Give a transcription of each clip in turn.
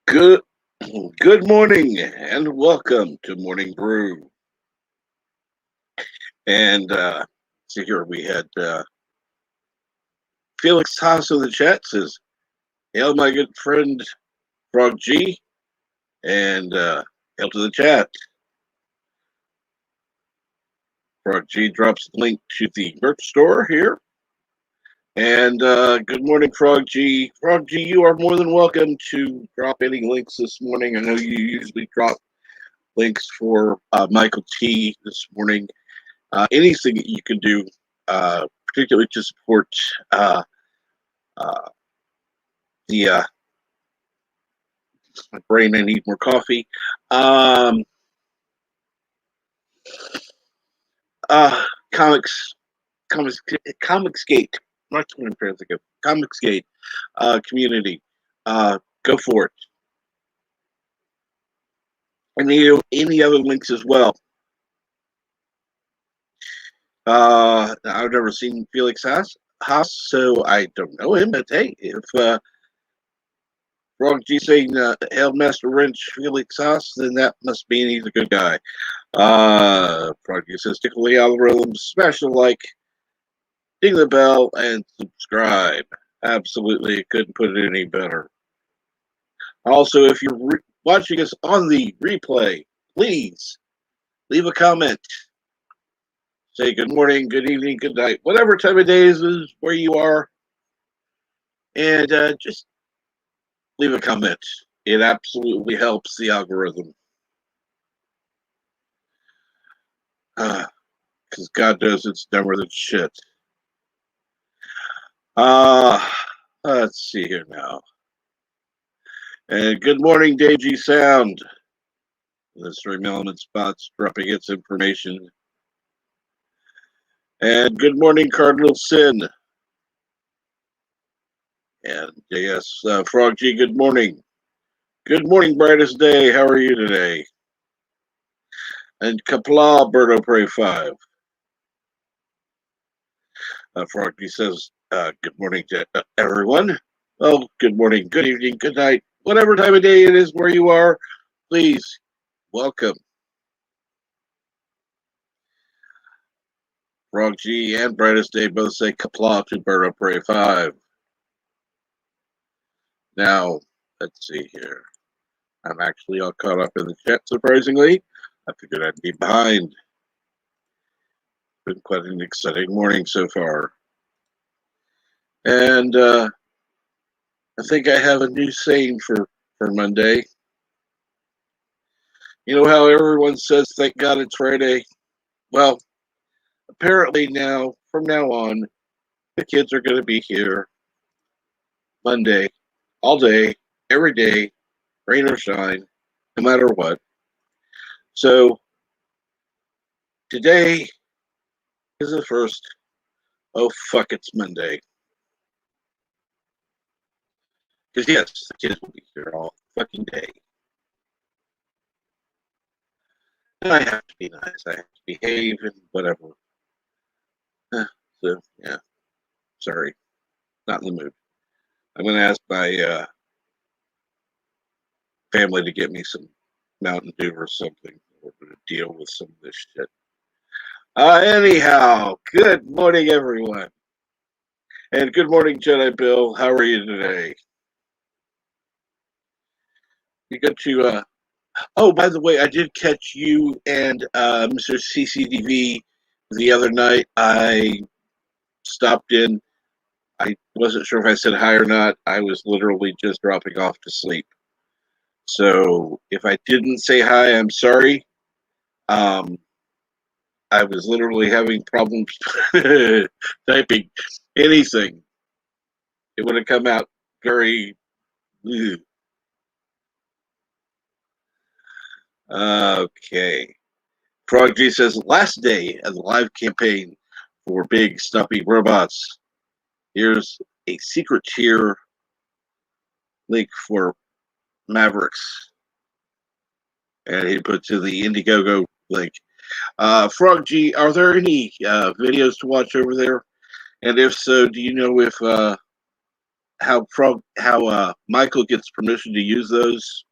Good good morning and welcome to Morning Brew. And see here we had Felix Haas in the chat says, hail my good friend Frog G and hail to the chat. Frog G drops the link to the merch store here. And good morning, Frog G. Frog G, you are more than welcome to drop any links this morning. I know you usually drop links for Michael T this morning. Anything that you can do, particularly to support the my brain. I need more coffee. Um, comics, Comicsgate. Not what I'm trying to think of. Comicsgate community. Go for it. And any other links as well. I've never seen Felix Haas, so I don't know him. But hey, if Frog G saying Hail Master Wrench Felix Haas, then that must mean he's a good guy. Frog G says tickle the algorithm, smash the like, ding the bell, and subscribe. Absolutely, couldn't put it any better. Also, if you're watching us on the replay, please leave a comment. Say good morning, good evening, good night, whatever time of day is where you are, and just leave a comment. It absolutely helps the algorithm. Because God knows it's dumber than shit. Let's see here now. And good morning, Dagi Sound. The Stream Element Spots dropping its information. And good morning, Cardinal Sin. And yes, Frog G, good morning. Good morning, brightest day. How are you today? And Kapla, Birdo Prey 5. Frog G says, good morning to everyone. Well, good morning, good evening, good night. Whatever time of day it is where you are, please, welcome. Frog G and Brightest Day both say Kapla to Birdo Prey 5. Now, let's see here. I'm actually all caught up in the chat, surprisingly. I figured I'd be behind. Been quite an exciting morning so far. And I think I have a new saying for Monday. You know how everyone says, thank God it's Friday? Well, apparently now, from now on, the kids are going to be here Monday, all day, every day, rain or shine, no matter what. So today is the first. Oh, fuck, it's Monday. Because, yes, the kids will be here all fucking day. And I have to be nice. I have to behave and whatever. So, yeah. Sorry. Not in the mood. I'm going to ask my family to get me some Mountain Dew or something. We're going to deal with some of this shit. Anyhow, good morning, everyone. And good morning, Jedi Bill. How are you today? You got to, oh, by the way, I did catch you and Mr. CCDV the other night. I stopped in. I wasn't sure if I said hi or not. I was literally just dropping off to sleep. So if I didn't say hi, I'm sorry. I was literally having problems typing anything. It would have come out very. Ugh. Okay. Frog G says, last day of the live campaign for big stuffy robots. Here's a secret tier link for Mavericks. And he put to the Indiegogo link. Frog G, are there any videos to watch over there? And if so, do you know if how Michael gets permission to use those.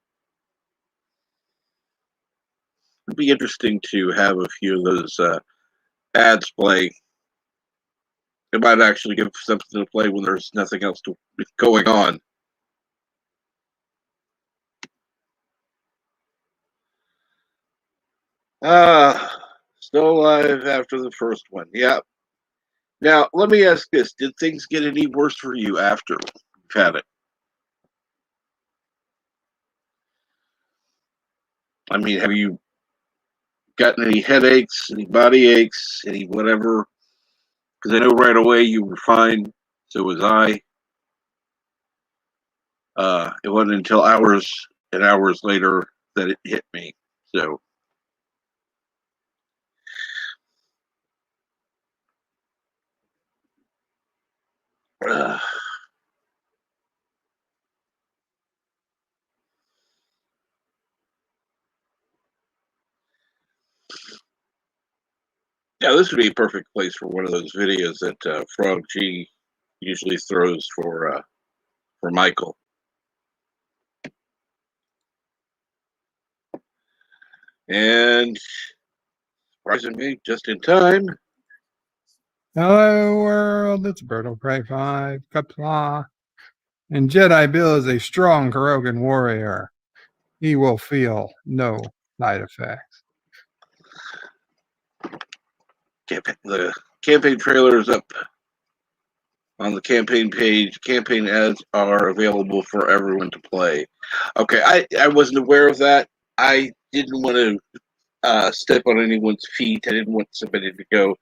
It'd be interesting to have a few of those ads play. It might actually give something to play when there's nothing else going on. Still alive after the first one. Yeah. Now, let me ask this. Did things get any worse for you after you've had it? I mean, have you gotten any headaches, any body aches, any whatever? Because I know right away you were fine. So was I. It wasn't until hours and hours later that it hit me. So, uh, yeah, this would be a perfect place for one of those videos that Frog G usually throws for Michael. And surprisingly, just in time. Hello world, it's Bertle Prey 5, Kapla. And Jedi Bill is a strong Kurogan warrior. He will feel no side effects. The campaign trailer is up on the campaign page. Campaign ads are available for everyone to play. Okay, I wasn't aware of that. I didn't want to step on anyone's feet. I didn't want somebody to go,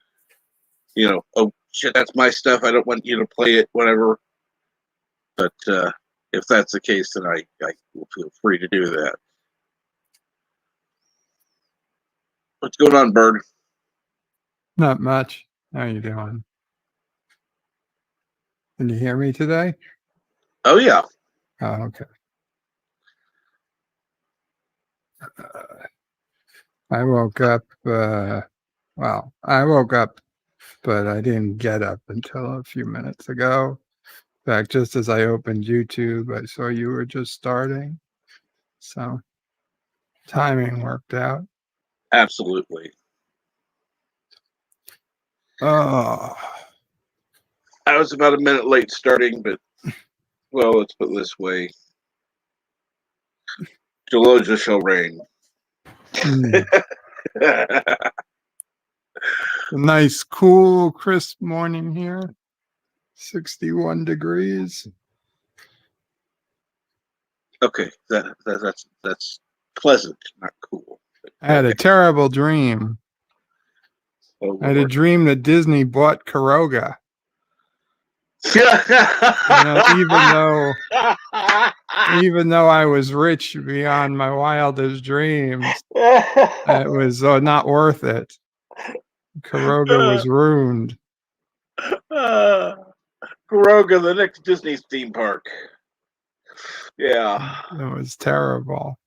oh shit, that's my stuff. I don't want you to play it, whatever. But if that's the case, then I will feel free to do that. What's going on, Bird? Not much. How you doing? Can you hear me today? Oh, yeah. Oh, okay. I woke up, I woke up, but I didn't get up until a few minutes ago. In fact, just as I opened YouTube, I saw you were just starting. So timing worked out. Absolutely. Oh, I was about a minute late starting, but, well, let's put it this way. Gelosia shall reign. a nice, cool, crisp morning here. 61 degrees. Okay, that's pleasant, not cool. I had a terrible dream. Oh, I had a dream that Disney bought Kuroga. Even though I was rich beyond my wildest dreams, it was not worth it. Kuroga was ruined. Kuroga, the next Disney theme park. Yeah. It was terrible.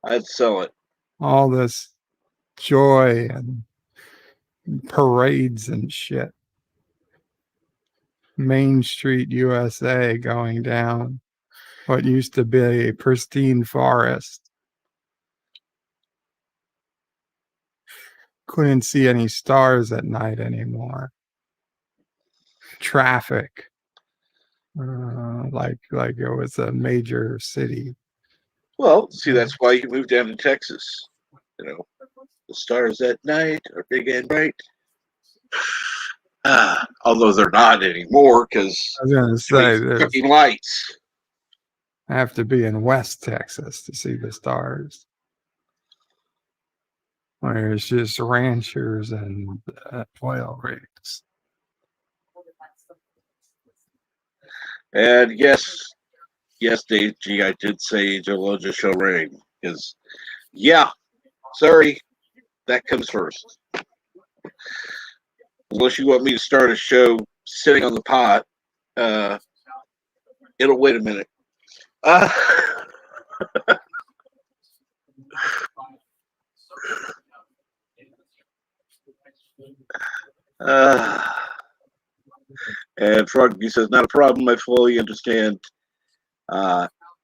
I'd sell it. All this joy and parades and shit. Main Street, USA, going down what used to be a pristine forest. Couldn't see any stars at night anymore. Traffic, like it was a major city. Well, see, that's why you moved down to Texas. The stars at night are big and bright. Although they're not anymore because I was going to say fucking lights. I have to be in West Texas to see the stars. Where it's just ranchers and oil rigs. And yes, Dave G, I did say Geologia shall reign. Because, yeah, sorry, that comes first. Unless you want me to start a show sitting on the pot, it'll wait a minute. And Froggy says, not a problem. I fully understand.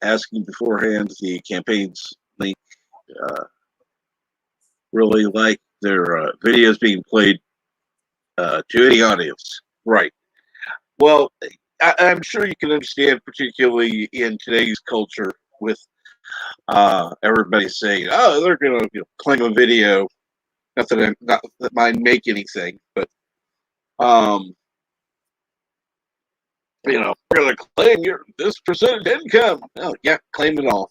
Asking beforehand, the campaigns link really like their videos being played to any audience. Right. Well, I'm sure you can understand, particularly in today's culture, with everybody saying, "Oh, they're going to claim a video." Not that mine make anything, but um, we're going to claim this percentage income. Oh, yeah, claim it all.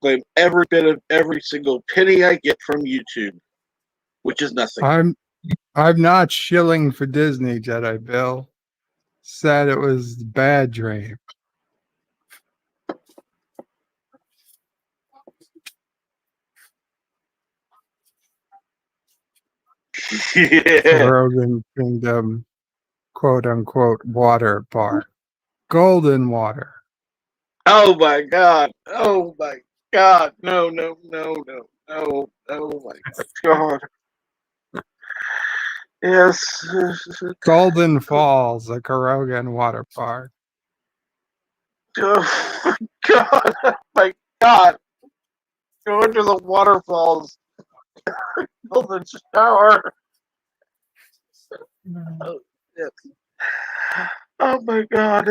Claim every bit of every single penny I get from YouTube, which is nothing. I'm not shilling for Disney, Jedi Bill. Said it was a bad dream. Yeah. Rogan Kingdom, quote unquote, water park. Golden water. Oh my God. Oh my God. No, no, no, no, no. Oh my God. Yes. Golden Falls, a Korogan water park. Oh my God. Oh my God. Go into the waterfalls. Fill the shower. Oh, yes. Oh my God.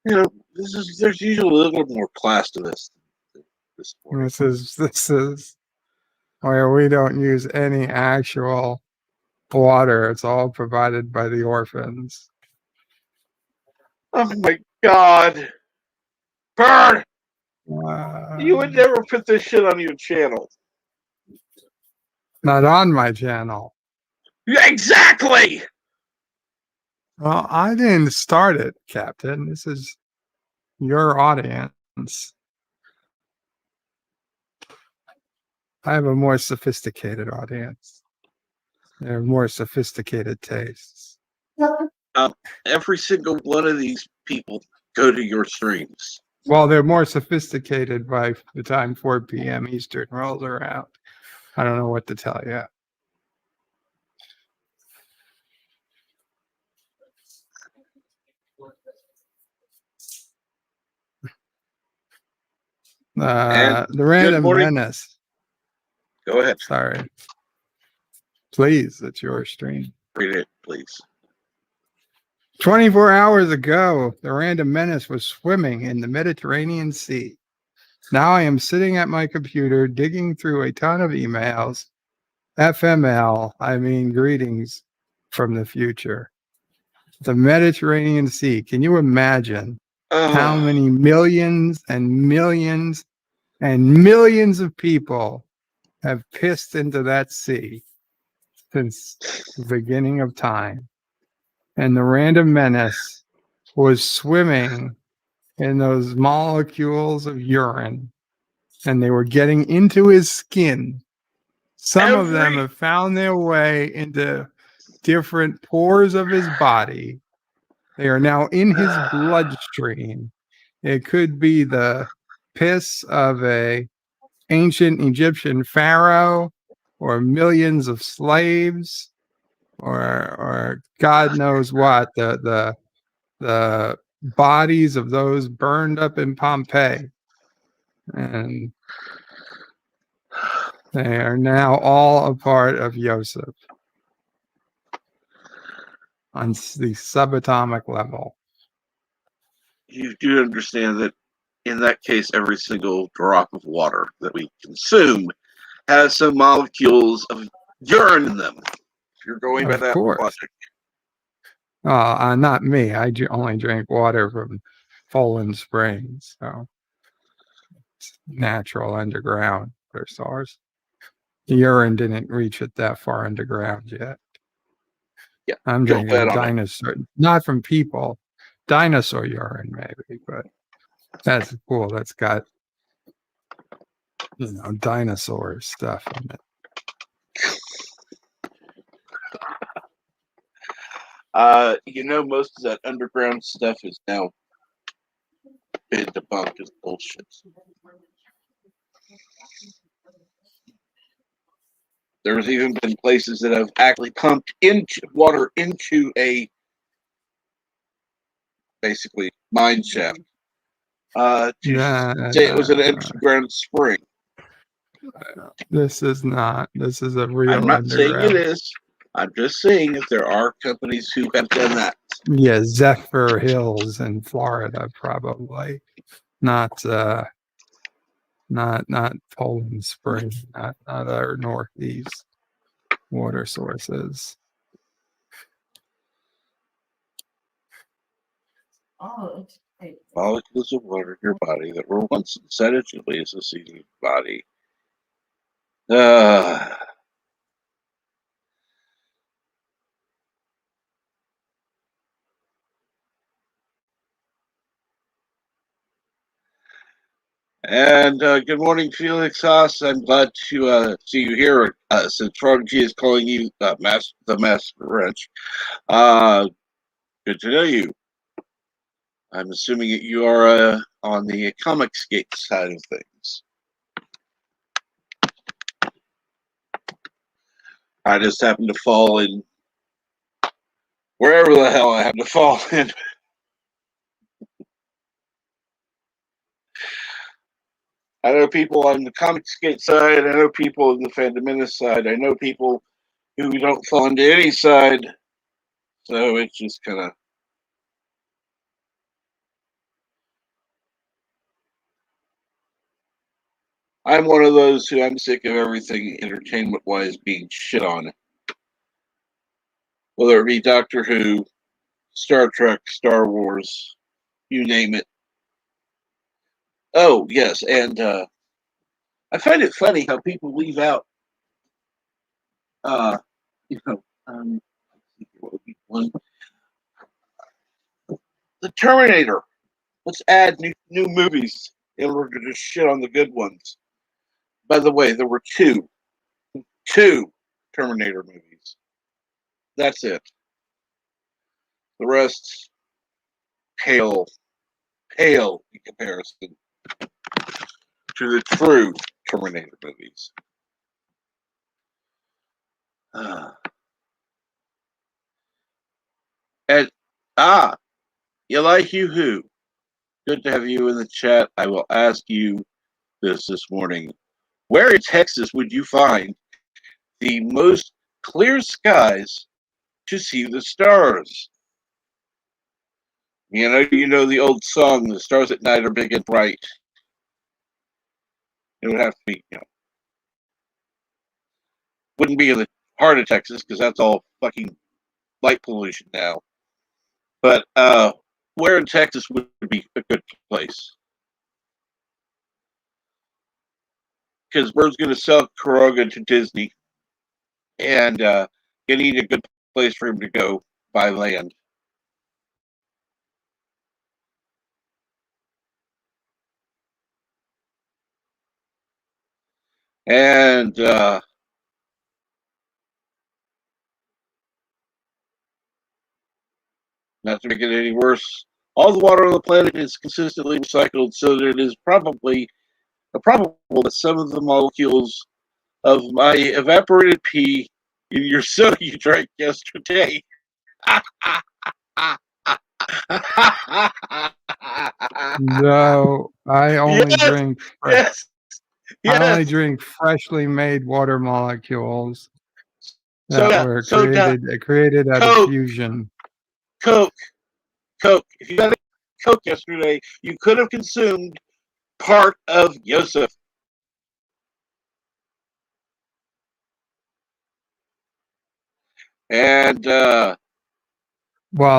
There's usually a little more class to this. This is where we don't use any actual water. It's all provided by the orphans. Oh my God. Bird! You would never put this shit on your channel. Not on my channel. Yeah, exactly! Well, I didn't start it, Captain. This is your audience. I have a more sophisticated audience. They have more sophisticated tastes. Every single one of these people go to your streams. Well, they're more sophisticated by the time 4 p.m. Eastern rolls around. I don't know what to tell you. The Random Menace. Go ahead. Sorry. Please, it's your stream. Read it, please. 24 hours ago, the Random Menace was swimming in the Mediterranean Sea. Now I am sitting at my computer digging through a ton of emails. FML, I mean greetings from the future. The Mediterranean Sea. Can you imagine how many millions and millions and millions of people have pissed into that sea since the beginning of time? And the Random Menace was swimming in those molecules of urine, and they were getting into his skin. Some of them have found their way into different pores of his body. They are now in his bloodstream. It could be the piss of a ancient Egyptian pharaoh, or millions of slaves, or God knows what. The bodies of those burned up in Pompeii, and they are now all a part of Yosef on the subatomic level. You do understand that in that case, every single drop of water that we consume has some molecules of urine in them. If you're going by that logic. Not me. I only drink water from Poland Springs, so it's natural underground for SARS. The urine didn't reach it that far underground yet. Yeah, I'm drinking dinosaur, not from people, dinosaur urine maybe, but that's cool. That's got dinosaur stuff in it. Most of that underground stuff is now been debunked as bullshit. There's even been places that have actually pumped water into a basically mine shaft to say it was an underground spring. This is not. This is a real I'm not underground. saying it is. I'm just saying that there are companies who have done that. Yeah, Zephyr Hills in Florida, probably. Not Poland Spring, not our Northeast water sources. Molecules of water in your body that were once inside of Julius's seasoned body. And good morning, Felix Haas. I'm glad to see you here. Since Frog G is calling you the Master Wrench, good to know you. I'm assuming that you are on the Comicsgate side of things. I just happen to fall in wherever the hell I happen to fall in. I know people on the Comicsgate side. I know people on the Fandom side. I know people who don't fall into any side. So it's just kind of. I'm one of those who I'm sick of everything entertainment-wise being shit on. Whether it be Doctor Who, Star Trek, Star Wars, you name it. Oh, yes, and I find it funny how people leave out, you know, what would be one? The Terminator. Let's add new movies in order to shit on the good ones. By the way, there were two Terminator movies. That's it. The rest, pale in comparison to the true Terminator movies. And you like you who? Good to have you in the chat. I will ask you this morning. Where in Texas would you find the most clear skies to see the stars? You know the old song, "The stars at night are big and bright." It would have to be, wouldn't be in the heart of Texas because that's all fucking light pollution now. But where in Texas would be a good place? Because Bird's going to sell Kuroga to Disney, and you need a good place for him to go buy land. And not to make it any worse, all the water on the planet is consistently recycled, so that it is probable that some of the molecules of my evaporated pee in your soda you drank yesterday. No, I only drink. Yes. I only drink freshly made water molecules that were created at a fusion. Coke. If you had a Coke yesterday, you could have consumed part of Yosef. And well,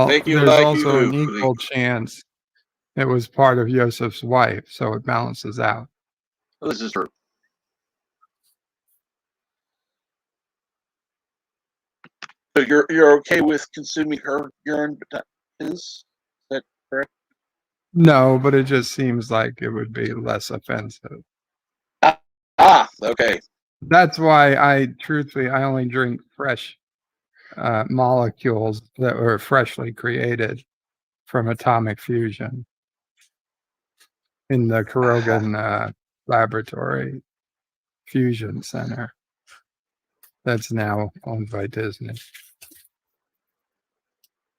there's also an equal chance it was part of Yosef's wife, so it balances out. Well, this is true. So you're okay with consuming her urine? Is that correct? No, but it just seems like it would be less offensive. Okay. That's why I only drink fresh molecules that were freshly created from atomic fusion in the Kurogan Laboratory Fusion Center. That's now owned by Disney.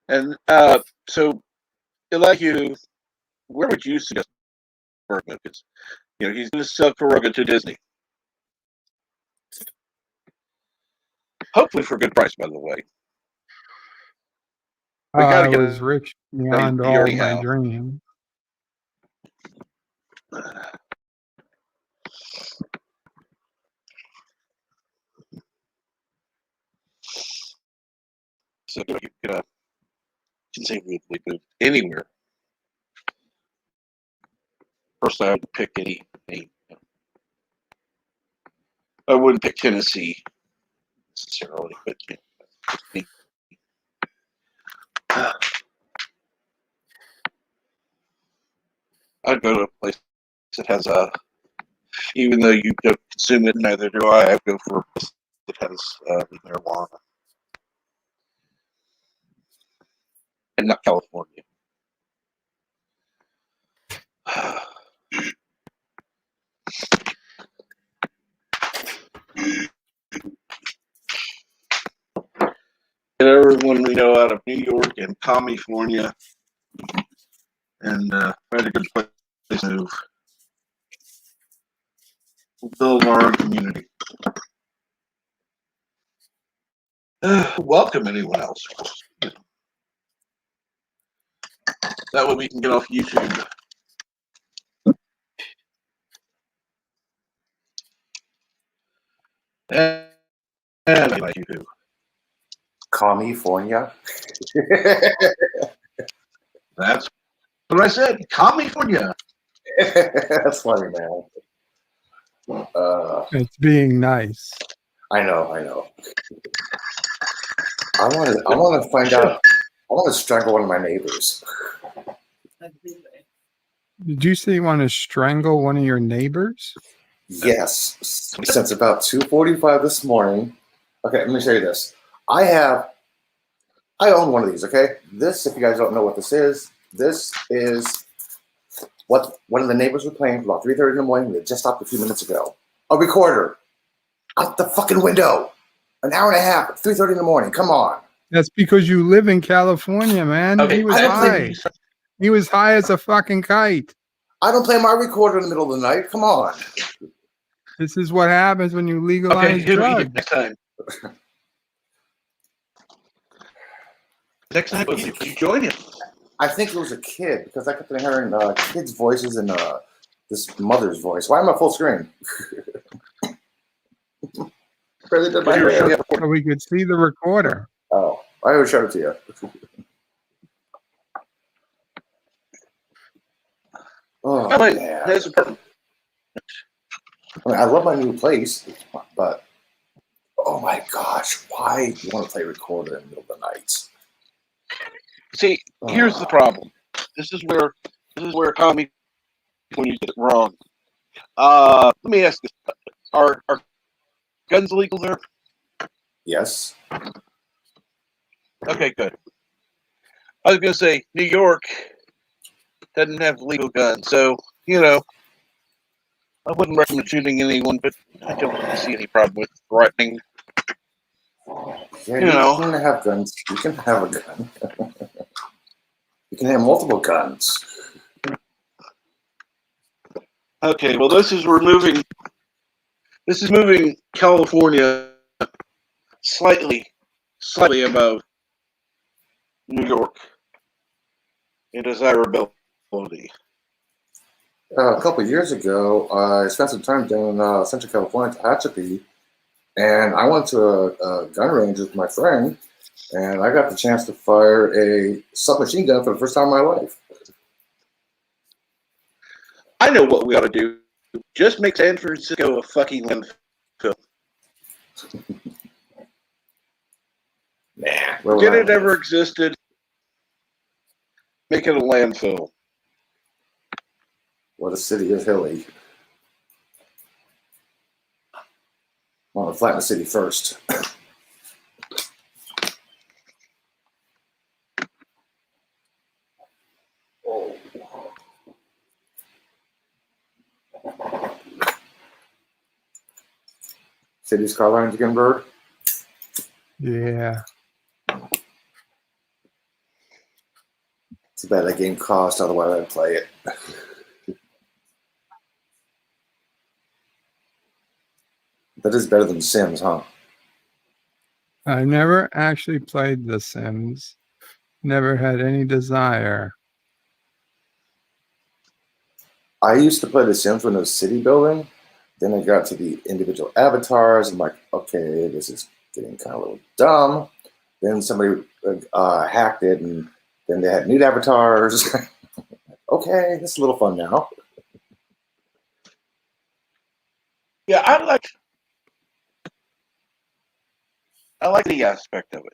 And so, like you, where would you suggest Kuroga? Because he's going to sell Kuroga to Disney, hopefully for a good price. By the way, we got I to get was rich beyond you all already my have. dreams. So you can say we move anywhere. First, I would pick any. I wouldn't pick Tennessee necessarily, but I'd go to a place that has even though you don't consume it, neither do I'd go for a place that has marijuana, and not California. And everyone we know out of New York and California, and find a good place to move. We'll build our own community. Welcome anyone else. That way we can get off YouTube. And I like YouTube. California. That's what I said. California. That's funny, man. It's being nice. I know. I want to find out. I want to strangle one of my neighbors. Did you say you want to strangle one of your neighbors? Yes, since about 2:45 this morning. Okay, let me show you this. I own one of these. Okay, this, if you guys don't know what this is what one of the neighbors were playing about 3:30 in the morning. They just stopped a few minutes ago. A recorder out the fucking window. An hour and a half at 3:30 in the morning. Come on. That's because you live in California, man. Okay, He was high. He was high as a fucking kite. I don't play my recorder in the middle of the night. Come on. This is what happens when you legalize drugs. Next time. Next time, you join him. I think it was a kid because I kept hearing kids' voices and this mother's voice. Why am I full screen? Barely did my hair. So we could see the recorder. Oh, I always showed it to you. Oh, man. There's a problem. I mean, I love my new place, but oh my gosh, why do you want to play recorder in the middle of the night? See, here's the problem. This is where comedy when you get it wrong. Let me ask this: Are guns legal there? Yes. Okay, good. I was gonna say New York doesn't have legal guns, so I wouldn't recommend shooting anyone, but I don't see any problem with threatening. Yeah, you can have guns. You can have a gun. You can have multiple guns. Okay, well, this is moving California slightly above New York in desirability. A couple of years ago, I spent some time down in Central California, Tehachapi, and I went to a gun range with my friend, and I got the chance to fire a submachine gun for the first time in my life. I know what we ought to do. Just make San Francisco a fucking landfill. Nah. Forget it ever existed. Make it a landfill. Well, the city is hilly. I want to flatten the city first. City's car lines again, Bird? Yeah. Too bad that game cost, otherwise I'd play it. That is better than Sims, huh? I never actually played The Sims. Never had any desire. I used to play The Sims when it was city building. Then I got to the individual avatars. I'm like, okay, this is getting kind of a little dumb. Then somebody hacked it, and then they had new avatars. Okay, this is a little fun now. Yeah, I like the aspect of it.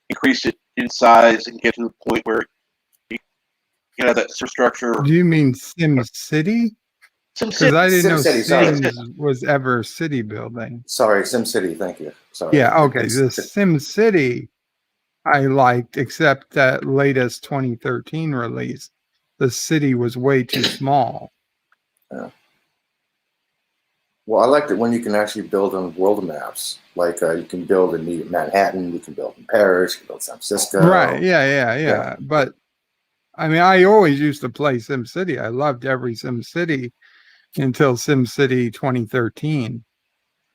Increase it in size and get to the point where you have that structure. Do you mean Sim City? Because I didn't know SimCity, sorry. Sims was ever city building. Sorry, SimCity, thank you. Sorry. Yeah, okay. The Sim City I liked, except that latest 2013 release. The city was way too small. Yeah. Well, I liked it when you can actually build on world maps. Like you can build in Manhattan, you can build in Paris, you can build San Francisco. Right. Yeah. But I mean, I always used to play SimCity. I loved every SimCity until SimCity 2013,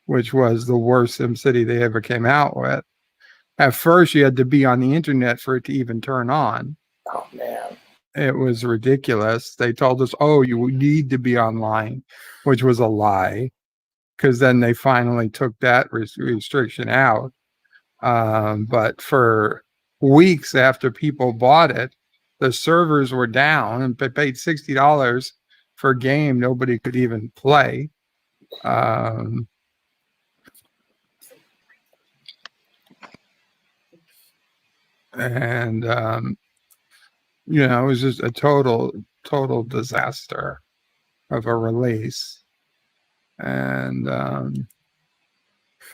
which was the worst SimCity they ever came out with. At first, you had to be on the internet for it to even turn on. Oh, man. It was ridiculous. They told us, oh, you need to be online, which was a lie, because then they finally took that restriction out. But for weeks after people bought it, the servers were down and paid $60 for a game nobody could even play. It was just a total disaster of a release. And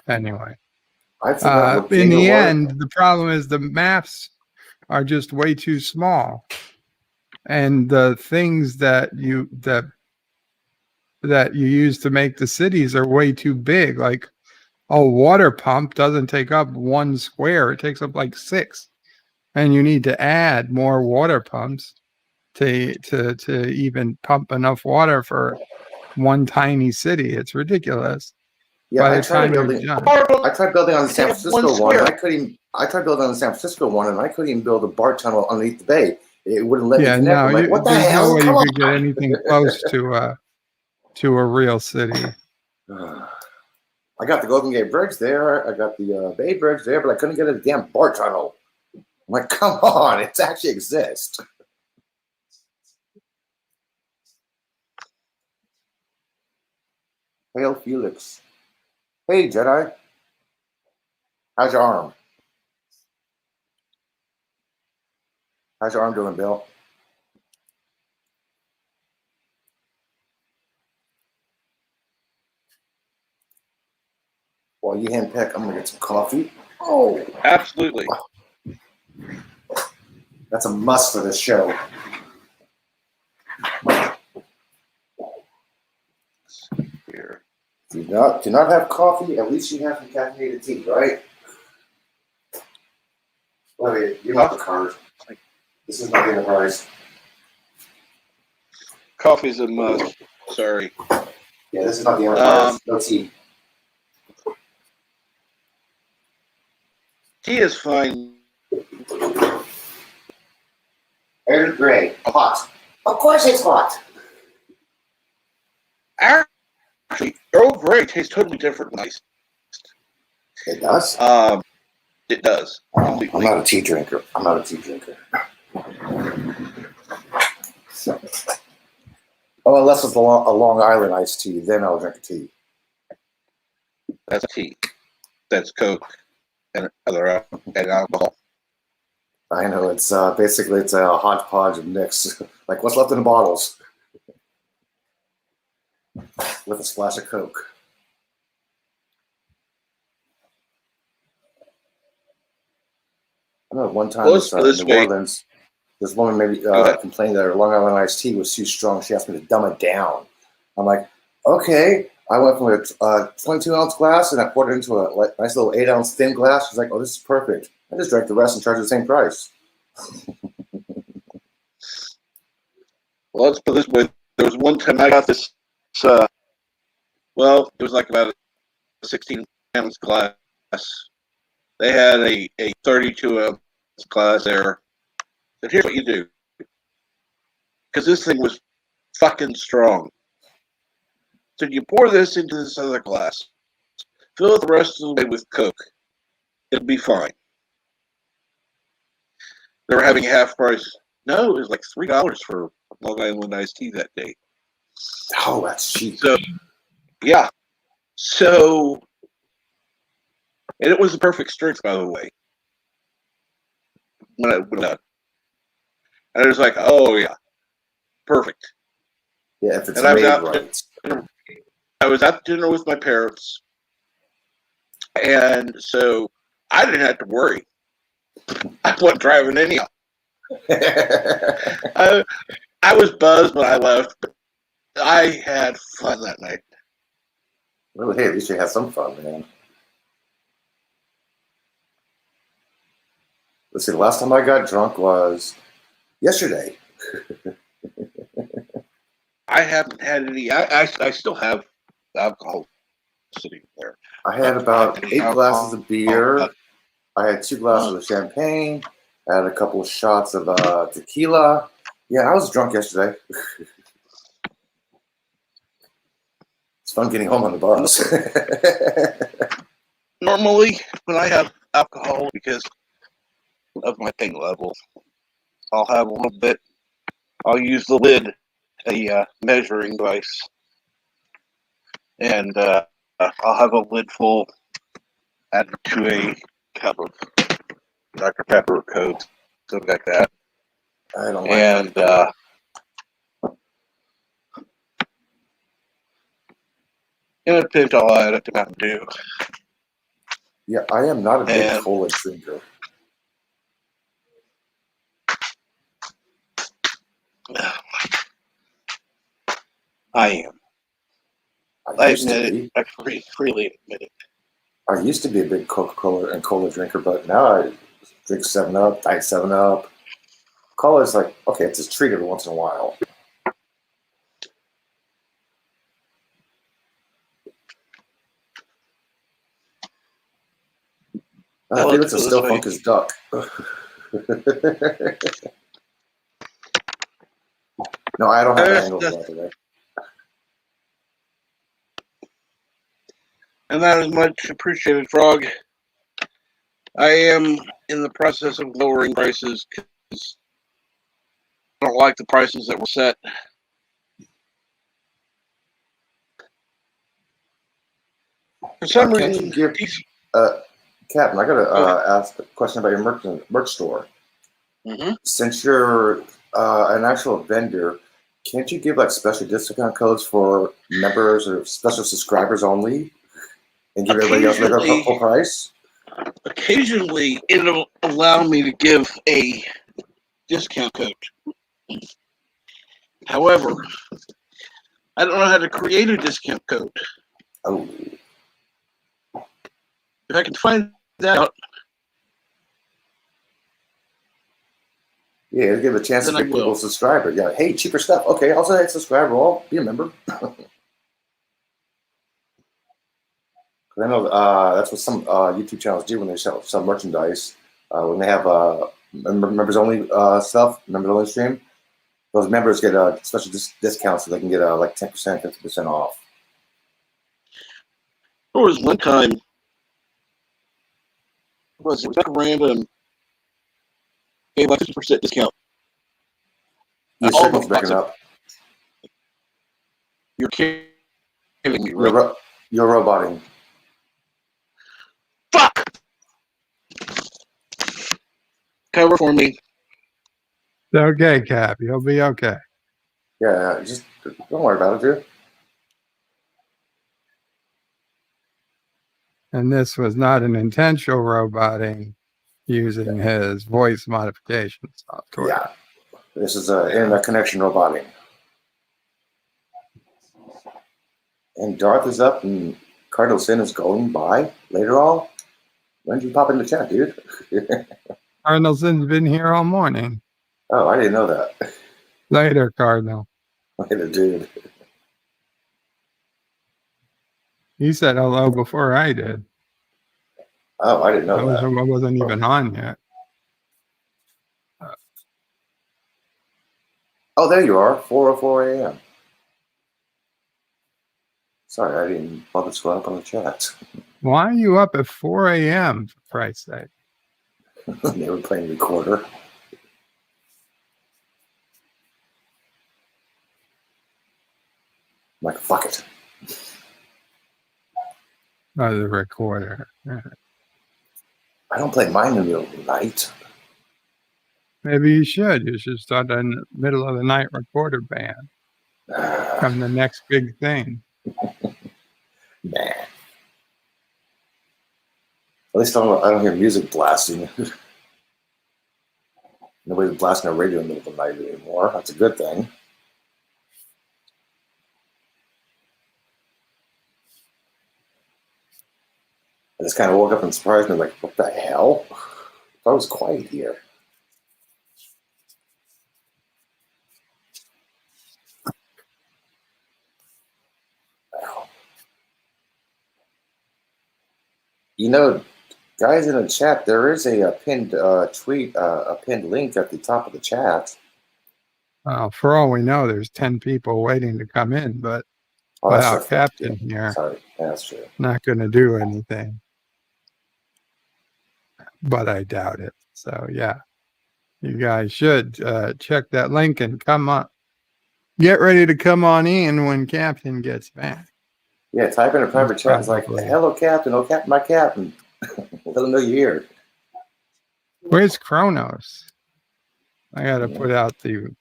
anyway, in the end, the problem is the maps are just way too small, and the things that you use to make the cities are way too big. Like a water pump doesn't take up 1 square; it takes up like 6, and you need to add more water pumps to even pump enough water for one tiny city. It's ridiculous. Yeah, I tried building on the San Francisco one. I tried building on the San Francisco one, and I couldn't even build a BART tunnel underneath the bay. It wouldn't let me connect. No, like, what the hell? There's no way you could get anything close to a real city. I got the Golden Gate Bridge there. I got the Bay Bridge there, but I couldn't get a damn BART tunnel. I'm like, come on, it actually exists. Hail Felix. Hey, Jedi. How's your arm? How's your arm doing, Bill? While you handpick, I'm going to get some coffee. Oh, absolutely. That's a must for this show. Here. Do not have coffee. At least you have some caffeinated tea, right? Wait, you're not the card. This is not the Enterprise. Coffee's a must. Sorry. Yeah, this is not the Enterprise. No tea. Tea is fine. Earl Grey. Hot. Of course it's hot. Actually, Earl Grey tastes totally different than ice. It does? It does. I'm not a tea drinker. Oh, unless it's a Long Island iced tea, then I'll drink a tea. That's tea. That's Coke and alcohol. I know, it's basically it's a hodgepodge of mix, like what's left in the bottles, with a splash of Coke. I know one time in New Orleans, this woman maybe complained that her Long Island iced tea was too strong. She asked me to dumb it down. I'm like, okay, I went from a 22-ounce glass and I poured it into a nice little 8-ounce thin glass. She's like, "Oh, this is perfect." I just drank the rest and charged the same price. Well, let's put it this way. There was one time I got this, well, it was like about a 16-ounce glass. They had a 32-ounce glass there. But here's what you do. Because this thing was fucking strong. So you pour this into this other glass. Fill it the rest of the way with Coke. It'll be fine. They were having a half price. No, it was like $3 for Long Island iced tea that day. Oh, that's cheap. So, yeah. So, and it was the perfect strength, by the way. When I and I was like, oh yeah, perfect. Yeah, if it's And made right. I was at dinner with my parents, and so I didn't have to worry. I wasn't driving anyhow. I was buzzed when I left, but I had fun that night. Well, hey, at least you had some fun, man. Let's see, the last time I got drunk was yesterday. I haven't had any. I still have alcohol sitting there. I had about 8 glasses of beer. I had 2 glasses of champagne. I had a couple of shots of tequila. Yeah, I was drunk yesterday. It's fun getting home on the bus. Normally, when I have alcohol, because of my pain level, I'll have a little bit. I'll use the lid, a measuring device, and I'll have a lid full added to a cup of Dr. Pepper or Coke, something like that. I don't like and in a pinch, I'll add it to Mountain Dew. Yeah, I am not a big cola drinker. I am. I admit it. I freely admit it. I used to be a big Coca-Cola and cola drinker, but now I drink 7-Up, Diet 7-Up. Cola is like, okay, it's a treat every once in a while. Felix is still funk as duck. No, I don't have a hangover, by the way. And that is much appreciated, Frog. I am in the process of lowering prices because I don't like the prices that were set. For some reason, Captain, I got to ask a question about your merch store. Mm-hmm. Since you're an actual vendor, can't you give like special discount codes for members or special subscribers only, and give everybody else like full price? Occasionally, it'll allow me to give a discount code. However, I don't know how to create a discount code. Oh. If I can find that out, yeah, give a chance to get people a subscriber. Yeah, hey, cheaper stuff. Okay, I'll say subscriber. I'll be a member. I know that's what some YouTube channels do when they sell merchandise. When they have members only stuff, members only stream, those members get special discounts so they can get like 10%, 50% off. There was one time, it was like a random, gave like 50% discount. Your signal's breaking up. You're kidding me, right? You're roboting. Fuck! Cover for me. It's okay, Cap. You'll be okay. Yeah, just don't worry about it, dude. And this was not an intentional roboting using his voice modification software. Yeah. This is an internet connection roboting. And Darth is up and Cardinal Sin is going by later on. When did you pop in the chat, dude? Cardinalson's been here all morning. Oh, I didn't know that. Later, Cardinal. Later, dude. He said hello before I did. Oh, I didn't know I that. wasn't even on yet. Oh, there you are. 4:04 a.m. Sorry, I didn't bother to scroll up on the chat. Why are you up at 4 a.m., for Christ's sake? They were playing recorder. I'm like, fuck it. Oh, the recorder. I don't play mine in the middle of the night. Maybe you should. You should start a middle of the night recorder band. Come the next big thing. Nah. At least I don't hear music blasting. Nobody's blasting a radio in the middle of the night anymore. That's a good thing. I just kind of woke up and surprised me, like, what the hell? I was quiet here. Wow. You know, guys in the chat, there is a pinned tweet, a pinned link at the top of the chat. For all we know, there's 10 people waiting to come in, but Oh, that's without true. Captain Yeah. here, Sorry, yeah, that's true. not going to do anything. But I doubt it. So, yeah, you guys should check that link and come up. Get ready to come on in when Captain gets back. Yeah, type in a private chat. It's like, hello, Captain. Oh, Captain, my Captain. Let them know you're here. Where's Kronos? I got to put out to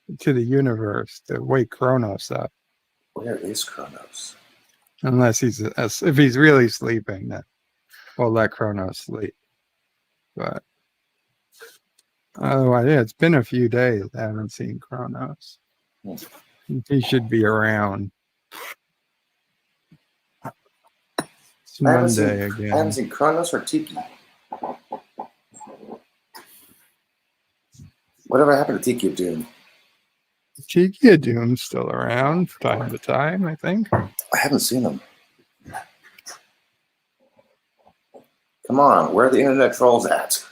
the universe to wake Kronos up. Where is Kronos? Unless if he's really sleeping, then we'll let Kronos sleep. But otherwise, yeah, it's been a few days. I haven't seen Kronos. He should be around. It's Monday again. I haven't seen Kronos or Tiki. Whatever happened to Tiki of Doom? Tiki of Doom's still around time to time, I think. I haven't seen him. Come on, where are the internet trolls at?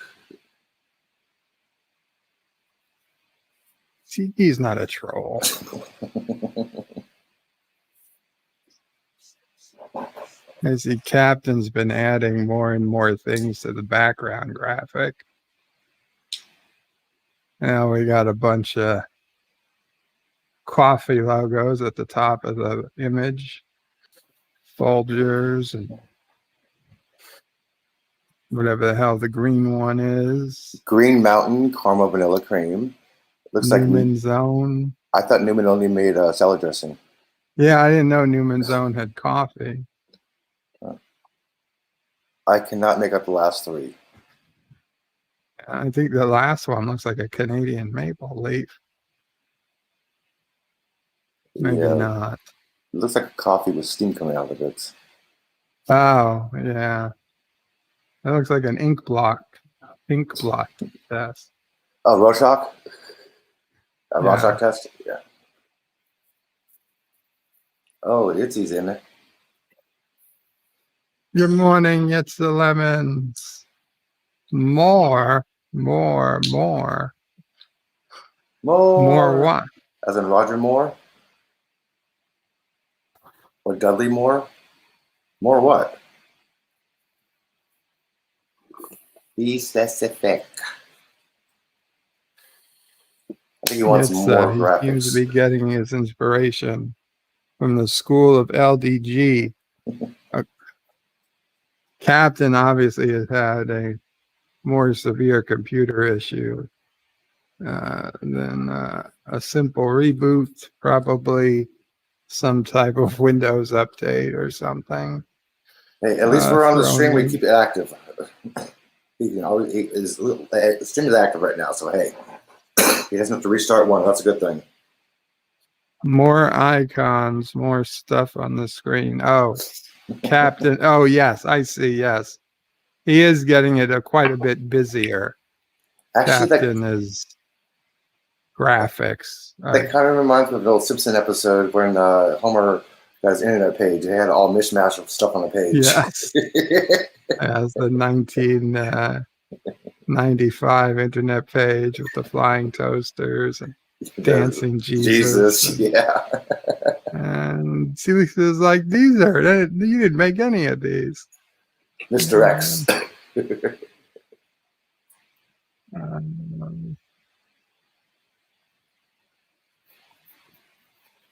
Tiki's not a troll. I see Captain's been adding more and more things to the background graphic. Now we got a bunch of coffee logos at the top of the image. Folgers and whatever the hell the green one is. Green Mountain Caramel Vanilla Cream. Looks Newman's like Own. I thought Newman only made salad dressing. Yeah, I didn't know Newman's Own had coffee. I cannot make up the last three. I think the last one looks like a Canadian maple leaf. Maybe not. It looks like a coffee with steam coming out of it. Oh, yeah. That looks like an ink blot test. Oh, Rorschach? Rorschach test? Yeah. Oh, Itzy's in it. Good morning, it's the lemons. More what? As in Roger Moore? Or Dudley Moore? More what? Be specific. I think he wants some more graphics. He seems to be getting his inspiration from the school of LDG. Captain obviously has had a more severe computer issue than a simple reboot, probably some type of Windows update or something. Hey, at least we're on the stream. We keep it active. The stream is active right now, so hey, he doesn't have to restart one. That's a good thing. More icons, more stuff on the screen. Oh, Captain. Oh, yes, I see. Yes. He is getting it quite a bit busier. Actually, Captain is graphics. that kind of reminds me of an old Simpson episode when Homer got his internet page. They had all mishmash of stuff on the page. Yes. As the 1995 internet page with the flying toasters and dancing Jesus. Yeah. And Felix is like, you didn't make any of these. Mr. X.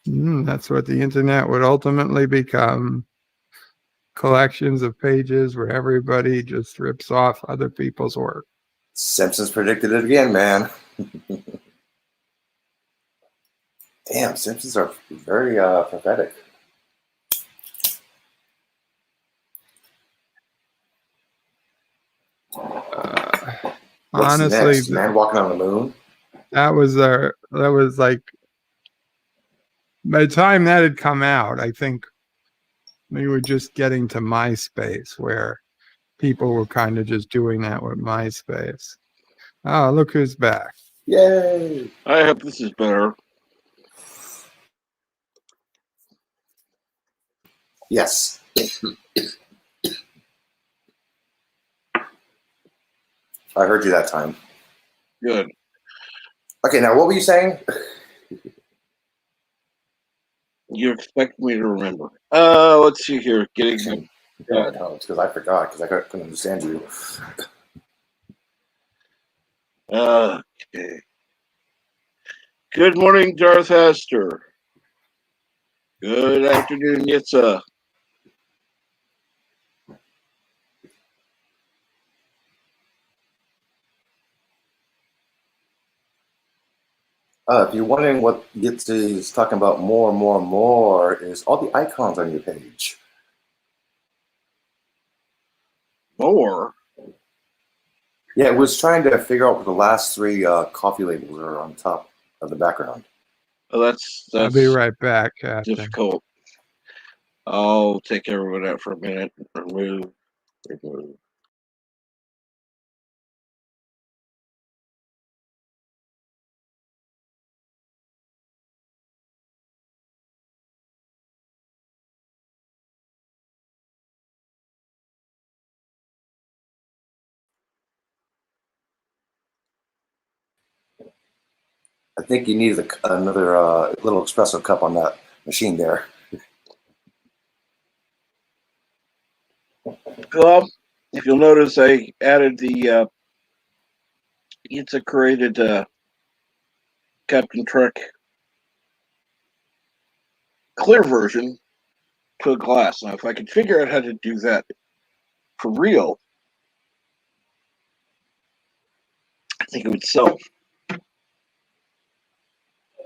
That's what the internet would ultimately become. Collections of pages where everybody just rips off other people's work. Simpsons predicted it again, man. Damn, Simpsons are very prophetic. What's Honestly, next? Man walking on the moon? that was like, by the time that had come out, I think we were just getting to MySpace, where people were kind of just doing that with MySpace. Oh, look who's back. Yay! I hope this is better. Yes. I heard you that time. Good. Okay, now what were you saying? You expect me to remember. Let's see here. Getting Yeah, no, it's because I forgot because I couldn't understand you. okay. Good morning, Darth Hester. Good afternoon, Yitza. If you're wondering what Yitzy is talking about more, is all the icons on your page. More? Yeah, it was trying to figure out what the last three coffee labels are on top of the background. Oh, that's I'll be right back, Captain. difficult. I'll take everyone out for a minute. Remove. I think you need another little espresso cup on that machine there. Well, if you'll notice, I added the Yitza created Captain Trek clear version to a glass. Now, if I could figure out how to do that for real, I think it would sell.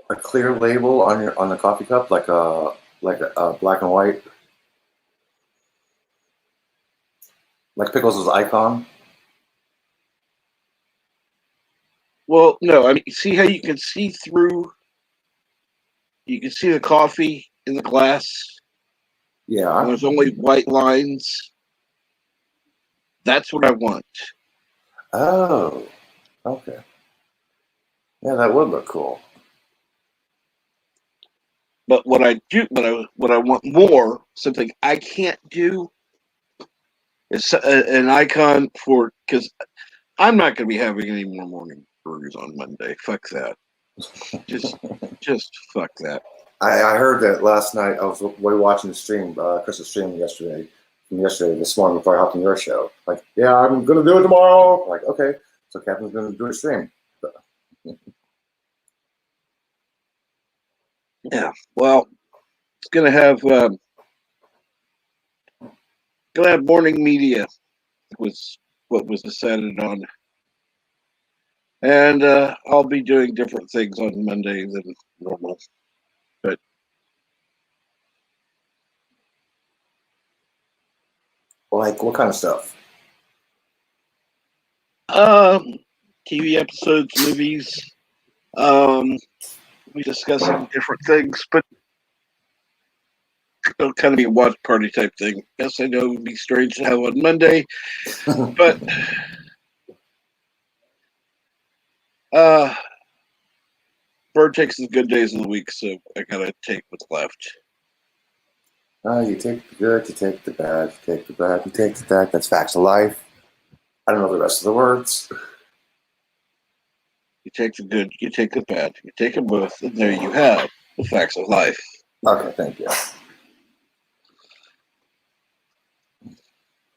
A clear label on the coffee cup, like a black and white, like Pickles' icon. Well, no, I mean, see how you can see through? You can see the coffee in the glass. Yeah. And there's only white lines. That's what I want. Oh, okay. Yeah, that would look cool. But what I want more, something I can't do, is an icon for, because I'm not going to be having any more morning burgers on Monday. Fuck that. Just fuck that. I heard that last night. I was watching the stream, Chris's stream this morning before I hopped on your show. Like, yeah, I'm gonna do it tomorrow. Like, okay, so Captain's gonna do a stream. Yeah, well, it's gonna have morning media was what was decided on, and I'll be doing different things on Monday than normal. But Like, what kind of stuff? TV episodes, movies, be discussing different things, but it'll kind of be a watch party type thing. Yes, I know it would be strange to have on Monday, but Bird takes the good days of the week, so I gotta take what's left. You take the good, you take the bad, you take the bad, you take the bad. That's facts of life. I don't know the rest of the words. You take the good, you take the bad, you take them both, and there you have the facts of life. Okay, thank you.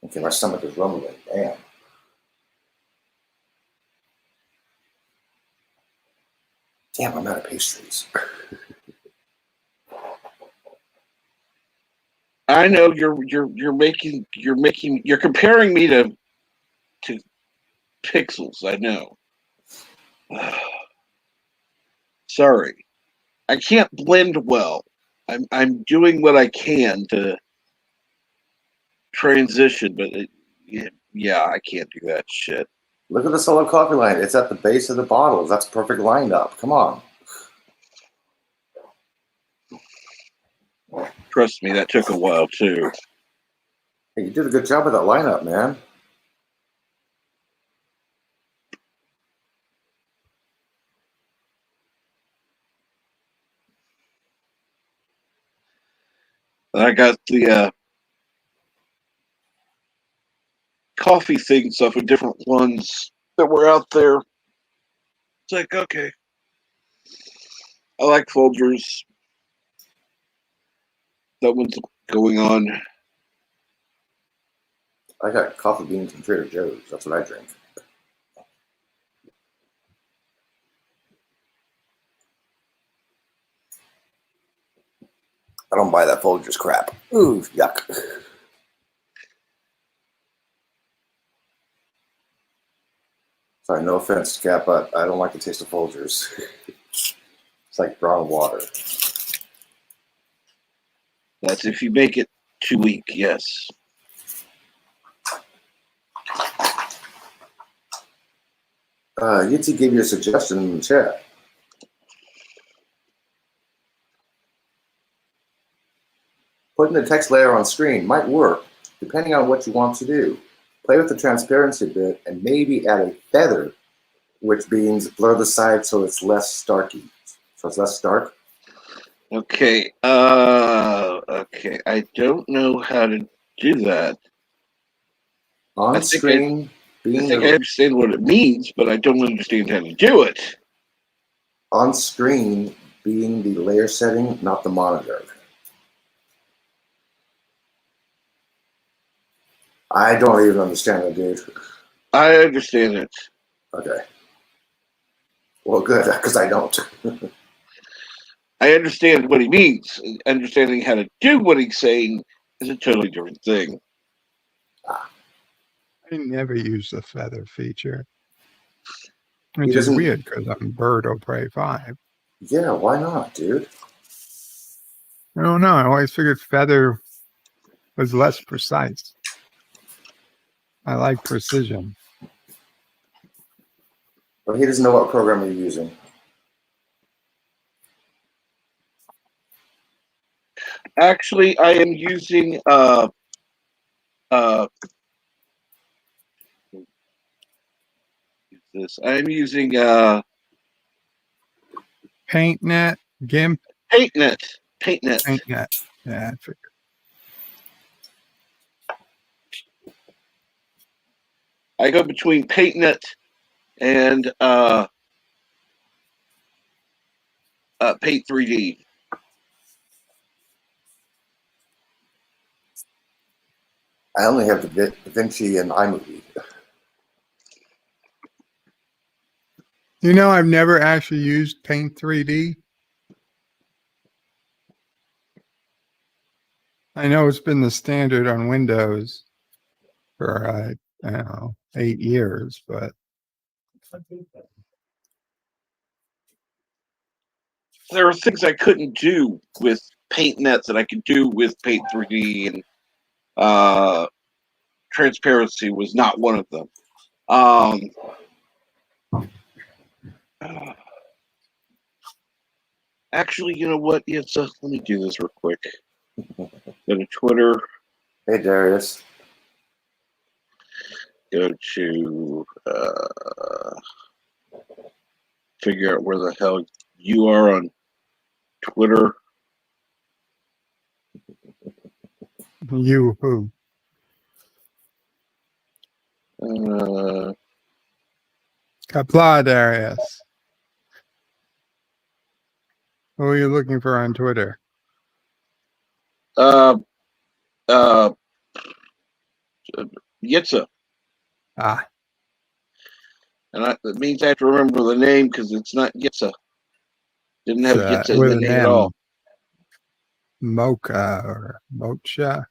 Okay, my stomach is rumbling. Damn. Damn, I'm out of pastries. I know you're comparing me to pixels. I know. Sorry, I can't blend well. I'm doing what I can to transition, but yeah, I can't do that shit. Look at the solo coffee line. It's at the base of the bottles. That's perfect lineup. Come on. Trust me, that took a while too. Hey, you did a good job with that lineup, man. And I got the coffee things off of different ones that were out there. It's like, okay. I like Folgers. That one's going on. I got coffee beans from Trader Joe's. That's what I drink. I don't buy that Folgers crap. Ooh, yuck. Sorry, no offense, Scap, but I don't like the taste of Folgers. It's like brown water. That's if you make it too weak, yes. Yitzi gave you a suggestion in the chat. Putting the text layer on screen might work, depending on what you want to do. Play with the transparency bit and maybe add a feather, which means blur the side so it's less starky. So it's less stark. Okay. Okay. I don't know how to do that. On screen, I understand what it means, but I don't understand how to do it. On screen being the layer setting, not the monitor. I don't even understand it, dude. I understand it. Okay. Well, good, because I don't. I understand what he means. Understanding how to do what he's saying is a totally different thing. I never use the feather feature. Which is weird because I'm Bird or Prey 5. Yeah, why not, dude? I don't know. I always figured feather was less precise. I like precision. But he doesn't know what program you're using. Actually, I am using this. I'm using PaintNet, GIMP. PaintNet. PaintNet. Yeah, I figured. I go between PaintNet and Paint 3D. I only have DaVinci and iMovie. You know, I've never actually used Paint 3D. I know it's been the standard on Windows for, I don't know, 8 years, but There are things I couldn't do with PaintNet that I could do with Paint 3D, and transparency was not one of them. Actually, you know what? Let me do this real quick. Go to Twitter. Hey, Darius. Go to figure out where the hell you are on Twitter. You who? Kapla, Darius. Who are you looking for on Twitter? Yitza. Ah. And that means I have to remember the name because it's not Yitza. Didn't have Yitza in With the an name at M. all. Mocha or Mocha.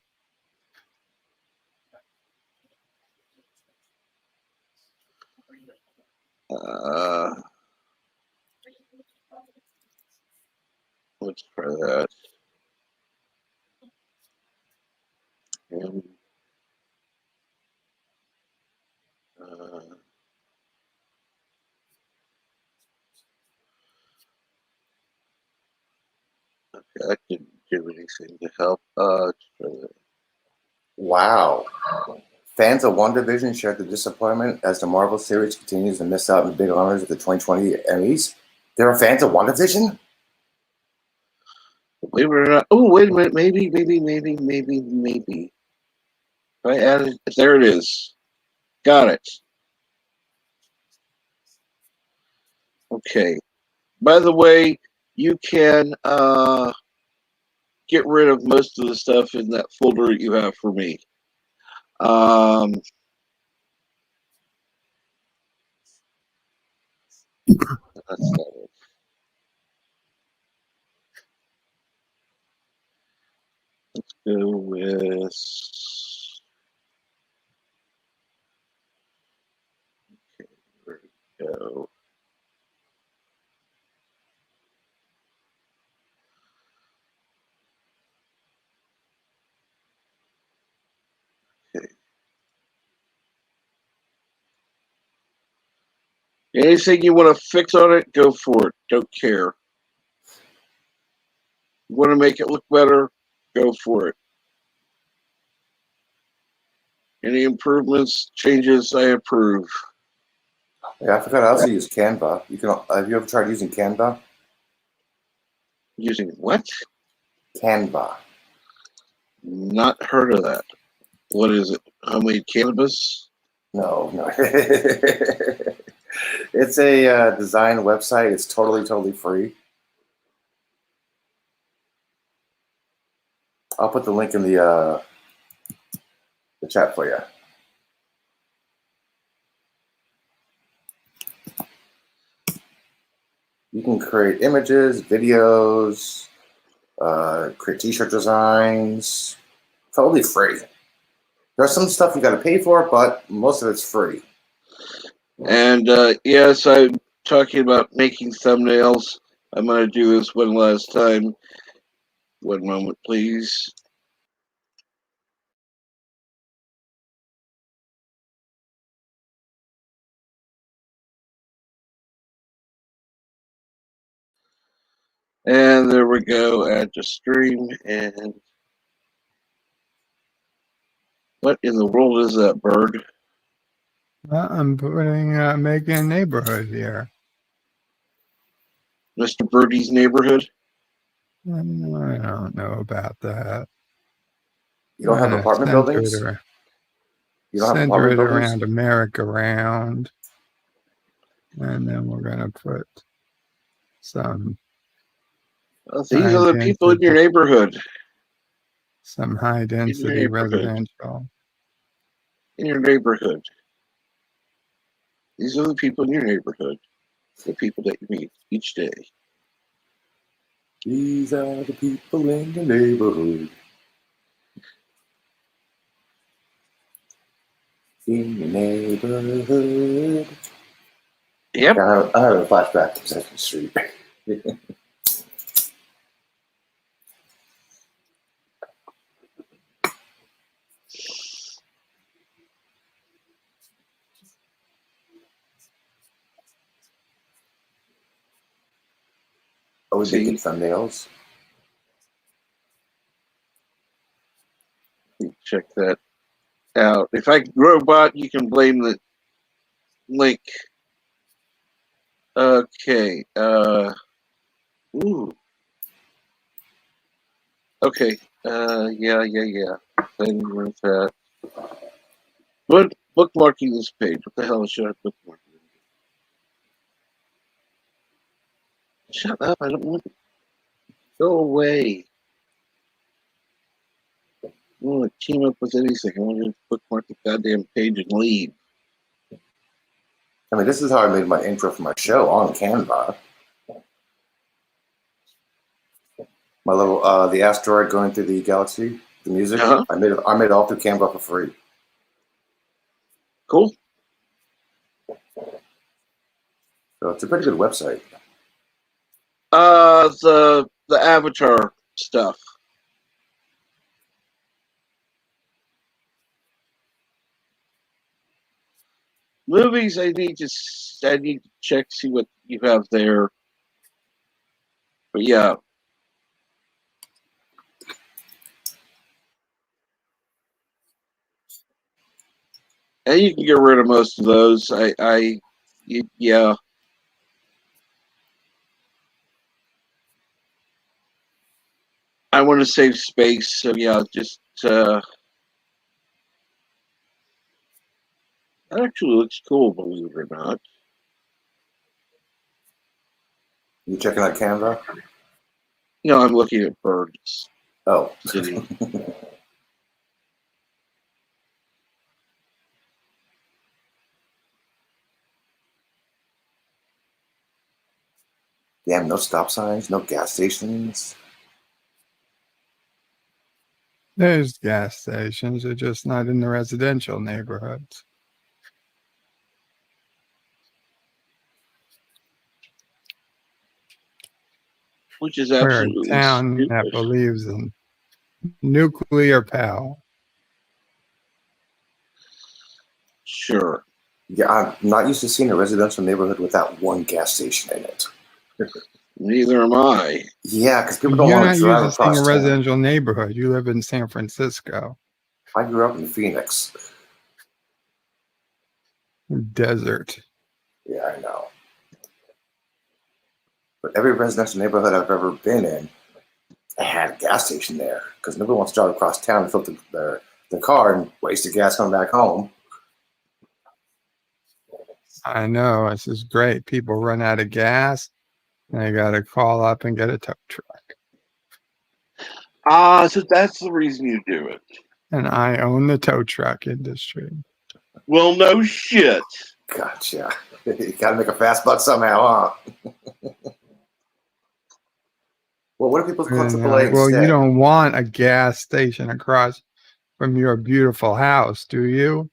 Let's try that. And, okay, that didn't do anything to help. Wow. Fans of WandaVision shared the disappointment as the Marvel series continues to miss out on the big honors of the 2020 Emmys. There are fans of WandaVision? Believe it or not. Oh, wait a minute. Maybe. If I add it, there it is. Got it. Okay. By the way, you can get rid of most of the stuff in that folder you have for me. That's not it. Let's go with. Okay, there we go. Okay. Anything you want to fix on it, go for it. Don't care. You want to make it look better, go for it. Any improvements, changes, I approve. Yeah, I forgot I also use Canva. Have you ever tried using Canva? Using what? Canva. Not heard of that. What is it? Homemade cannabis? No. It's a design website. It's totally free. I'll put the link in the chat for you. You can create images, videos, create t-shirt designs. Totally free. There's some stuff you got to pay for, but most of it's free. And yes, I'm talking about making thumbnails. I'm going to do this one last time. One moment, please. And there we go. Add to stream. And what in the world is that bird? I'm putting making a neighborhood here. Mr. Birdie's neighborhood? I don't know about that. You don't have apartment buildings? You don't have Center apartment it buildings? around America round. And then we're going to put some. Well, these are the people in your neighborhood. Some high density residential. In your neighborhood. These are the people in your neighborhood. The people that you meet each day. These are the people in the neighborhood. In the neighborhood. Yep. I have a flashback to Sesame Street. would make good thumbnails. Check that out. If I robot, you can blame the link. Okay. Ooh. Okay. Yeah. Then with that. What bookmarking this page? What the hell should I bookmark? Shut up! I don't want to go away. I don't want to team up with anything. I want to bookmark the goddamn page and leave. I mean, this is how I made my intro for my show on Canva. My little the asteroid going through the galaxy, the music. Uh-huh. I made it all through Canva for free. Cool. So it's a pretty good website. The Avatar stuff. Movies, I need to check, see what you have there. But yeah. And you can get rid of most of those. Yeah. I want to save space, so yeah, just that actually looks cool, believe it or not. You checking out Canva? I'm looking at Birds City. Damn, no stop signs, no gas stations. There's gas stations, they're just not in the residential neighborhoods. Which is We're absolutely a town stupid. that believes in nuclear power. Sure. Yeah, I'm not used to seeing a residential neighborhood without one gas station in it. Neither am I. Yeah, because people don't You're want not to drive used to seeing across a town. residential neighborhood. You live in San Francisco. I grew up in Phoenix. Desert. Yeah, I know. But every residential neighborhood I've ever been in, I had a gas station there because nobody wants to drive across town and fill their car and waste the gas coming back home. I know, this is great. People run out of gas, and they got to call up and get a tow truck. So that's the reason you do it. And I own the tow truck industry. Well, no shit. Gotcha. You got to make a fast buck somehow, huh? Well, what if people call AAA Well, instead? you don't want a gas station across from your beautiful house, do you?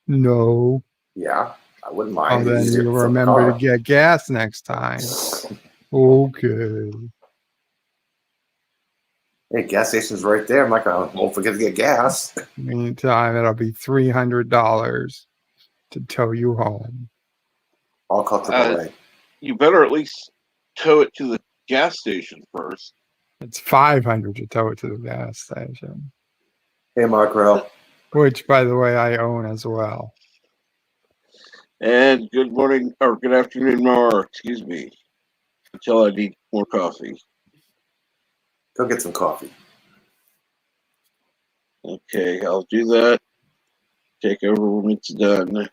No. Yeah, I wouldn't Oh, mind. then Easier you to fill the remember to car. get gas next time. Okay. Hey, gas station's right there. I'm like, I won't forget to get gas. Meantime, it'll be $300 to tow you home. I'll call AAA. You better at least tow it to the gas station first. It's $500 to tow it to the gas station, Hey, Mark Rell. which, by the way, I own as well. And good morning, or good afternoon, Mar. Excuse me. Until I need more coffee. Go get some coffee. Okay, I'll do that. Take over when it's done.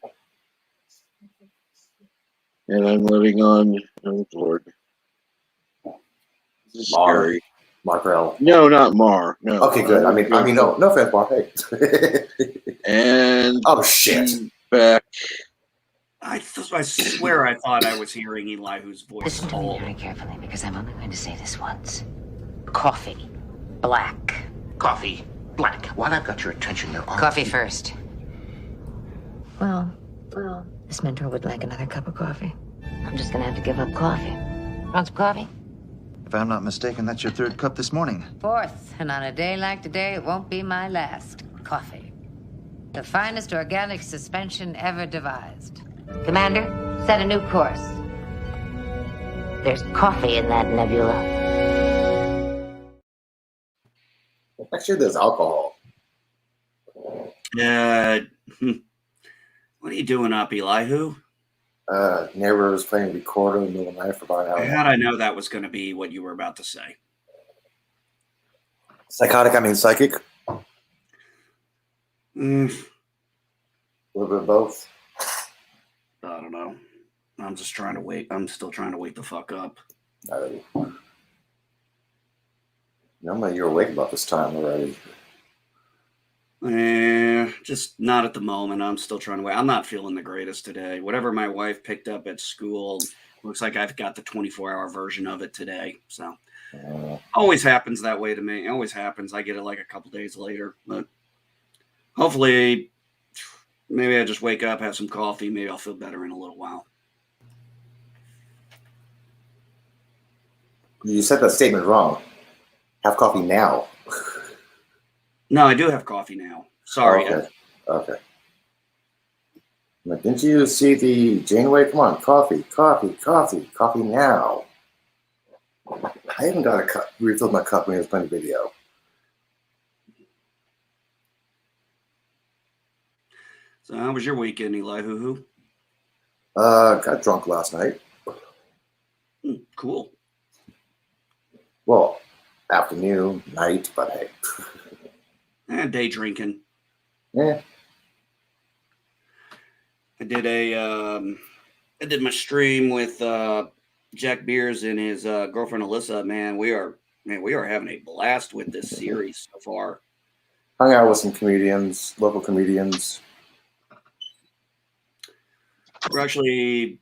And I'm living on, oh Lord. This is Mar. scary. Mark Rell. No, not Mar. No. Okay, good. I mean, no offense, Mark. Hey. And Oh shit! Back. I swear I thought I was hearing Elihu's voice. Listen to me very carefully, because I'm only going to say this once. Coffee. Black. Coffee. Black. While I've got your attention, there are... Coffee first. Well, this mentor would like another cup of coffee. I'm just going to have to give up coffee. Want some coffee? If I'm not mistaken, that's your third cup this morning. Fourth, and on a day like today, it won't be my last. Coffee. The finest organic suspension ever devised. Commander, set a new course. There's coffee in that nebula. Actually, there's alcohol. What are you doing up, Elihu? Neighbor was playing recorder in the middle of the night for about an hour. How'd I know that was going to be what you were about to say? Psychotic, I mean psychic. Mm, A little bit of both. I don't know. I'm just trying to wait. I'm still trying to wake the fuck up. Normally you're awake about this time already. Just not at the moment. I'm still trying to wait. I'm not feeling the greatest today. Whatever my wife picked up at school, looks like I've got the 24-hour version of it today. So always happens that way to me. It always happens. I get it like a couple days later. But hopefully, maybe I just wake up, have some coffee. Maybe I'll feel better in a little while. You said that statement wrong. Have coffee now. No, I do have coffee now. Sorry. Okay. Like, didn't you see the Janeway? Come on, coffee now. I haven't got a cup. Refilled my cup when I was playing video. So how was your weekend, Eli? Hoo-hoo? Got drunk last night. Cool. Well, afternoon, night, but hey. Day drinking. Yeah. I did my stream with Jack Beers and his girlfriend Alyssa. Man, we are having a blast with this series so far. Hung out with some comedians, local comedians. We're actually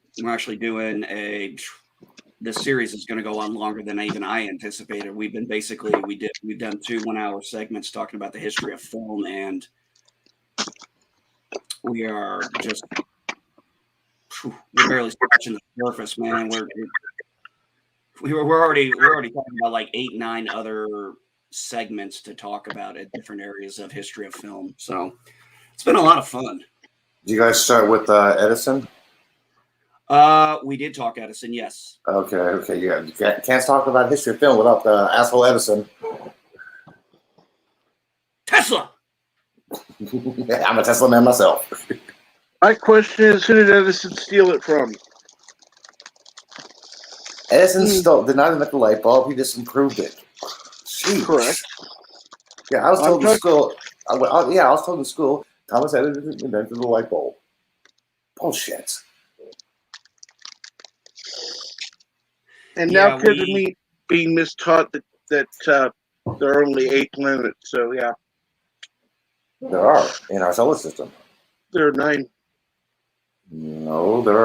doing this series is going to go on longer than even I anticipated. We've done 2 1-hour segments talking about the history of film, and we are just we're barely scratching the surface, man. We're already talking about like 8-9 other segments to talk about at different areas of history of film. So it's been a lot of fun. Did you guys start with Edison? We did talk Edison, yes. Okay. Yeah, you can't talk about history of film without asshole Edison. Tesla. I'm a Tesla man myself. My question is, who did Edison steal it from? Edison did not invent the light bulb. He just improved it. Jeez. Correct. Yeah, I was told in school. I was told in school Thomas Edison invented the light bulb. Bullshit. And now kids are being mistaught that there are only 8 planets. So yeah, There are in our solar system. there are 9. No, there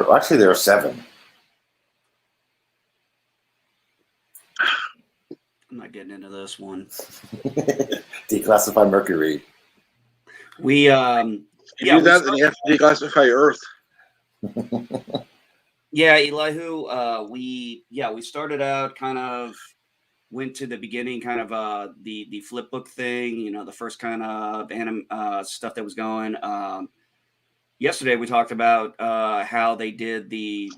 are 7. I'm not getting into this one. Declassified Mercury. We do that, then you have to declassify Earth. Yeah, Elihu, we started out kind of went to the beginning, kind of the flip book thing, the first kind of stuff that was going. Yesterday we talked about how they did the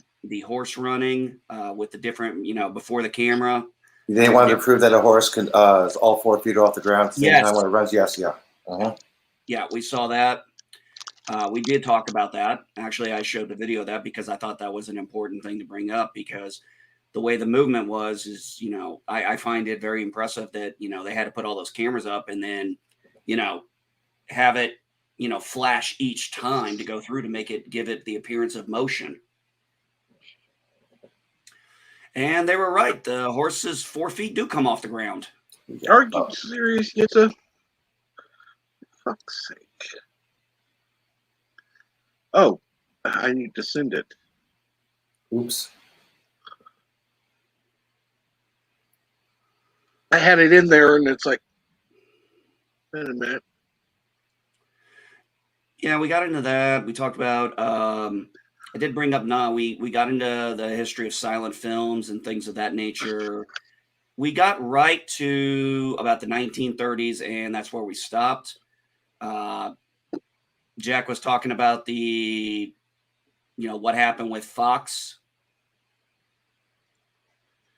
horse running with the different, before the camera. They wanted to prove that a horse can is all 4 feet off the ground at the same time when it runs. Yes, yeah. Uh-huh. Yeah, we saw that. We did talk about that. Actually, I showed the video of that because I thought that was an important thing to bring up, because the way the movement is, I find it very impressive that, they had to put all those cameras up and then, have it, flash each time to go through to give it the appearance of motion. And they were right. The horse's 4 feet do come off the ground. Are you serious? It's a fuck's sake. Oh, I need to send it. Oops. I had it in there, and it's like, wait a minute. Yeah, we got into that. We talked about. I did bring up. We got into the history of silent films and things of that nature. We got right to about the 1930s, and that's where we stopped. Jack was talking about what happened with Fox.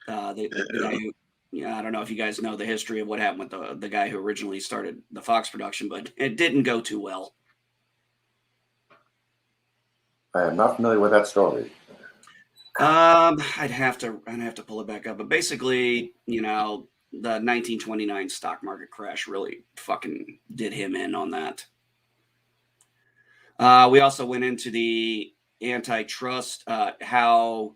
The guy who, yeah, I don't know if you guys know the history of what happened with the guy who originally started the Fox production, but it didn't go too well. I am not familiar with that story. I'd have to pull it back up, but basically, you know, the 1929 stock market crash really fucking did him in on that. We also went into the antitrust, how,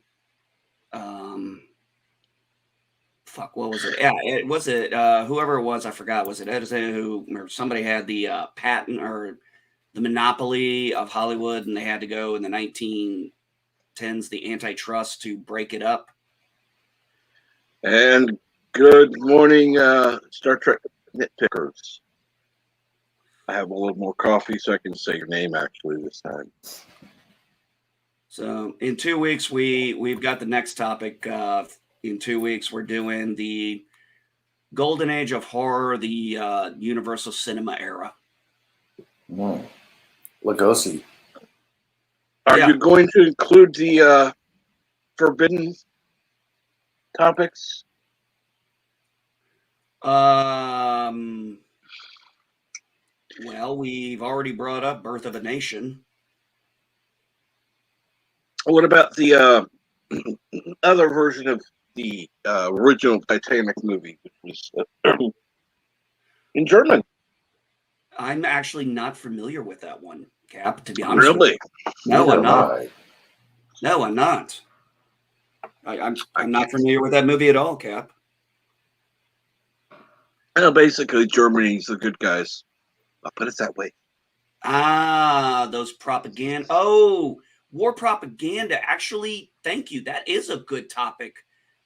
fuck, what was it? Yeah, it was it, whoever it was, I forgot. Was it Edison who, or somebody had the patent or the monopoly of Hollywood, and they had to go in the 1910s, the antitrust, to break it up. And good morning, Star Trek nitpickers. I have a little more coffee so I can say your name actually this time. So in 2 weeks, we've got the next topic. In 2 weeks, we're doing the golden age of horror, the Universal Cinema era. Lugosi. Are you going to include the forbidden topics? Well, we've already brought up Birth of a Nation. What about the other version of the original Titanic movie, which was in German? I'm actually not familiar with that one, Cap, to be honest. Really? No, I'm not. No, I'm not. I'm not familiar with that movie at all, Cap. Basically, Germany's the good guys. I'll put it that way. Ah, those propaganda. Oh, war propaganda. Actually, thank you. That is a good topic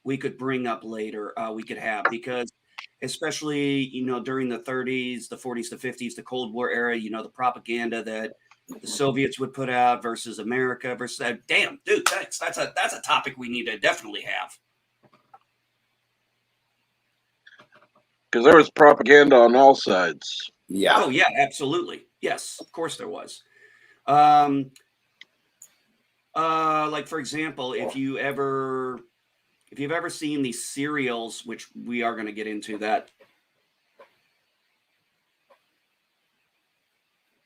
we could bring up later. We could have, because especially, you know, during the 30s, the 40s, the 50s, the Cold War era, you know, the propaganda that the Soviets would put out versus America versus that. Damn, dude, that's a topic we need to definitely have. Because there was propaganda on all sides. Yeah. Oh yeah, absolutely. Yes, of course there was. Like for example, if you've ever seen these serials, which we are going to get into, that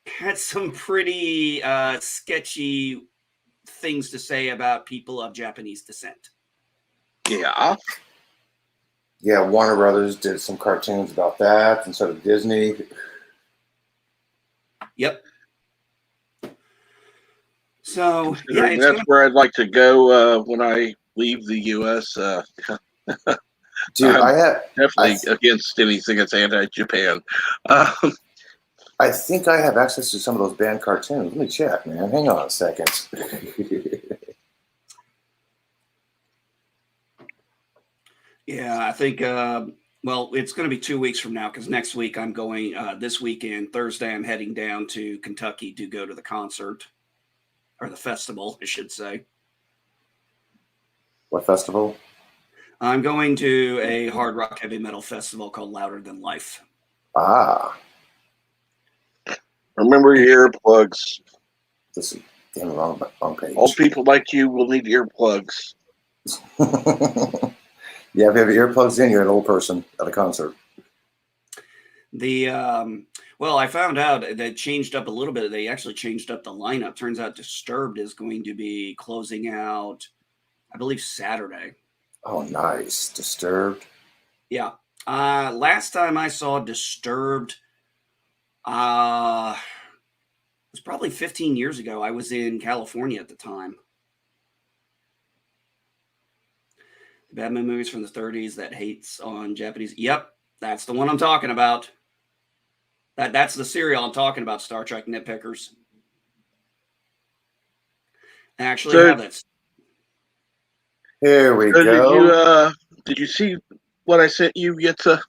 had some pretty sketchy things to say about people of Japanese descent. Yeah. Yeah, Warner Brothers did some cartoons about that, and so did Disney. Yep. So yeah, that's where I'd like to go when I leave the U.S. Dude, I'm definitely against anything that's anti-Japan. I think I have access to some of those banned cartoons. Let me check, man. Hang on a second. Yeah, I think, well, it's going to be 2 weeks from now, because next week I'm going, this weekend, Thursday, I'm heading down to Kentucky to go to the concert, or the festival, I should say. What festival? I'm going to a hard rock heavy metal festival called Louder Than Life. Ah. Remember your earplugs. This is in the wrong page. Old people like you will need earplugs. Yeah, if you have earplugs in, you're an old person at a concert. Well, I found out they changed up a little bit. They actually changed up the lineup. Turns out Disturbed is going to be closing out, I believe, Saturday. Oh, nice. Disturbed. Yeah. Last time I saw Disturbed, it was probably 15 years ago. I was in California at the time. The Batman movies from the 30s that hates on Japanese. Yep, that's the one I'm talking about. That's the serial I'm talking about, Star Trek nitpickers. I actually have it. Here we go. Did you see what I sent you, Yitza?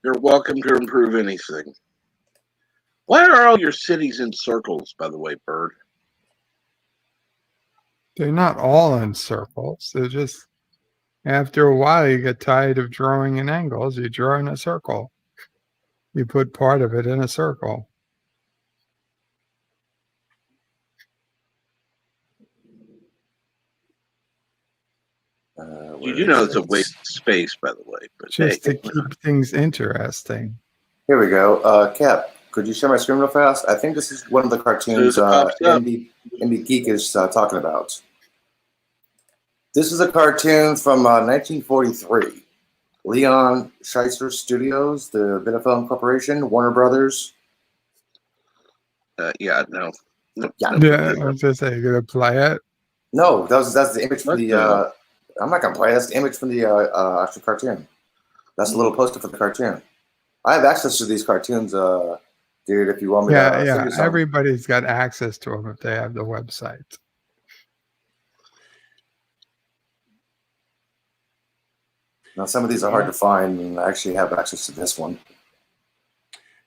You're welcome to improve anything. Why are all your cities in circles, by the way, Bird? They're not all in circles. They're just, after a while, you get tired of drawing in angles. You draw in a circle. You put part of it in a circle. You do know it's a waste of space, by the way. But just to keep things interesting. Here we go. Cap, could you share my screen real fast? I think this is one of the cartoons Indie Geek is talking about. This is a cartoon from 1943. Leon Schuster Studios, the Vidafilm Corporation, Warner Brothers. Yeah, no. Yeah, I was just saying, you're gonna play it. No, that's the image from the. I'm not gonna play. That's the image from the actual cartoon. That's a little poster for the cartoon. I have access to these cartoons, dude. If you want me to, send you some. Everybody's got access to them if they have the website. Now, some of these are hard to find, and I actually have access to this one.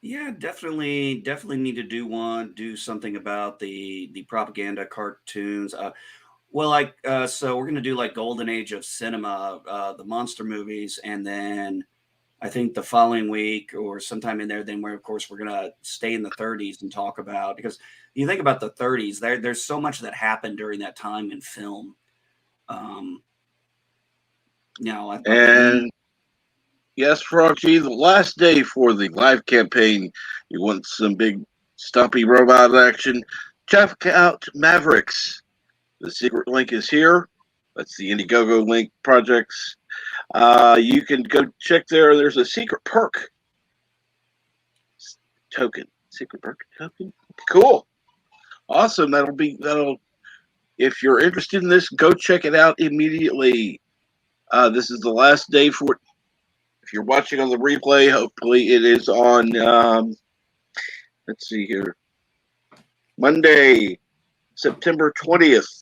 Yeah, definitely need to do something about the propaganda cartoons. So we're gonna do like Golden Age of Cinema, the monster movies, and then I think the following week or sometime in there, then we're gonna stay in the 30s and talk about, because you think about the 30s, there's so much that happened during that time in film. Yes, Frog G, the last day for the live campaign. You want some big stumpy robot action? Check out Mavericks. The secret link is here. That's the Indiegogo link projects. You can go check there. There's a secret perk token. Secret perk token. Cool. Awesome. That'll. If you're interested in this, go check it out immediately. This is the last day for it. If you're watching on the replay, hopefully it is on, let's see here, Monday, September 20th.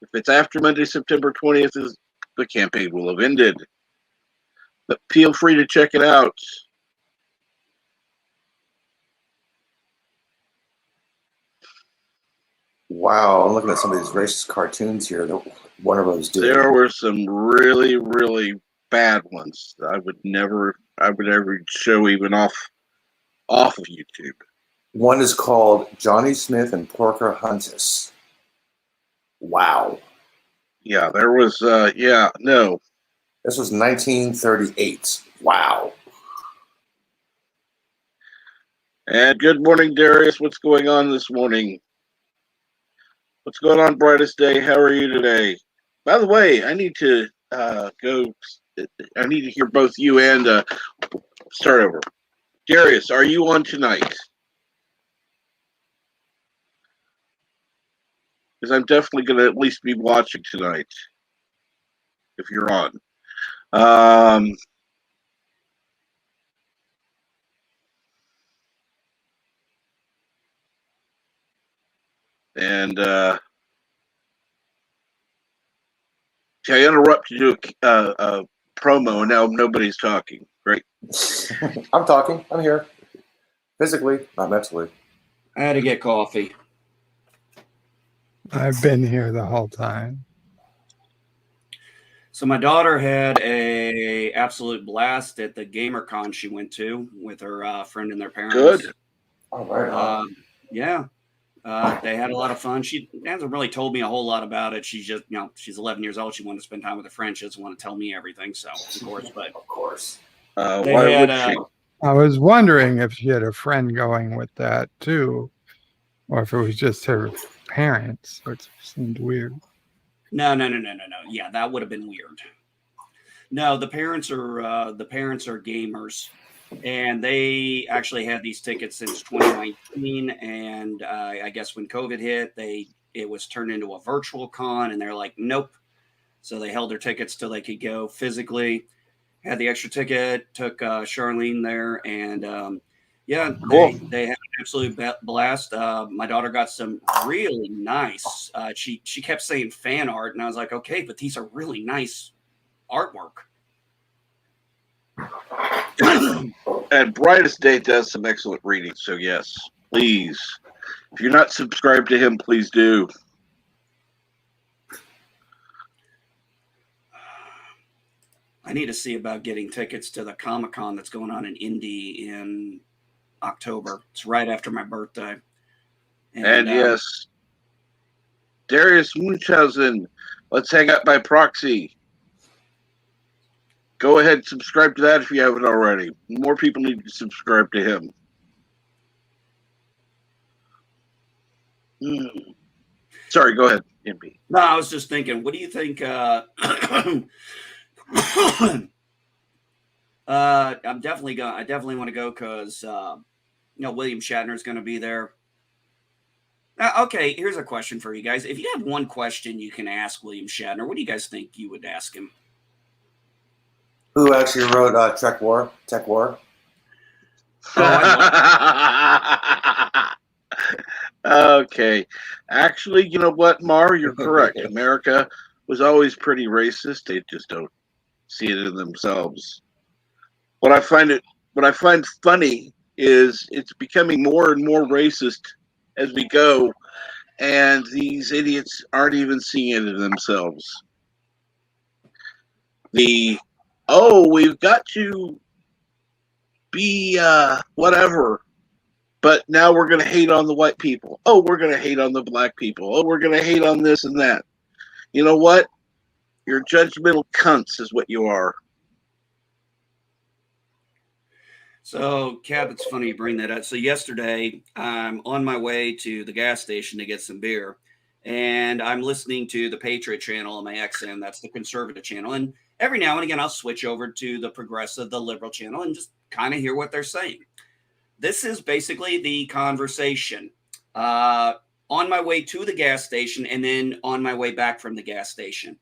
If it's after Monday, September 20th, the campaign will have ended. But feel free to check it out. Wow, I'm looking at some of these racist cartoons here that one of those did. There were some really, really bad ones that I would never show even off of YouTube. One is called Johnny Smith and Porker Huntus. Wow. Yeah, there was, no. This was 1938. Wow. And good morning, Darius. What's going on this morning? What's going on, brightest day? How are you today? By the way, I need to go. I need to hear both you and start over. Darius, are you on tonight? Because I'm definitely going to at least be watching tonight. If you're on. I interrupt to do a promo, and now nobody's talking. Great. I'm talking. I'm here. Physically, not mentally. I had to get coffee. I've been here the whole time. So my daughter had a absolute blast at the GamerCon she went to with her friend and their parents. Good. All right. Yeah. They had a lot of fun. She hasn't really told me a whole lot about it. She's just, she's 11 years old. She wanted to spend time with her friends. She doesn't want to tell me everything. So, of course. Why would she? I was wondering if she had a friend going with that too, or if it was just her parents, which seemed weird. No. Yeah, that would have been weird. No, the parents are gamers. And they actually had these tickets since 2019, and I guess when COVID hit, it was turned into a virtual con, and they're like, nope. So they held their tickets till they could go physically. Had the extra ticket, took Charlene there, and cool. They had an absolute blast. My daughter got some really nice. She kept saying fan art, and I was like, okay, but these are really nice artwork. And Brightest Day does some excellent reading, so yes, please. If you're not subscribed to him, please do. I need to see about getting tickets to the Comic-Con that's going on in Indy in October. It's right after my birthday. And yes, Darius Munchausen, let's hang out by proxy. Go ahead and subscribe to that if you haven't already. More people need to subscribe to him. Sorry, go ahead, MP. No, I was just thinking, what do you think? I definitely want to go because William Shatner's going to be there. Okay, here's a question for you guys. If you have one question you can ask William Shatner, what do you guys think you would ask him? Who actually wrote Tech War? Okay. Actually, you know what, Mar? You're correct. America was always pretty racist. They just don't see it in themselves. What I find funny is it's becoming more and more racist as we go, and these idiots aren't even seeing it in themselves. We've got to be whatever, but now we're going to hate on the white people. Oh, we're going to hate on the black people. Oh, we're going to hate on this and that. You know what? You're judgmental cunts is what you are. So, Cap, it's funny you bring that up. So yesterday, I'm on my way to the gas station to get some beer, and I'm listening to the Patriot channel on my XM. That's the conservative channel. And every now and again, I'll switch over to the progressive, the liberal channel, and just kind of hear what they're saying. This is basically the conversation on my way to the gas station and then on my way back from the gas station.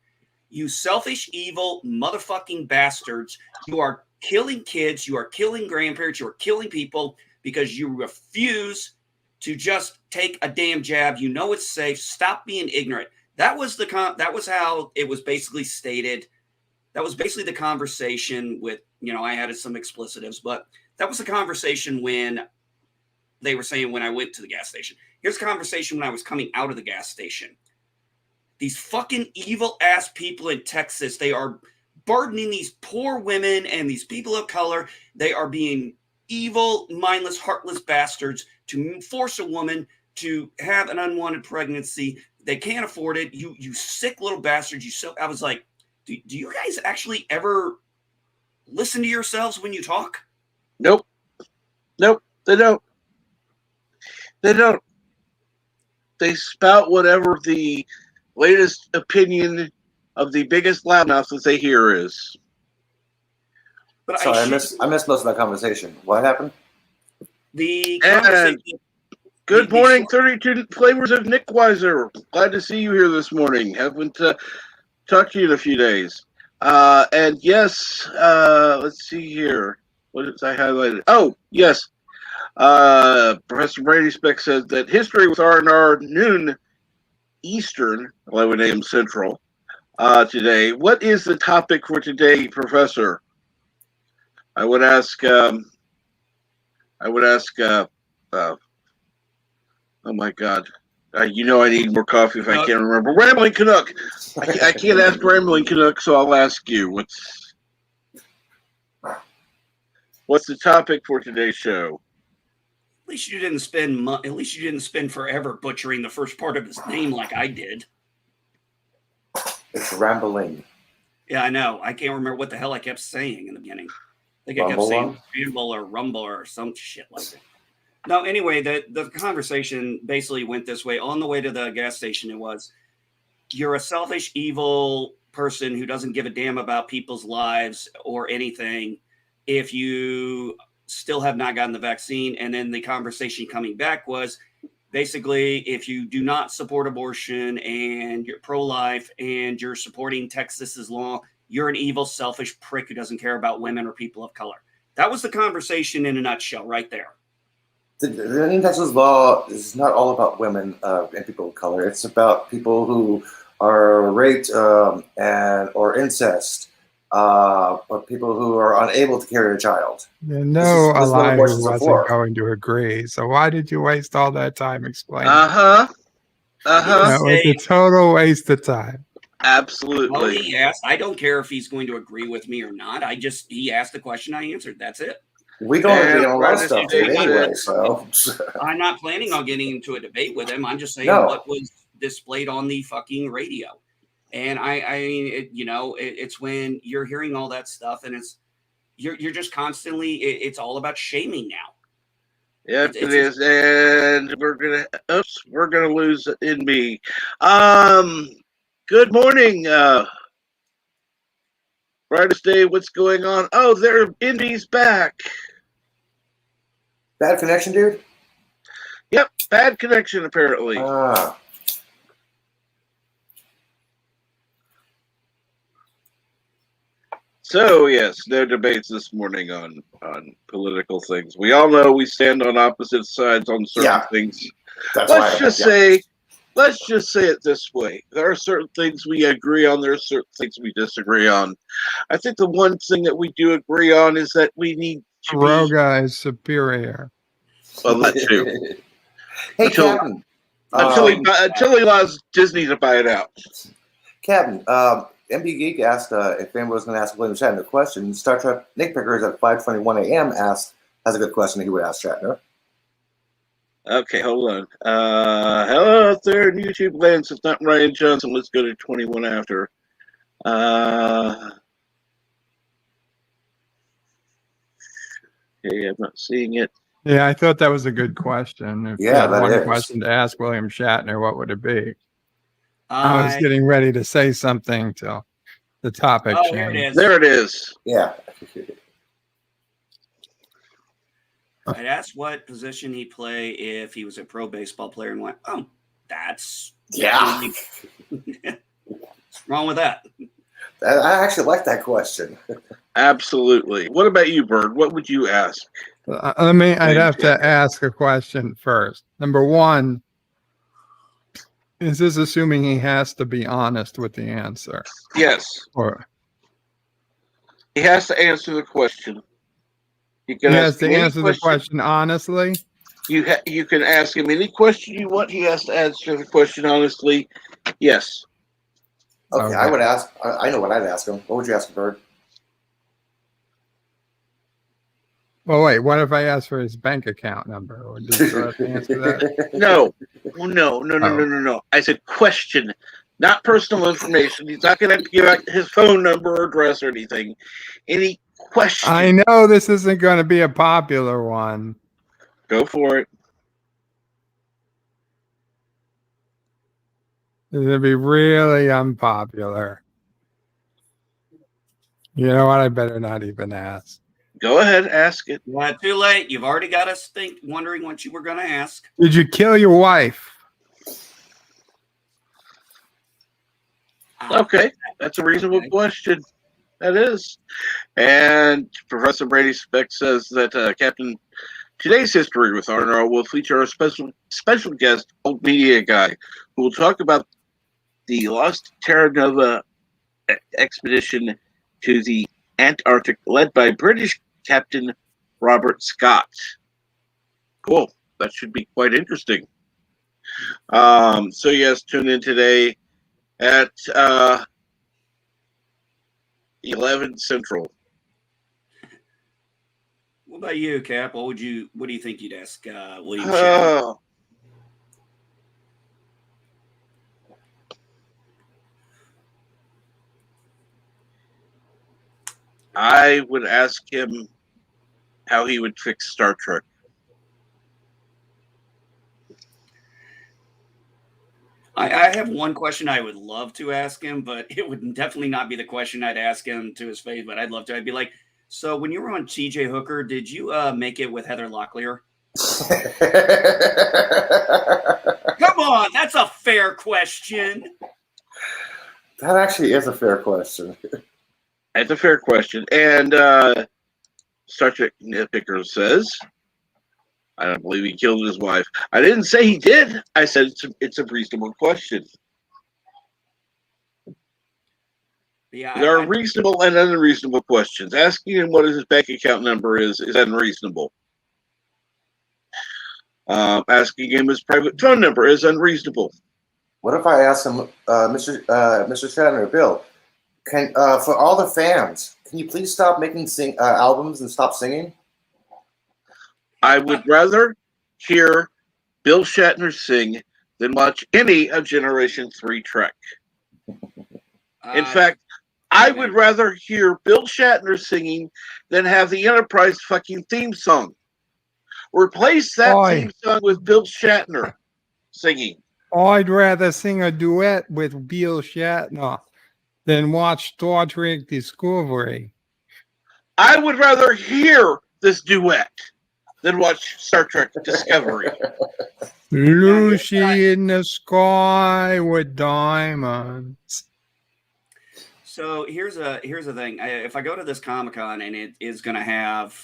You selfish, evil, motherfucking bastards. You are killing kids. You are killing grandparents. You are killing people because you refuse to just take a damn jab. You know it's safe. Stop being ignorant. That was how it was basically stated. That was basically the conversation with, I added some explicitives, but that was the conversation when they were saying when I went to the gas station. Here's the conversation when I was coming out of the gas station. These fucking evil ass people in Texas, they are burdening these poor women and these people of color. They are being evil, mindless, heartless bastards to force a woman to have an unwanted pregnancy. They can't afford it. You sick little bastards. I was like, do you guys actually ever listen to yourselves when you talk? Nope, they don't. They spout whatever the latest opinion of the biggest loudmouth that they hear is. But sorry, I missed most of that conversation. What happened? The conversation. Good morning, 32 flavors of Nick Weiser. Glad to see you here this morning. Haven't talked to you in a few days. And yes, let's see here. What did I highlighted? Oh, yes. Professor Brady Speck said that history with R&R noon Eastern, 11 a.m. Central, today. What is the topic for today, Professor? I would ask, oh my God. I need more coffee if I can't remember. Rambling Canuck. I can't ask Rambling Canuck, so I'll ask you. What's the topic for today's show? At least you didn't spend forever butchering the first part of his name like I did. It's rambling. Yeah, I know. I can't remember what the hell I kept saying in the beginning. I think I kept saying ramble or rumble or some shit like that. No, anyway, the conversation basically went this way. On the way to the gas station, it was, you're a selfish, evil person who doesn't give a damn about people's lives or anything if you still have not gotten the vaccine. And then the conversation coming back was basically, if you do not support abortion and you're pro-life and you're supporting Texas's law, you're an evil, selfish prick who doesn't care about women or people of color. That was the conversation in a nutshell right there. The Indian Texas law is not all about women and people of color. It's about people who are raped or incest, or people who are unable to carry a child. No, Elijah wasn't going to agree. So why did you waste all that time explaining? That was a total waste of time. Absolutely. Well, he asked. I don't care if he's going to agree with me or not. He asked the question, I answered. That's it. We don't agree on a lot of stuff anyway, so I'm not planning on getting into a debate with him. I'm just saying what was displayed on the fucking radio. And I mean, it's when you're hearing all that stuff, and you're just constantly. It's all about shaming now. Yep, It's it is, and we're gonna lose in me. Good morning, brightest day. What's going on? Oh, Indy's back. Bad connection, dude? Yep, bad connection apparently. Ah. So yes, no debates this morning on political things. We all know we stand on opposite sides on certain things. That's Let's just say it this way: there are certain things we agree on. There are certain things we disagree on. I think the one thing that we do agree on is that we need to Roga is superior. Well, that too. Hey, Captain. Until he allows Disney to buy it out. Captain, MB Geek asked if anyone was going to ask William Shatner a question. Star Trek Nitpickers at 5:21 a.m. has a good question that he would ask Shatner. Okay, hold on. Hello out there in YouTube land. It's not Ryan Johnson. Let's go to 21 after. Okay, I'm not seeing it. Yeah, I thought that was a good question. If you had one question to ask William Shatner, what would it be? I was getting ready to say something till the topic changed. Here it is. There it is. Yeah. I'd ask what position he'd play if he was a pro baseball player, and went, "Oh, that's what's wrong with that?" I actually like that question. Absolutely. What about you, Bird? What would you ask? I'd have to ask a question first. Number one, is this assuming he has to be honest with the answer? Yes. Or he has to answer the question. He has to answer the question honestly. You can ask him any question you want. He has to answer the question honestly. Yes. Okay. I would ask. I know what I'd ask him. What would you ask, Bird? Well, wait. What if I ask for his bank account number? Or do you have to answer that? No. I said question, not personal information. He's not going to give out his phone number or address or anything. Any question. I know this isn't going to be a popular one. Go for it. It's going to be really unpopular. You know what? I better not even ask. Go ahead, ask it. Not too late. You've already got us wondering what you were going to ask. Did you kill your wife? Okay, that's a reasonable question. That is. And Professor Brady Speck says that Captain, today's History with Arnold will feature a special guest, old media guy, who will talk about the lost Terra Nova expedition to the Antarctic, led by British Captain Robert Scott. Cool. That should be quite interesting. So yes, tune in today at 11 Central. What about you, Cap? What do you think you'd ask William Shatner? I would ask him how he would fix Star Trek. I have one question I would love to ask him, but it would definitely not be the question I'd ask him to his face, but I'd love to. I'd be like, so when you were on TJ Hooker, did you make it with Heather Locklear? Come on, that's a fair question. That actually is a fair question. That's a fair question. And Star Trek Nitpicker says, I don't believe he killed his wife. I didn't say he did. I said it's a reasonable question. Yeah, there are reasonable and unreasonable questions. Asking him what his bank account number is unreasonable. Asking him his private phone number is unreasonable. What if I ask him, Mr. Shatner, Bill, can for all the fans, can you please stop making albums and stop singing? I would rather hear Bill Shatner sing than watch any of Generation 3 Trek. In fact, I would rather hear Bill Shatner singing than have the Enterprise fucking theme song. Replace that theme song with Bill Shatner singing. I'd rather sing a duet with Bill Shatner than watch Star Trek Discovery. I would rather hear this duet than watch Star Trek Discovery. Lucy in the sky with diamonds. So here's the thing. If I go to this Comic-Con and it is going to have,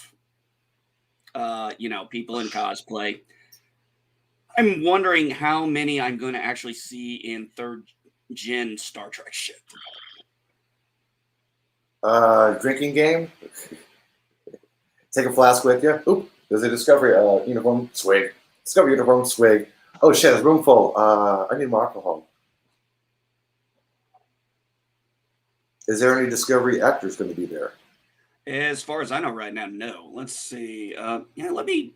people in cosplay, I'm wondering how many I'm going to actually see in third gen Star Trek shit. Drinking game. Take a flask with you. Oop, there's a Discovery uniform swig. Discovery uniform swig. Oh shit, it's room full. I need more alcohol. Is there any Discovery actors going to be there? As far as I know right now, no. Let's see. Let me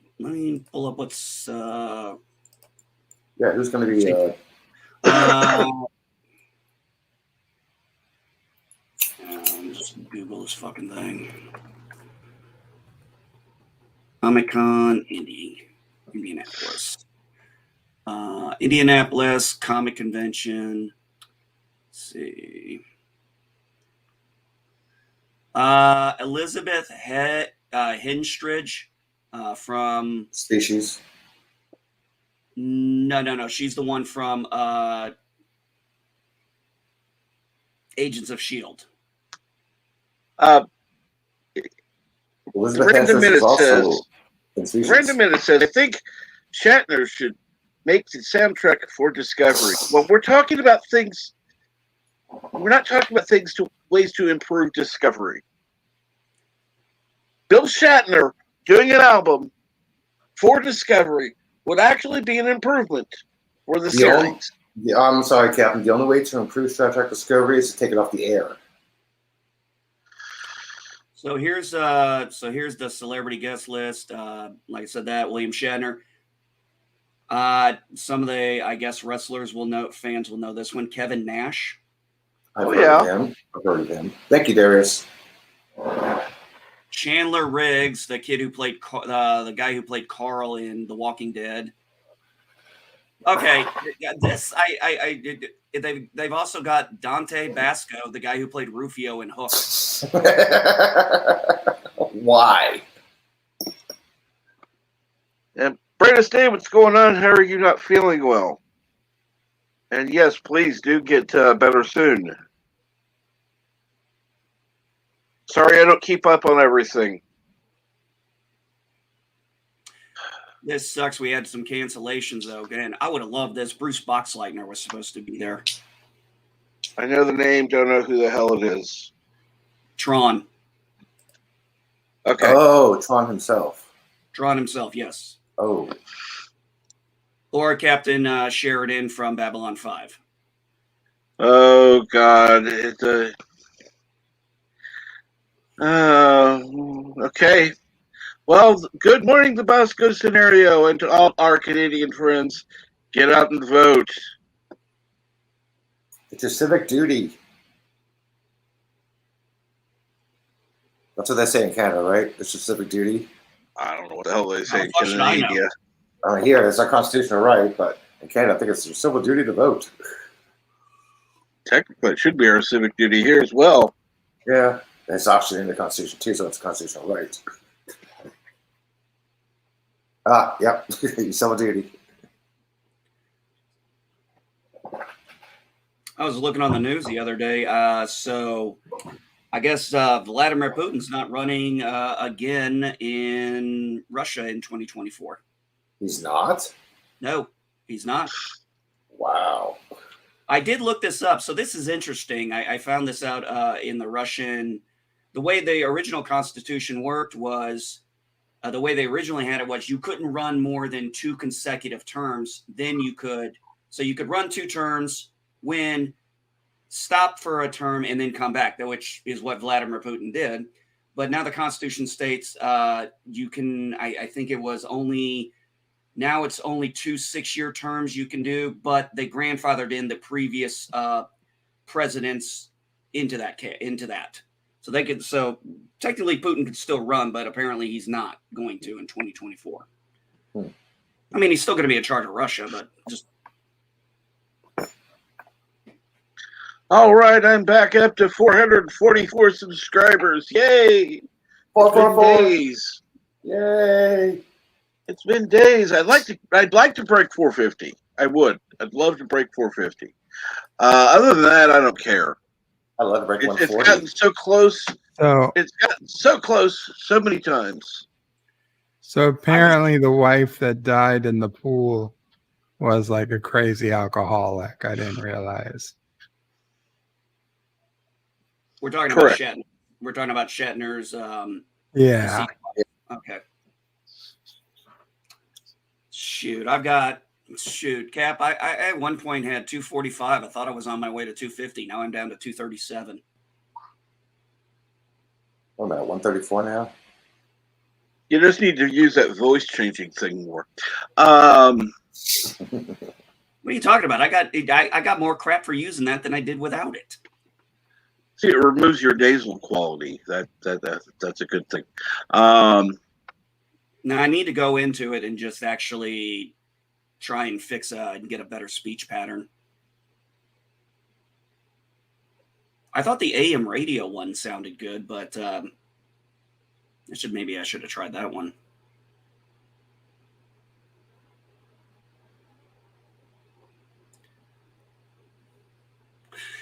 pull up what's. Yeah, who's going to be? Just Google this fucking thing. Comic-Con, Indianapolis. Indianapolis Comic Convention. Let's see. Elizabeth Henstridge from Species. No. She's the one from Agents of S.H.I.E.L.D. Random Minute says, I think Shatner should make the soundtrack for Discovery. Well, we're talking about things. We're not talking about ways to improve Discovery. Bill Shatner doing an album for Discovery would actually be an improvement for the series. I'm sorry, Captain. The only way to improve Star Trek Discovery is to take it off the air. So here's the celebrity guest list. Like I said, that William Shatner. Some of the, I guess, fans will know this one. Kevin Nash. I've heard of him. Thank you, Darius. Chandler Riggs, the kid who played the guy who played Carl in The Walking Dead. Okay, this they've also got Dante Basco, the guy who played Rufio in Hook. Why? And Brandon, Dave, what's going on? How are you not feeling well? And yes, please do get better soon. Sorry, I don't keep up on everything. This sucks. We had some cancellations, though. And I would have loved this. Bruce Boxleitner was supposed to be there. I know the name, don't know who the hell it is. Tron. Okay. Oh, Tron himself. Tron himself, yes. Oh. Or Captain Sheridan from Babylon 5. Oh, God. Okay. Well, good morning, the Bosco scenario, and to all our Canadian friends. Get out and vote. It's your civic duty. That's what they say in Canada, right? It's your civic duty. I don't know what the hell they say in Canada. Here, it's our constitutional right, but in Canada, I think it's your civil duty to vote. Technically, it should be our civic duty here as well. Yeah, it's actually in the Constitution too, so it's a constitutional right. Yep, your civil duty. I was looking on the news the other day. So I guess Vladimir Putin's not running again in Russia in 2024. He's not? No, he's not. Wow. I did look this up. So this is interesting. I found this out in the Russian. The way the original constitution worked was the way they originally had it was you couldn't run more than 2 consecutive terms. Then you could. So you could run 2 terms, win, stop for a term, and then come back, which is what Vladimir Putin did. But now the Constitution states you can, I think it was only, now it's only 2 6-year terms you can do, but they grandfathered in the previous president's into that. So they could. So technically, Putin could still run, but apparently he's not going to in 2024. I mean, he's still going to be in charge of Russia, but just. All right, I'm back up to 444 subscribers. Yay! It's been days. Yay! It's been days. I'd like to break 450. I would. I'd love to break 450. Other than that, I don't care. I love to break 140. It's gotten so close. So It's gotten so close so many times. So apparently the wife that died in the pool was like a crazy alcoholic. I didn't realize. We're talking Correct. about Shatner. We're talking about Shatner's. Yeah. Okay. Shoot, Cap. I at one point had 245. I thought I was on my way to 250. Now I'm down to 237. What am I at 134 now? You just need to use that voice changing thing more. What are you talking about? I got more crap for using that than I did without it. See, it removes your nasal quality. That's a good thing. Now I need to go into it and just actually try and fix and get a better speech pattern. I thought the AM radio one sounded good, but I should have tried that one.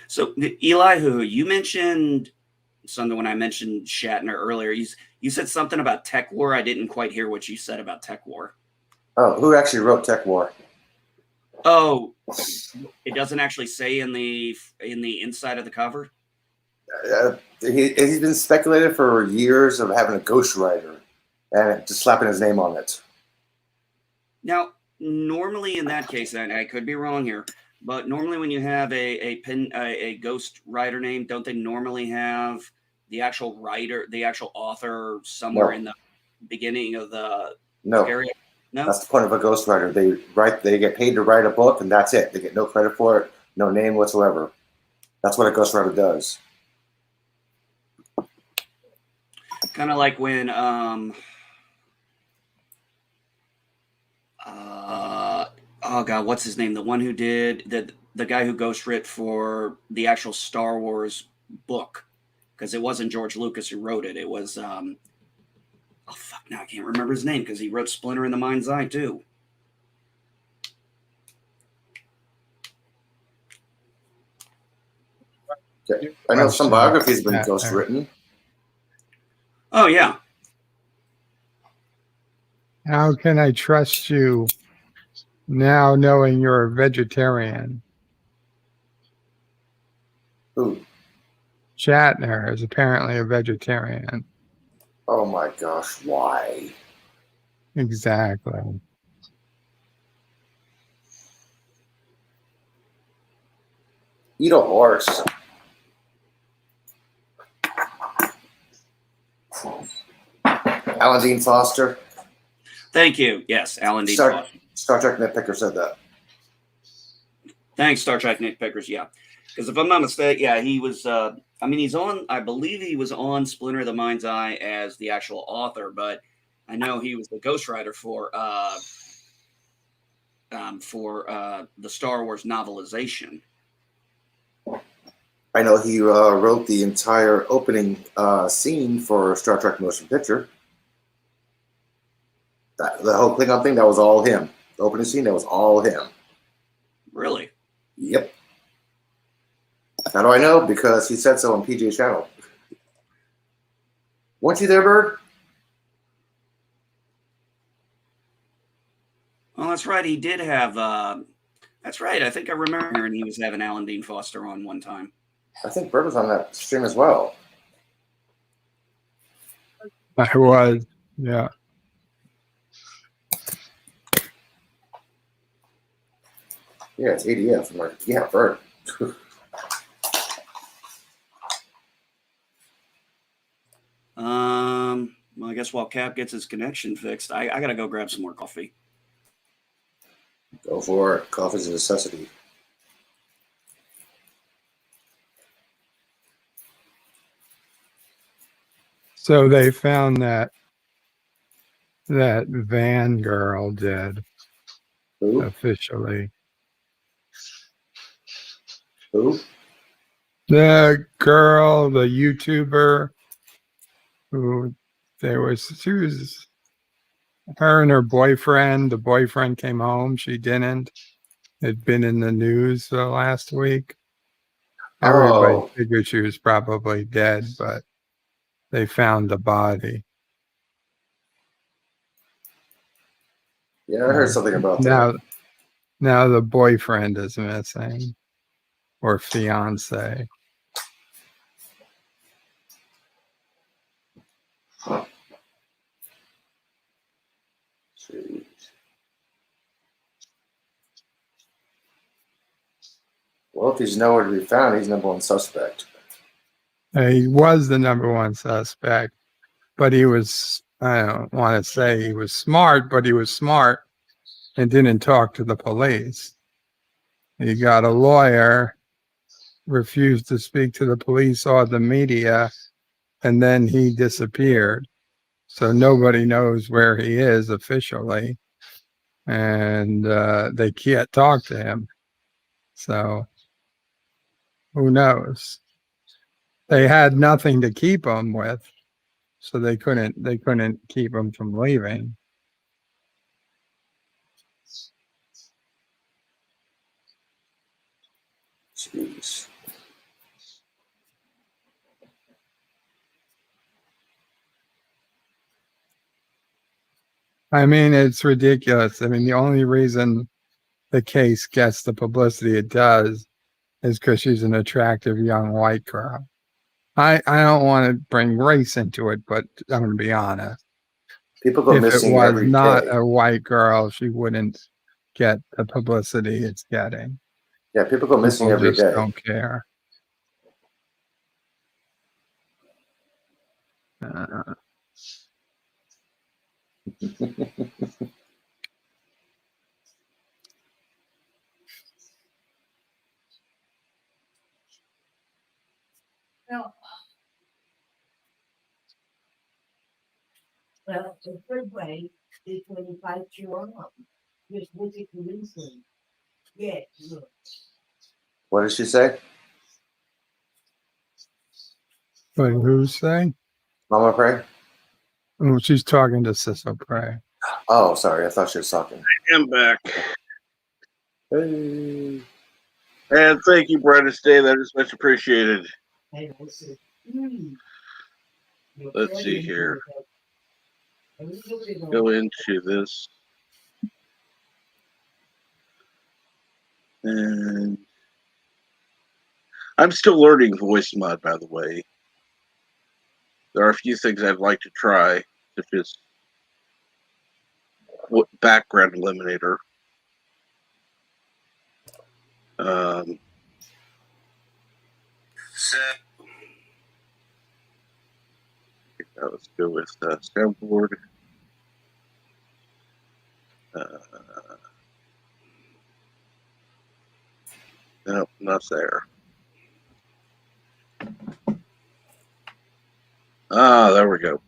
So Elihu, you mentioned something when I mentioned Shatner earlier. You said something about Tech War. I didn't quite hear what you said about Tech War. Oh, who actually wrote Tech War? Oh, it doesn't actually say in the inside of the cover. He's been speculated for years of having a ghostwriter and just slapping his name on it. Now, normally in that case, and I could be wrong here, but normally when you have a ghost writer name, don't they normally have the actual writer, the actual author somewhere in the beginning of the area? No, that's the point of a ghostwriter. They get paid to write a book, and that's it. They get no credit for it, no name whatsoever. That's what a ghostwriter does. Kind of like when oh god, what's his name? The one who did the guy who ghostwrote for the actual Star Wars book, because it wasn't George Lucas who wrote it. It was oh fuck, now I can't remember his name because he wrote Splinter in the Mind's Eye too. Okay. I know some biographies have been ghostwritten. Oh yeah. How can I trust you now knowing you're a vegetarian? Who? Shatner is apparently a vegetarian. Oh my gosh, why? Exactly. Eat a horse. Alan Dean Foster. Thank you. Yes, Alan Dean Foster. Star Trek Nitpicker said that. Thanks, Star Trek Nitpickers. Yeah, because if I'm not mistaken, yeah, he was. I mean, he's on. I believe he was on Splinter of the Mind's Eye as the actual author, but I know he was the ghostwriter for the Star Wars novelization. I know he wrote the entire opening scene for Star Trek Motion Picture. The whole Klingon thing, that was all him. The opening scene, that was all him. Really? Yep. How do I know? Because he said so on PJ Channel. Weren't you there, Bird? Oh, that's right. He did have. That's right. I think I remember hearing he was having Alan Dean Foster on one time. I think Bird was on that stream as well. I was, yeah. Yeah, it's ADF. I'm like, yeah, Bird. Well, I guess while Cap gets his connection fixed, I gotta go grab some more coffee. Go for it. Coffee's a necessity. So they found that van girl dead Who? officially. Who? The girl, the YouTuber, who she was her and her boyfriend. The boyfriend came home. She didn't. Had been in the news last week. Everybody Oh, figured she was probably dead, but they found the body. yeah, I heard something about Now, that. now the boyfriend is missing, or fiance. Huh. Jeez. Well, if he's nowhere to be found, he's number one suspect. He was the number one suspect, but he was, I don't want to say he was smart, but he was smart and didn't talk to the police. He got a lawyer, refused to speak to the police or the media, and then he disappeared. So nobody knows where he is officially, and they can't talk to him. So who knows? They had nothing to keep him with, so they couldn't keep him from leaving. Jeez. I mean, it's ridiculous. I mean, the only reason the case gets the publicity it does is because she's an attractive young white girl. I don't want to bring race into it, but I'm going to be honest. People go If it missing was every not day. a white girl, she wouldn't get the publicity it's getting. Yeah, people go missing People every just day. don't care. Uh, Well, the third way is when you bite your arm. Just look at the reason. Yeah, look. What did she say? but who's saying? Mama Pray? Oh, she's talking to Sissel Prey. Oh, sorry. I thought she was talking. I'm back. Hey. And thank you, Brightest Day. That is much appreciated. And I said, Let's see here. A little bit of Go into this. And I'm still learning voice mod, by the way. There are a few things I'd like to try, such as background eliminator. Let's go with soundboard. No, not there. Ah, there we go.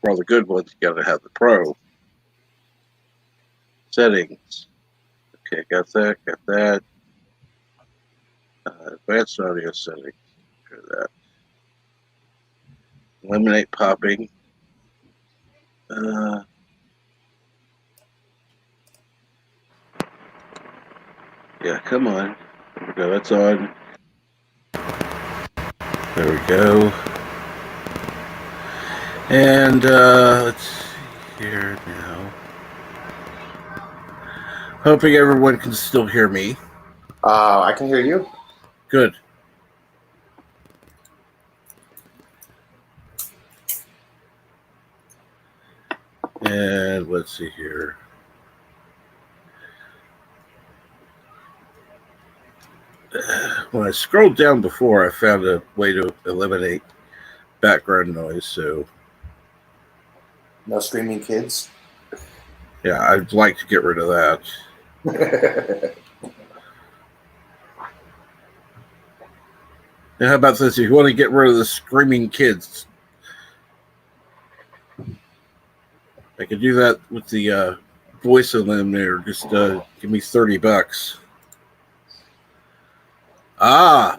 For all the good ones, you gotta have the pro. Settings. Okay, got that. Advanced audio settings. Go that. Eliminate popping. Yeah, come on. There we go. That's on. There we go. And let's see here now. Hoping everyone can still hear me. I can hear you. Good. And let's see here. When I scrolled down before, I found a way to eliminate background noise. So, No screaming kids. yeah, I'd like to get rid of that. And how about this? If you want to get rid of the screaming kids, I could do that with the voice of them there. Just give me $30.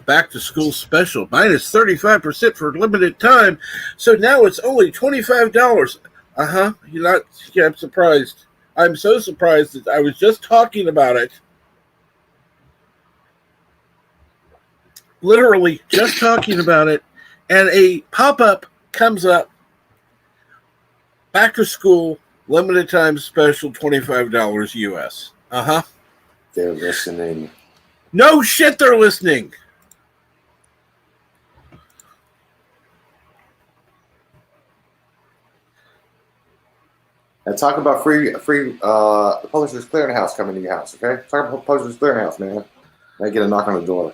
Back to school special. Minus 35% for a limited time. So now it's only $25. You're not, yeah, I'm surprised. I'm so surprised that I was just talking about it. Literally just talking about it. And a pop-up comes up. Back to school, limited time special, $25 US. They're listening. No shit, they're listening. And talk about free Publishers Clearinghouse coming to your house, okay? Talk about Publishers Clearinghouse, man. I get a knock on the door.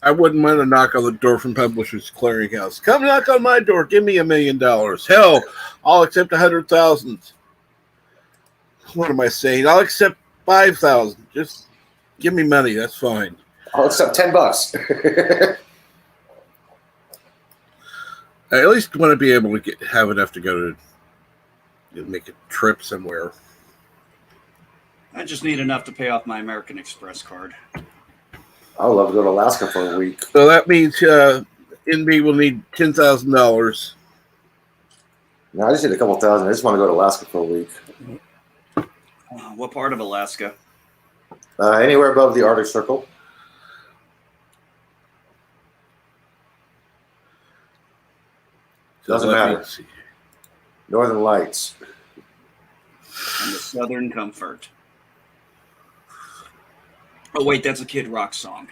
I wouldn't mind a knock on the door from Publishers Clearinghouse. Come knock on my door. Give me $1 million. Hell, I'll accept 100,000. What am I saying? I'll accept 5,000. Just give me money. That's fine. I'll accept $10. I at least want to be able to have enough to go to make a trip somewhere. I just need enough to pay off my American Express card. I would love to go to Alaska for a week. So that means NB will need $10,000. No, I just need a couple thousand. I just want to go to Alaska for a week. What part of Alaska? Anywhere above the Arctic Circle. Doesn't matter. Northern Lights. And the Southern Comfort. Oh, wait, that's a Kid Rock song.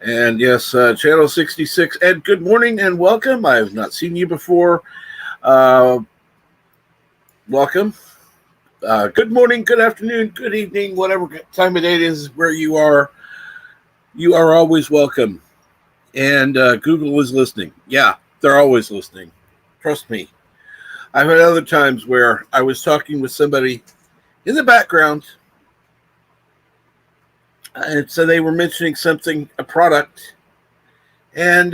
And yes, Channel 66. Ed, good morning and welcome. I have not seen you before. Welcome. Good morning, good afternoon, good evening, whatever time of day it is where you are. You are always welcome. And Google is listening. Yeah, they're always listening. Trust me. I've had other times where I was talking with somebody in the background, and so they were mentioning something, a product, and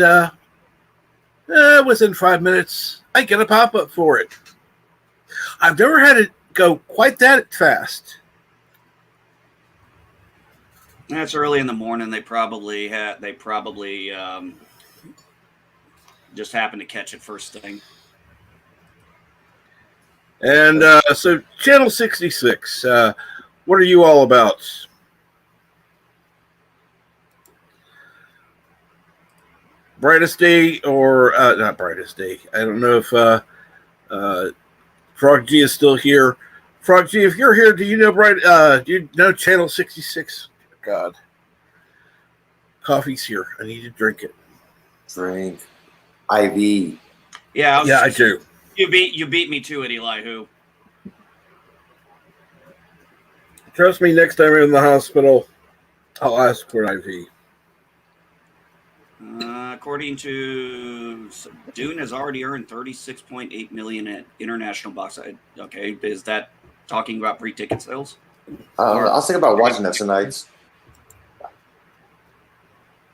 within 5 minutes, I get a pop-up for it. I've never had it go quite that fast. That's early in the morning. They probably just happened to catch it first thing. And so Channel 66, what are you all about? Brightest day or not brightest day. I don't know if Frog G is still here. Frog G, if you're here, do you know do you know Channel 66? God. Coffee's here. I need to drink it. Drink. IV. Yeah, I do. You beat me to it, Eli. Who? Trust me, next time I'm in the hospital, I'll ask for an IV. According to Dune, has already earned $36.8 million at international box. Okay, is that talking about pre-ticket sales? I was thinking about watching that tonight.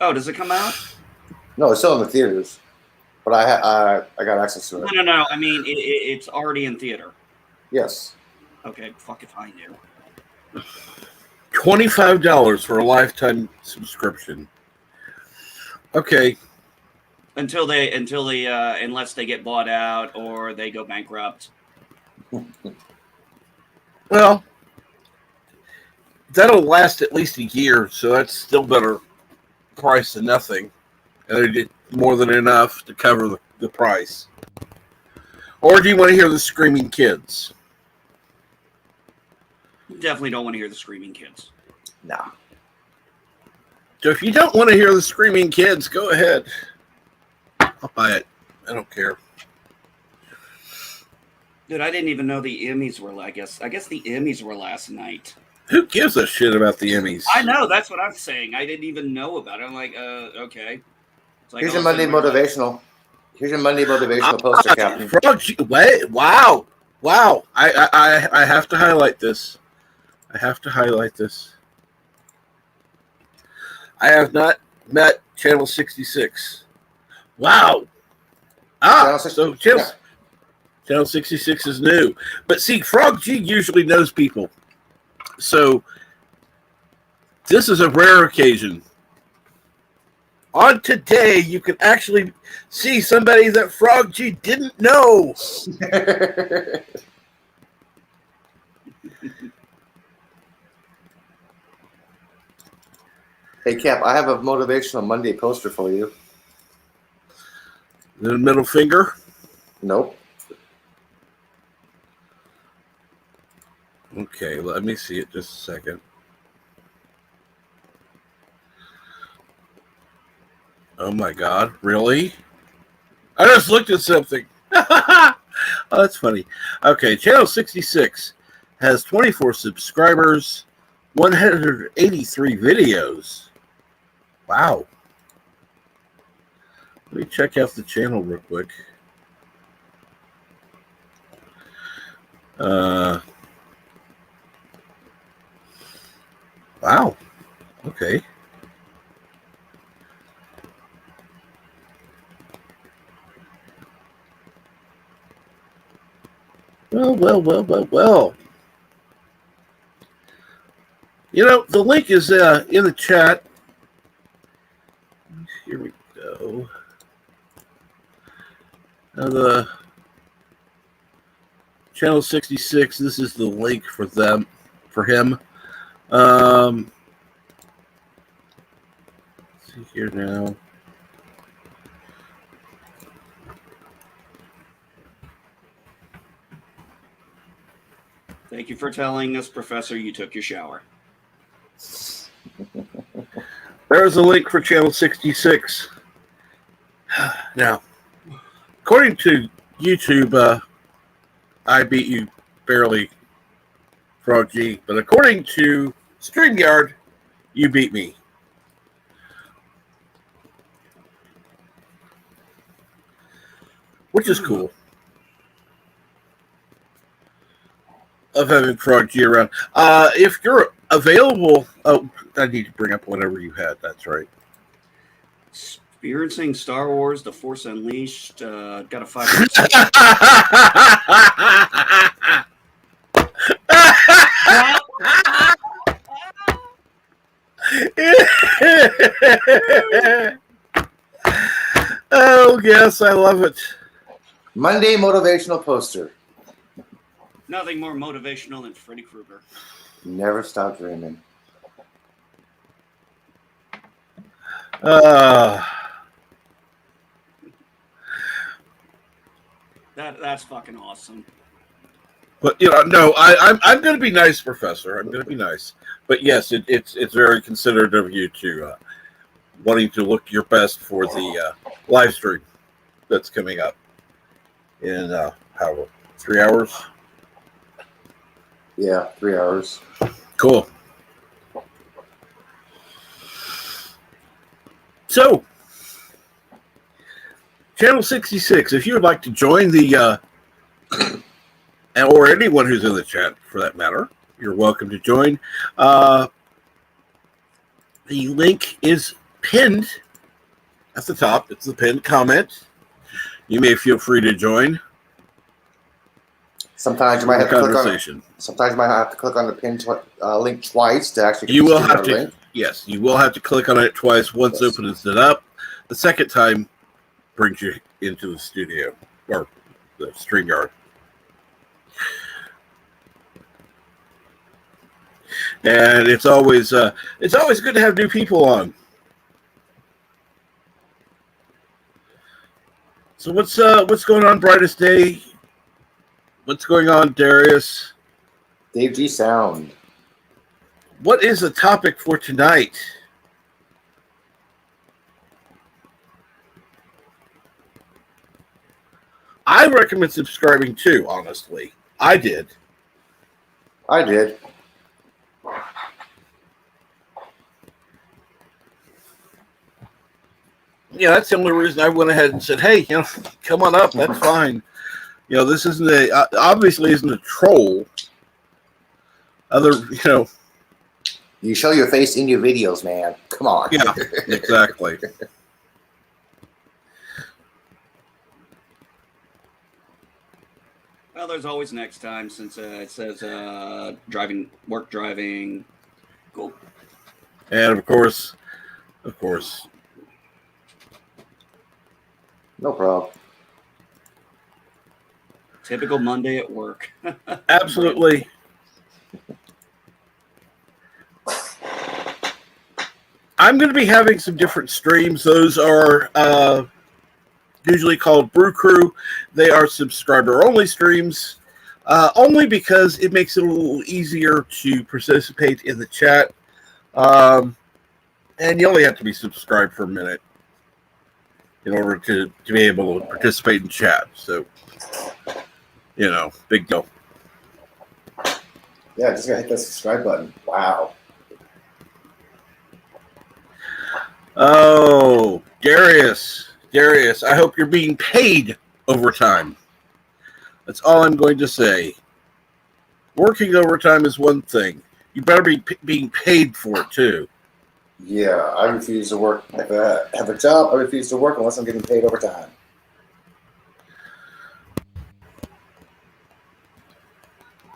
Oh, does it come out? No, it's still in the theaters, but I got access to it. No. I mean, it's already in theater. Yes. Okay, fuck if I knew. $25 for a lifetime subscription. Okay. Until they unless they get bought out or they go bankrupt. Well, that'll last at least a year, so that's still better price than nothing. And they did more than enough to cover the price. Or do you want to hear the screaming kids? Definitely don't want to hear the screaming kids. No. So if you don't want to hear the screaming kids, go ahead. I'll buy it. I don't care. Dude, I didn't even know the Emmys were. I guess the Emmys were last night. Who gives a shit about the Emmys? I know, that's what I'm saying. I didn't even know about it. I'm like, okay. It's like, Here's your Monday motivational. Here's your Monday motivational poster, Captain. Wait, wow. I have to highlight this. I have not met Channel 66. Wow. So Channel 66 is new. But see, Frog G usually knows people. So this is a rare occasion. On today, you can actually see somebody that Frog G didn't know. Hey, Cap, I have a motivational Monday poster for you. The middle finger. Nope. Okay, let me see it just a second. Oh my God, really? I just looked at something. Oh, that's funny. Okay, Channel 66 has 24 subscribers, 183 videos. Wow. Let me check out the channel real quick. Wow. Okay. Well. You know, the link is in the chat. Here we go. Now the Channel 66, this is the link for him. Let's see here now. Thank you for telling us, Professor, you took your shower. There's a link for Channel 66. Now, according to YouTube, I beat you barely, Frog G. But according to StreamYard, you beat me. Which is cool. Of having Frog G around. If you're available, I need to bring up whatever you had. That's right. Experiencing Star Wars: The Force Unleashed. Got a 5. Oh yes, I love it. Monday motivational poster. Nothing more motivational than Freddy Krueger. Never stop dreaming. That's fucking awesome. But you know, no, I'm going to be nice, Professor. I'm going to be nice. But yes, it's very considerate of you to wanting to look your best for the live stream that's coming up in 3 hours. Yeah, 3 hours. Cool. So, Channel 66, if you would like to join the, or anyone who's in the chat for that matter, you're welcome to join. The link is pinned at the top. It's the pinned comment. You may feel free to join. Sometimes you might have to click on. Sometimes you might have to click on the pinned link twice to actually. You will have to. Link. Yes, you will have to click on it twice. Once opens it up, the second time brings you into the studio or the StreamYard. And it's always good to have new people on. So what's going on, Brightest Day? What's going on, Darius? Dave G Sound. What is the topic for tonight? I recommend subscribing too, honestly. I did. Yeah, that's the only reason I went ahead and said, hey, come on up. That's fine. This isn't obviously isn't a troll. You show your face in your videos, man. Come on. Yeah, exactly. Well, there's always next time since it says work driving. Cool. And of course, No problem. Typical Monday at work. absolutely. I'm going to be having some different streams. Those are usually called Brew Crew. They are subscriber-only streams, only because it makes it a little easier to participate in the chat. And you only have to be subscribed for a minute in order to be able to participate in chat. So, big deal. Yeah, just gotta hit that subscribe button. Wow. Oh, Darius, I hope you're being paid overtime. That's all I'm going to say. Working overtime is one thing. You better be being paid for it, too. Yeah, I refuse to work. If I have a job, I refuse to work unless I'm getting paid overtime.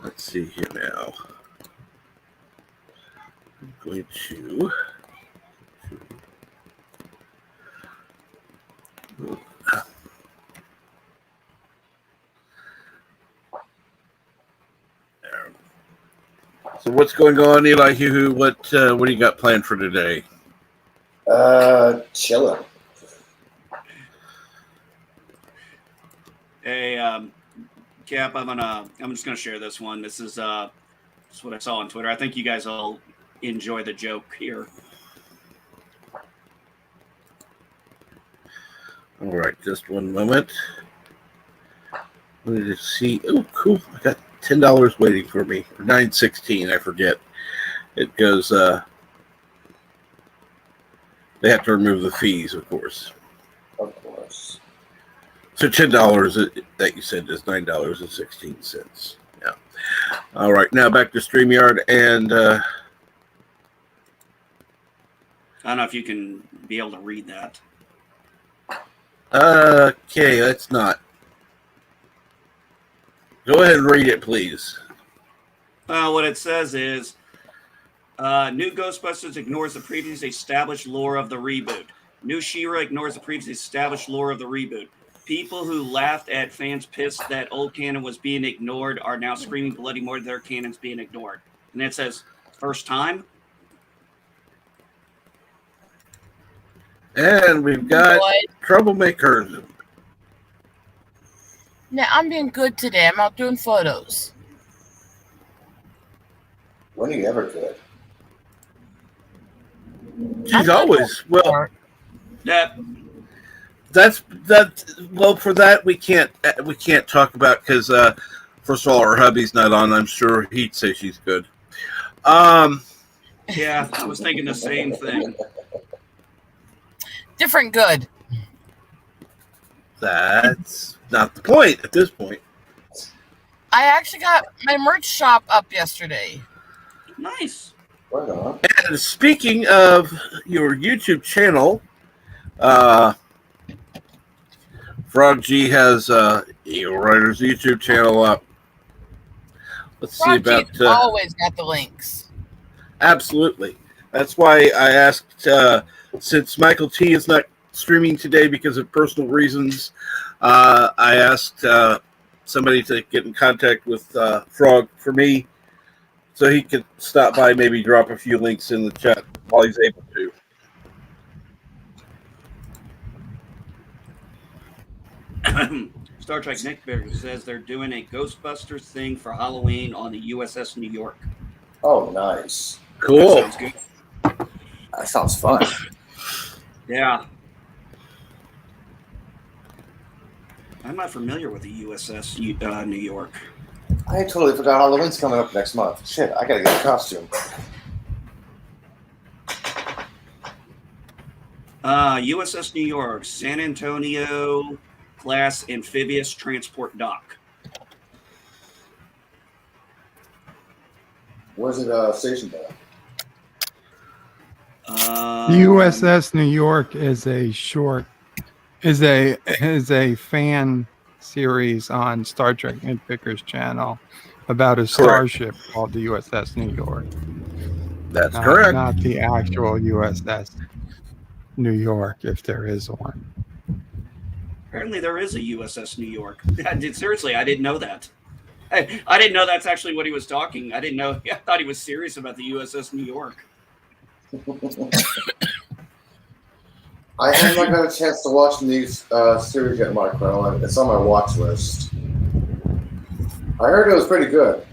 Let's see here now. I'm going to... So what's going on, Eli Hugh? What do you got planned for today? Chilling. Hey, Cap, I'm just gonna share this one. This is what I saw on Twitter. I think you guys will enjoy the joke here. All right, just one moment. Let me just see. Oh, cool! I got $10 waiting for me for 9/16. I forget. It goes. They have to remove the fees, of course. Of course. So $10 that you said is $9.16. Yeah. All right, now back to StreamYard, and I don't know if you can be able to read that. okay, that's not. Go ahead and read it, please. What it says is, new Ghostbusters ignores the previously established lore of the reboot. New She-Ra ignores the previously established lore of the reboot. People who laughed at fans pissed that old canon was being ignored are now screaming bloody more their canon's being ignored. And it says, first time? And we've got troublemakers. Now, I'm being good today. I'm out doing photos. When are you ever good? She's always well. Yeah. Well, for that we can't talk about because first of all, her hubby's not on. I'm sure he'd say she's good. Yeah, I was thinking the same thing. Different good. That's not the point at this point. I actually got my merch shop up yesterday. Nice. Right on. And speaking of your YouTube channel, Frog G has Eagle Riders YouTube channel up. Let's see about. Always got the links. Absolutely. That's why I asked, since Michael T is not streaming today because of personal reasons, I asked somebody to get in contact with Frog for me so he could stop by, maybe drop a few links in the chat while he's able to. Star Trek Nick Berger says they're doing a Ghostbusters thing for Halloween on the USS New York. Oh, nice. Cool. That sounds good. That sounds fun. Yeah. I'm not familiar with the USS New York. I totally forgot Halloween's coming up next month. Shit, I gotta get a costume. USS New York, San Antonio class amphibious transport dock. Where's it stationed at? USS New York is a fan series on Star Trek Nitpicker's channel about a starship called the USS New York. That's correct. Not the actual USS New York, if there is one. Apparently, there is a USS New York. Seriously, I didn't know that. I didn't know that's actually what he was talking. I didn't know. I thought he was serious about the USS New York. I have not got a chance to watch the new series yet, Micro. It's on my watch list. I heard it was pretty good.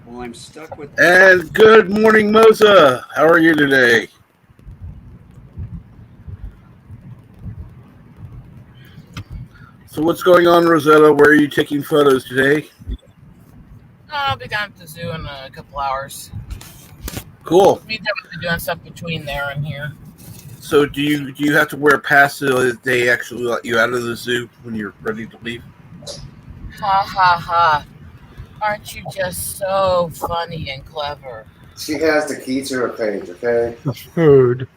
Well, I'm stuck with. And good morning, Moza. How are you today? So what's going on, Rosetta? Where are you taking photos today? I'll be down at the zoo in a couple hours. Cool. Be doing stuff between there and here. So do you have to wear a pass so that they actually let you out of the zoo when you're ready to leave? Ha ha ha. Aren't you just so funny and clever? She has the key to her page, okay? The food.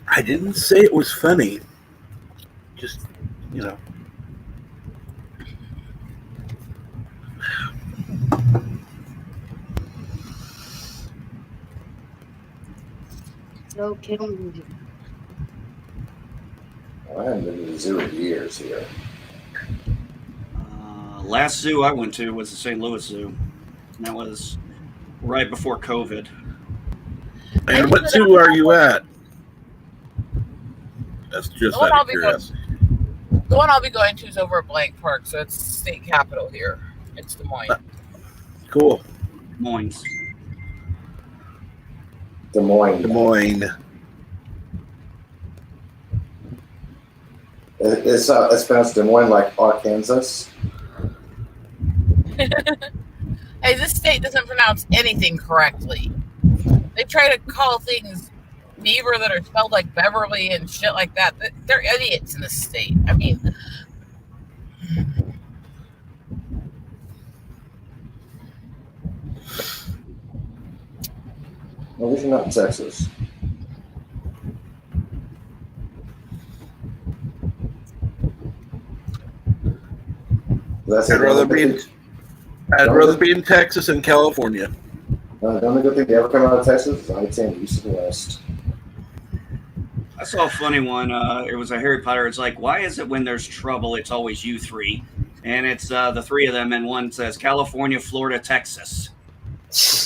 I didn't say it was funny. Just, you know. No killing. I haven't been to the zoo in years here. Last zoo I went to was the St. Louis Zoo. And that was right before COVID. And what zoo are you at? That's just out of curiosity. The one I'll be going to is over at Blank Park, so it's the state capital here. It's Des Moines. Cool. Des Moines. Des Moines. Des Moines. It's pronounced Des Moines like Arkansas. Hey, this state doesn't pronounce anything correctly. They try to call things Beaver that are spelled like Beverly and shit like that. They're idiots in this state. I mean, At least you're not in Texas. I'd rather be in Texas and California. The only good thing to ever come out of Texas is I-10 east and west. I saw a funny one. It was a Harry Potter. It's like, why is it when there's trouble, it's always you three? And it's the three of them, and one says California, Florida, Texas. That's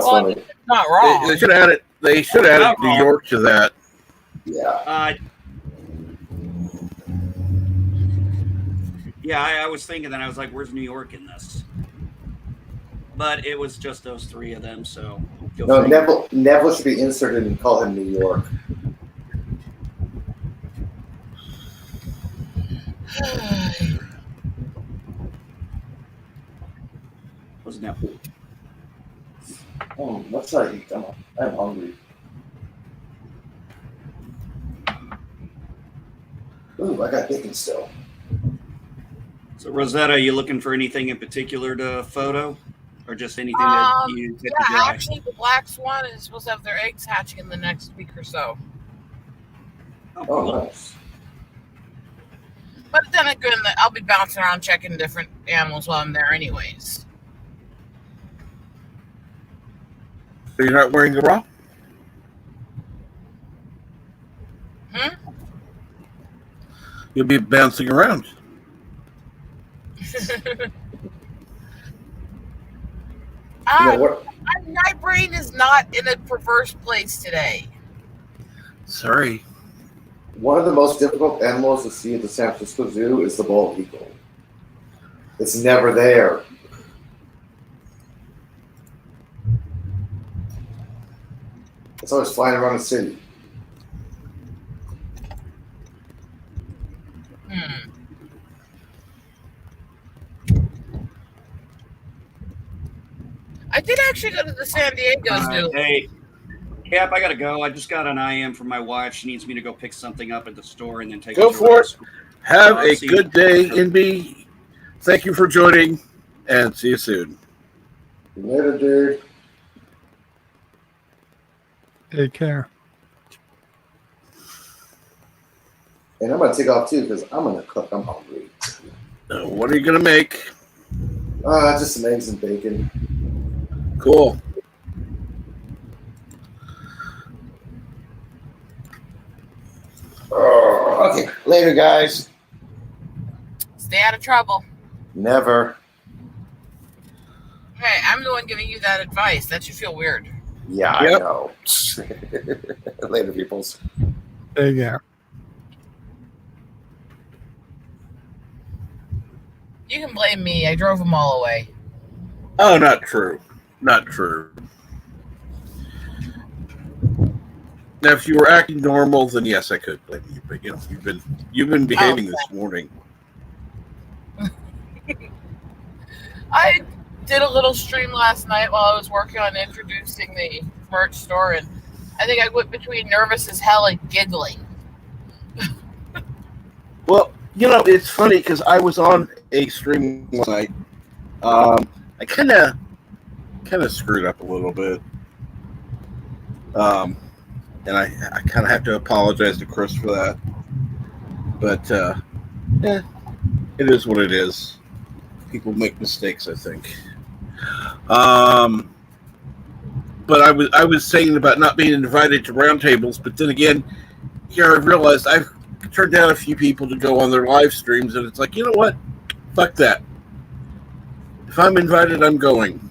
funny. It's not wrong. They should add it. They should add New York to that. Yeah. Yeah, I was thinking that. I was like, where's New York in this? But it was just those three of them, so. No, Neville should be inserted and call him New York. What's Neville? Oh, let's try to eat. I'm hungry. Ooh, I got bacon still. So, Rosetta, are you looking for anything in particular to photo? Or just anything that you hit the dry? Actually, the Black Swan is supposed to have their eggs hatching in the next week or so. Oh, cool. Nice. But then again, I'll be bouncing around checking different animals while I'm there anyways. So you're not wearing a bra? You'll be bouncing around. My brain is not in a perverse place today. Sorry. One of the most difficult animals to see at the San Francisco Zoo is the bald eagle. It's never there. It's always flying around the city. I did actually go to the San Diego Zoo. Hey, Cap, I gotta go. I just got an IM from my wife. She needs me to go pick something up at the store and then take Go it to for her it. school. Have a See you. good day, NB. Thank you for joining, and see you soon. Later, dude. Take care. And I'm gonna take off too because I'm gonna cook. I'm hungry. What are you gonna make? Just some eggs and bacon. Cool. Oh, okay, later, guys. Stay out of trouble. Never. Hey, I'm the one giving you that advice. That should feel weird. Yeah, Yep. I know. Later, peoples. Take care. You can blame me. I drove them all away. Oh, not true. Not true. Now, if you were acting normal, then yes, I could blame you. But you know, you've been behaving this morning. I did a little stream last night while I was working on introducing the merch store, and I think I went between nervous as hell and giggling. Well, you know, it's funny because I was on a stream last night. I kind of screwed up a little bit, and I kind of have to apologize to Chris for that. But yeah, it is what it is. People make mistakes, I think. But I was saying about not being invited to roundtables, but then again, here I realized I've turned down a few people to go on their live streams, and it's like, you know what? Fuck that. If I'm invited, I'm going.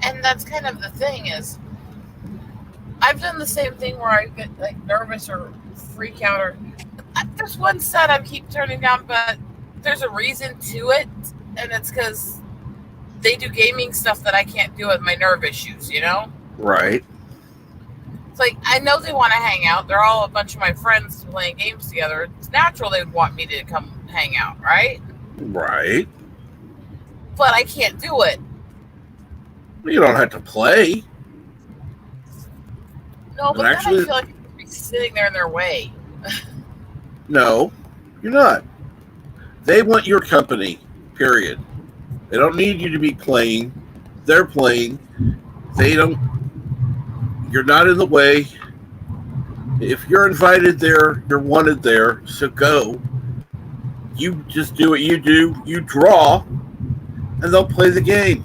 And that's kind of the thing is, I've done the same thing where I get like nervous or freak out, or there's one set I keep turning down, but there's a reason to it, and it's because they do gaming stuff that I can't do with my nerve issues, you know? Right. It's like, I know they want to hang out. They're all a bunch of my friends playing games together. It's natural they would want me to come hang out, right? Right. But I can't do it. You don't have to play. No, but actually, then I feel like I'm be sitting there in their way. No, you're not. They want your company, period. They don't need you to be playing. They're playing. You're not in the way. If you're invited there, you're wanted there, so go. You just do what you do. You draw, and they'll play the game.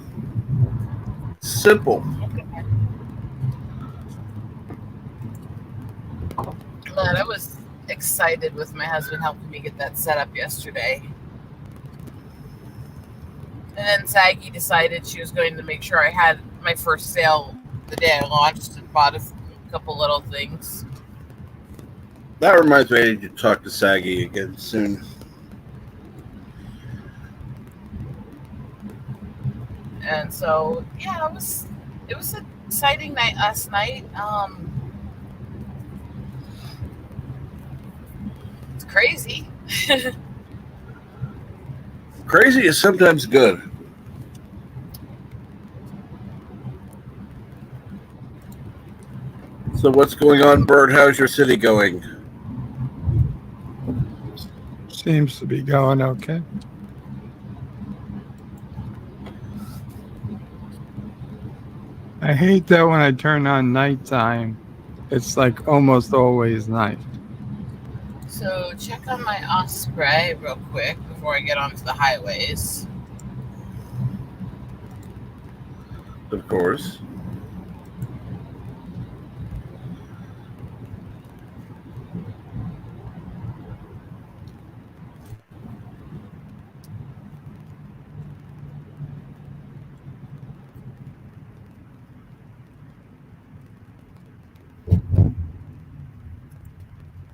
Simple. Man, I was excited with my husband helping me get that set up yesterday. And then Saggy decided she was going to make sure I had my first sale the day I launched and bought a couple little things. That reminds me, I need to talk to Saggy again soon. And so, yeah, it was an exciting night last night. It's crazy. Crazy is sometimes good. So what's going on, Bird? How's your city going? Seems to be going okay. I hate that when I turn on nighttime, it's like almost always night. So check on my Osprey real quick before I get onto the highways. Of course.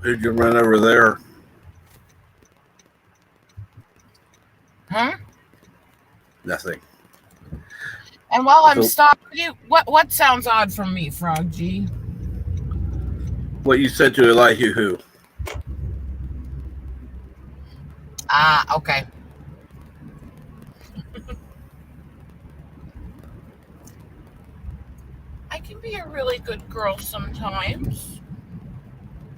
Who'd you run over there? Huh? Nothing. And while I'm So- stopping you, what sounds odd from me, Frog G? What you said to Elihu? Ah, okay. I can be a really good girl sometimes.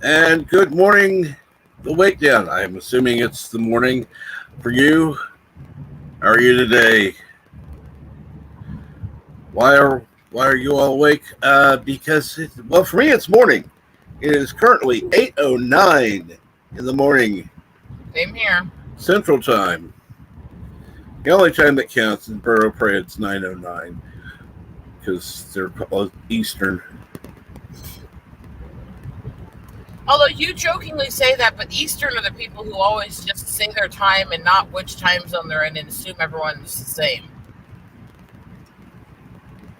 And good morning, the wake down. I'm assuming it's the morning for you. How are you today? Why are you all awake? Because for me it's morning. It is currently 8:09 in the morning, Same here. Central Time. The only time that counts in Borough Prey it's 9:09 because they're called Eastern. Although you jokingly say that, but Eastern are the people who always just say their time and not which time zone they're in and assume everyone's the same.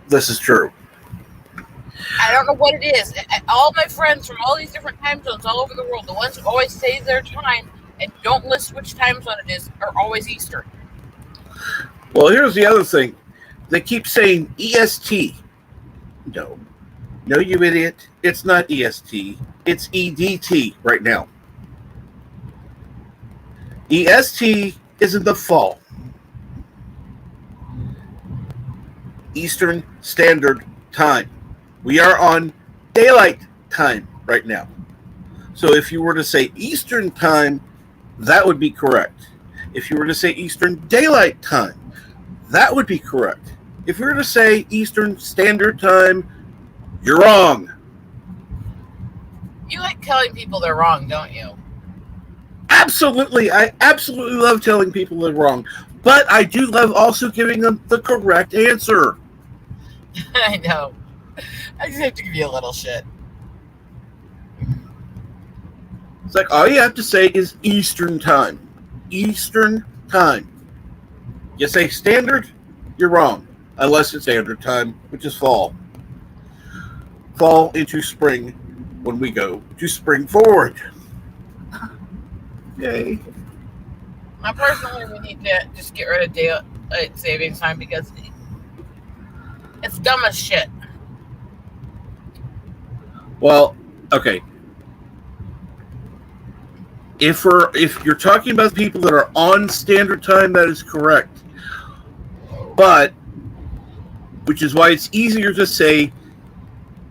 This is true. I don't know what it is. All my friends from all these different time zones all over the world, the ones who always say their time and don't list which time zone it is, are always Eastern. Well, here's the other thing. They keep saying EST. No, you idiot. It's not EST. It's EDT right now. EST is in the fall. Eastern Standard Time. We are on daylight time right now. So if you were to say Eastern Time, that would be correct. If you were to say Eastern Daylight Time, that would be correct. If you were to say Eastern Standard Time, you're wrong. You like telling people they're wrong, don't you? Absolutely. I absolutely love telling people they're wrong. But I do love also giving them the correct answer. I know. I just have to give you a little shit. It's like all you have to say is Eastern Time. Eastern Time. You say Standard, you're wrong. Unless it's Standard Time, which is fall. Fall into spring when we go to spring forward. Yay. Now, personally, we need to just get rid of daylight savings time because it's dumb as shit. Well, okay. If you're talking about people that are on Standard Time, that is correct. But, which is why it's easier to say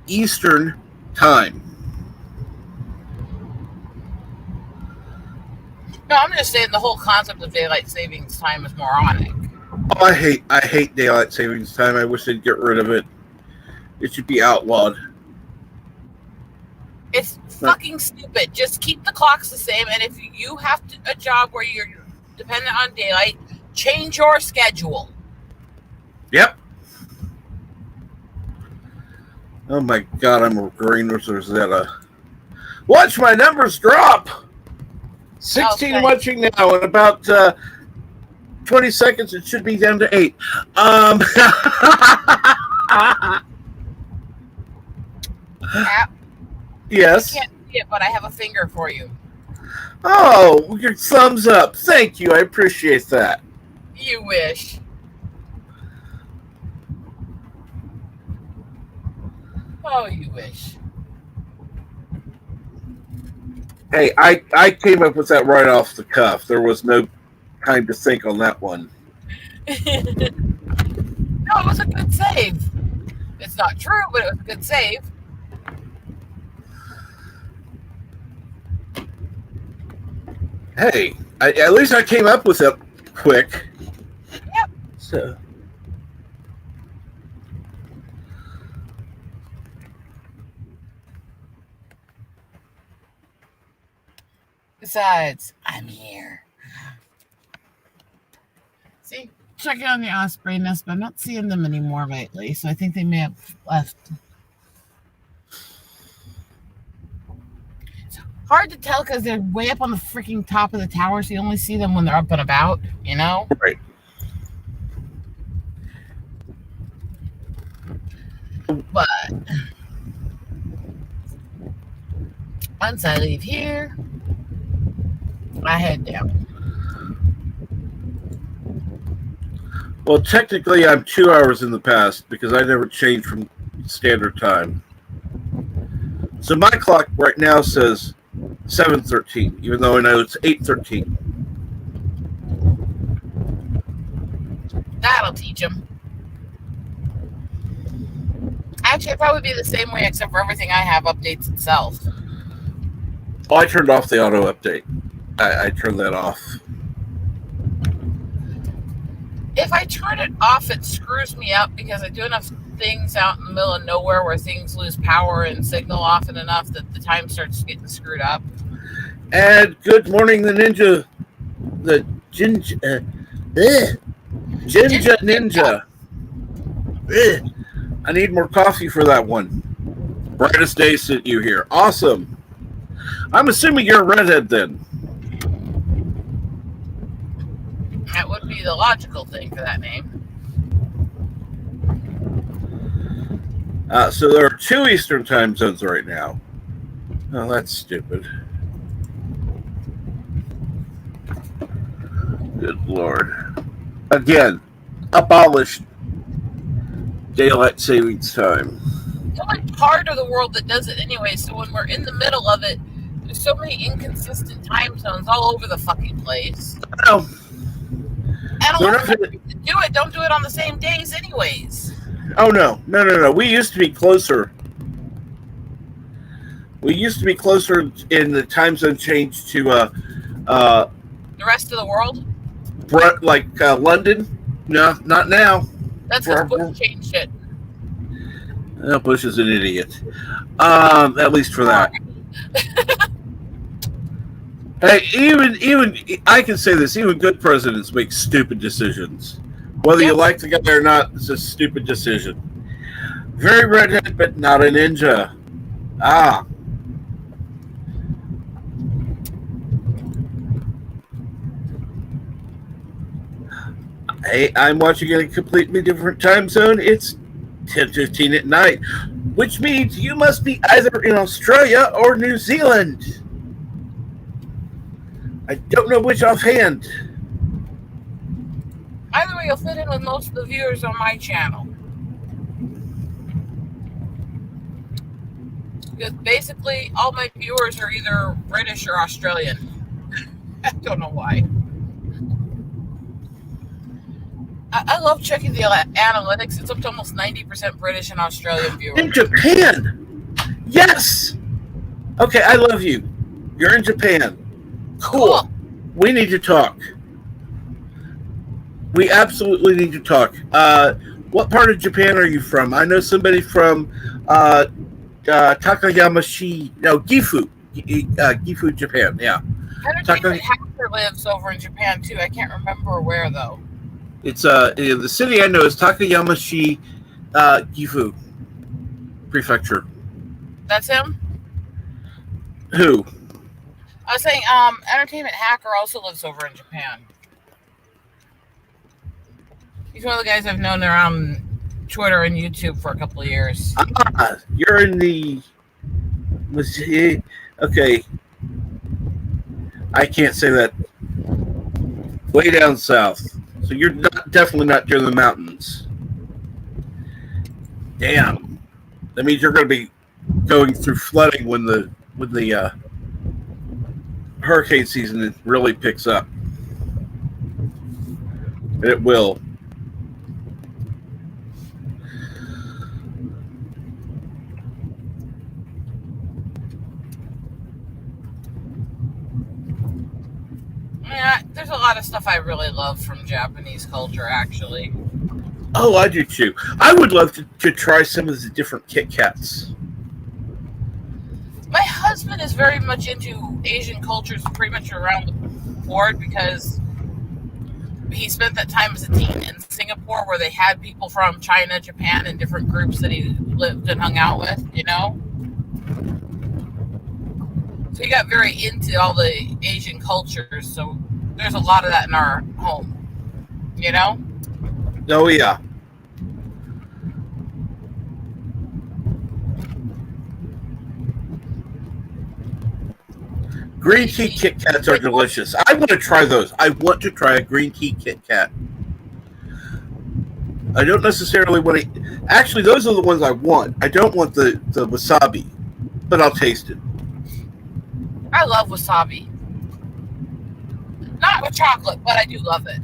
Eastern Time. No, I'm just saying the whole concept of daylight savings time is moronic. Oh, I hate daylight savings time. I wish they'd get rid of it. It should be outlawed. It's fucking stupid. Just keep the clocks the same, and if you have a job where you're dependent on daylight, change your schedule. Yep. Oh my god, I'm agreeing with Rosetta. Watch my numbers drop! 16 Okay. watching now. In about 20 seconds, it should be down to 8. Yes. I can't see it, but I have a finger for you. Oh, your thumbs up. Thank you. I appreciate that. You wish. Oh, you wish. Hey, I came up with that right off the cuff. There was no time to think on that one. No, it was a good save. It's not true, but it was a good save. Hey, at least I came up with it quick. Yep. So. Besides, I'm here. See, checking on the osprey nest, but I'm not seeing them anymore lately, so I think they may have left. It's hard to tell because they're way up on the freaking top of the tower, so you only see them when they're up and about, you know? Right. But once I leave here, I head down. Well, technically, I'm 2 hours in the past because I never changed from standard time. So my clock right now says 7:13, even though I know it's 8:13. That'll teach them. Actually, it'd probably be the same way, except for everything I have updates itself. Oh, I turned off the auto update. I turned that off. If I turn it off, it screws me up because I do enough things out in the middle of nowhere where things lose power and signal often enough that the time starts getting screwed up. And good morning, the ninja. The Jinja Ninja. I need more coffee for that one. Brightest day sent you here. Awesome. I'm assuming you're a redhead then. That would be the logical thing for that name. So there are 2 Eastern time zones right now. Oh, that's stupid. Good Lord. Again, abolished daylight savings time. The only part of the world that does it anyway, so when we're in the middle of it, there's so many inconsistent time zones all over the fucking place. No. And a lot of people that do it don't do it on the same days anyways. Oh, no. No. We used to be closer. We used to be closer in the time zone change to the rest of the world? Like London. No, not now. That's because Bush changed it. Bush is an idiot. At least for that. Hey, even I can say this. Even good presidents make stupid decisions. Whether you like the guy or not, it's a stupid decision. Very redhead, but not a ninja. Ah. Hey, I'm watching in a completely different time zone. It's 10:15 at night, which means you must be either in Australia or New Zealand. I don't know which offhand. Either way, you'll fit in with most of the viewers on my channel. Because basically, all my viewers are either British or Australian. I don't know why. I love checking the analytics. It's up to almost 90% British and Australian viewers. In Japan! Yes! Okay, I love you. You're in Japan. Cool. We need to talk. We absolutely need to talk. What part of Japan are you from? I know somebody from Takayamashi. No, Gifu. Gifu, Japan. Yeah. Entertainment Hacker lives over in Japan too. I can't remember where though. It's the city I know is Takayamashi, Gifu Prefecture. That's him? Who? I was saying, Entertainment Hacker also lives over in Japan. He's one of the guys I've known around Twitter and YouTube for a couple of years. You're in the... Okay. I can't say that. Way down south. So you're definitely not near the mountains. Damn. That means you're going to be going through flooding when the hurricane season really picks up. And it will. Yeah, there's a lot of stuff I really love from Japanese culture, actually. Oh, I do too. I would love to try some of the different Kit Kats. My husband is very much into Asian cultures pretty much around the board because he spent that time as a teen in Singapore where they had people from China, Japan, and different groups that he lived and hung out with, you know? So he got very into all the Asian cultures, so there's a lot of that in our home, you know? Oh, yeah. Green tea Kit Kats are delicious. I want to try those. I want to try a green tea Kit Kat. I don't necessarily want to... Actually, those are the ones I want. I don't want the wasabi, but I'll taste it. I love wasabi. Not with chocolate, but I do love it.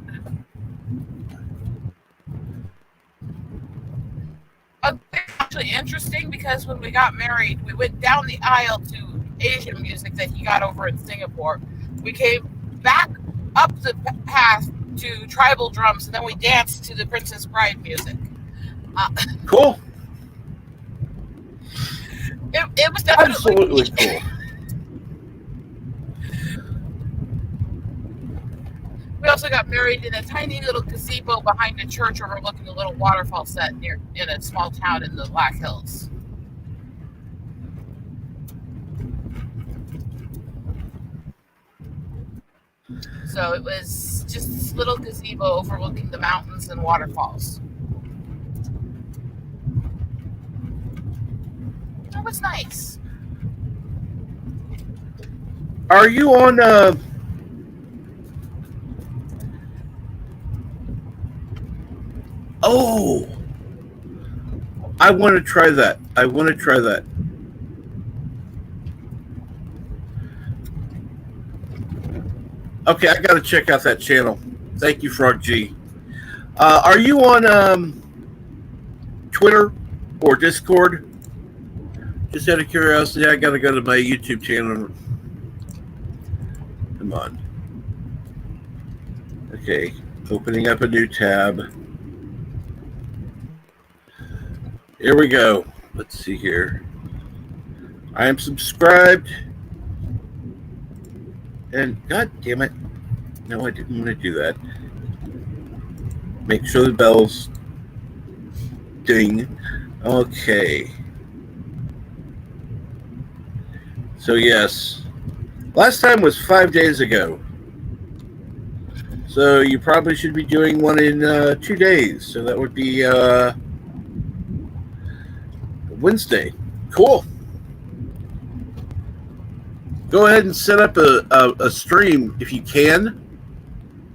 It's actually interesting because when we got married, we went down the aisle to Asian music that he got over in Singapore. We came back up the path to tribal drums, and then we danced to the Princess Bride music. Cool. It was definitely Absolutely cool. We also got married in a tiny little gazebo behind a church overlooking a little waterfall set in a small town in the Black Hills. So it was just this little gazebo overlooking the mountains and waterfalls. It was nice. Are you on Oh, I want to try that. Okay, I got to check out that channel. Thank you, Frog G. Are you on Twitter or Discord? Just out of curiosity, I got to go to my YouTube channel. Come on. Okay, opening up a new tab. Here we go. Let's see here. I am subscribed. And God damn it. No, I didn't want to do that. Make sure the bells ding. Okay. So yes. Last time was 5 days ago. So you probably should be doing one in 2 days. So that would be Wednesday. Cool. Go ahead and set up a stream if you can,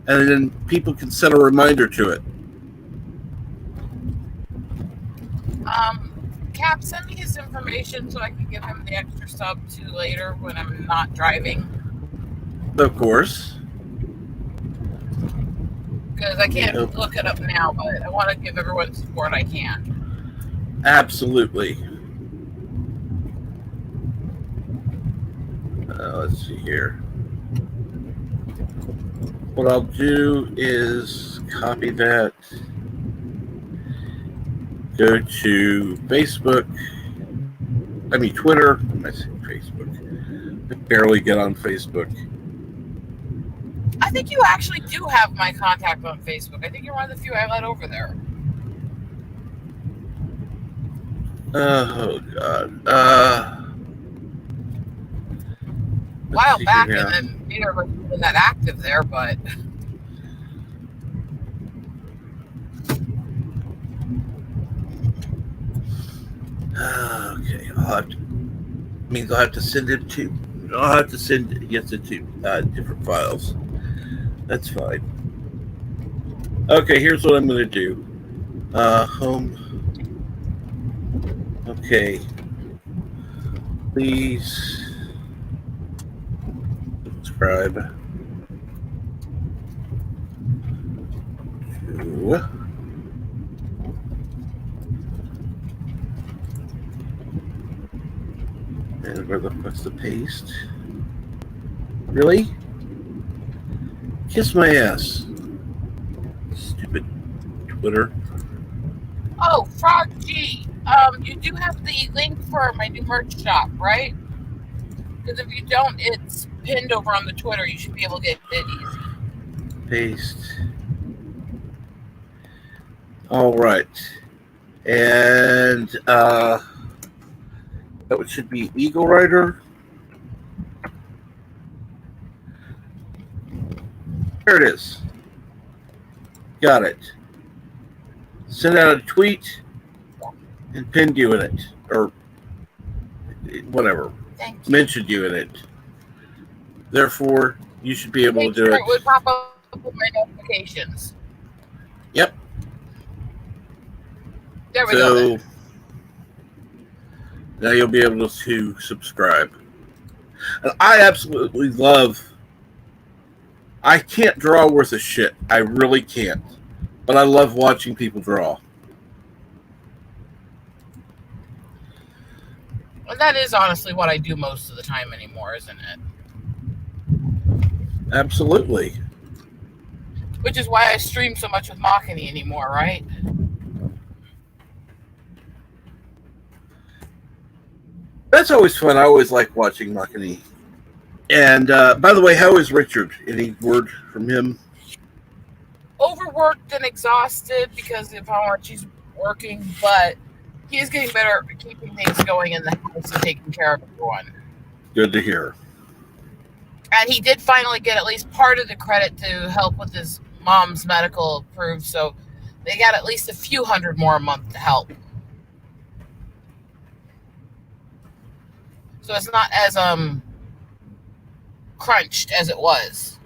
and then people can set a reminder to it. Cap, send me his information so I can give him the extra sub to later when I'm not driving. Of course. Because I can't look it up now, but I want to give everyone the support I can. Absolutely. Let's see here. What I'll do is copy that, go to Facebook, Twitter. I say Facebook. I barely get on Facebook. I think you actually do have my contact on Facebook. I think you're one of the few I let over there. Oh, God. A while back, and then neither wasn't that active there, but... Okay, I'll have to send it to. I'll have to send it to different files. That's fine. Okay, here's what I'm going to do. Home. Okay. Please subscribe to. And where the fuck's the paste? Really? Kiss my ass. Stupid Twitter. Oh, Frog G. You do have the link for my new merch shop, right? Because if you don't, it's pinned over on the Twitter. You should be able to get it easy. Paste. All right. And that should be Eagle Rider. There it is. Got it. Send out a tweet and pinned you in it. Or whatever. Mentioned you in it. Therefore, you should be able to do it. It would pop up with my notifications. Yep. There we go. Then. Now you'll be able to subscribe. And I absolutely love. I can't draw worth a shit. I really can't. But I love watching people draw. And that is honestly what I do most of the time anymore, isn't it? Absolutely. Which is why I stream so much with Machini anymore, right? That's always fun. I always like watching Makani. And by the way, how is Richard? Any word from him? Overworked and exhausted because of how much he's working, but he is getting better at keeping things going in the house and taking care of everyone. Good to hear. And he did finally get at least part of the credit to help with his mom's medical approved, so they got at least a few hundred more a month to help. So it's not as crunched as it was.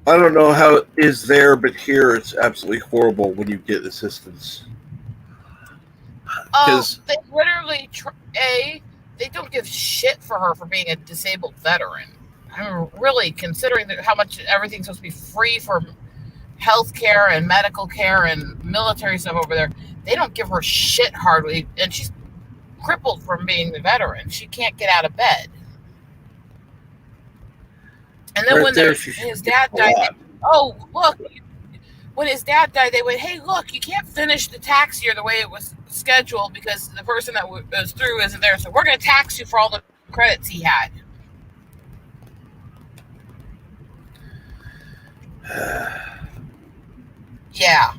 I don't know how it is there, but here it's absolutely horrible when you get assistance. They literally they don't give shit for her for being a disabled veteran. I mean, really, considering how much everything's supposed to be free for health care and medical care and military stuff over there, they don't give her shit hardly, and she's crippled from being the veteran. She can't get out of bed. And then when his dad died, when his dad died, they went, hey, look, you can't finish the tax year the way it was scheduled because the person that was through isn't there, so we're going to tax you for all the credits he had. Yeah.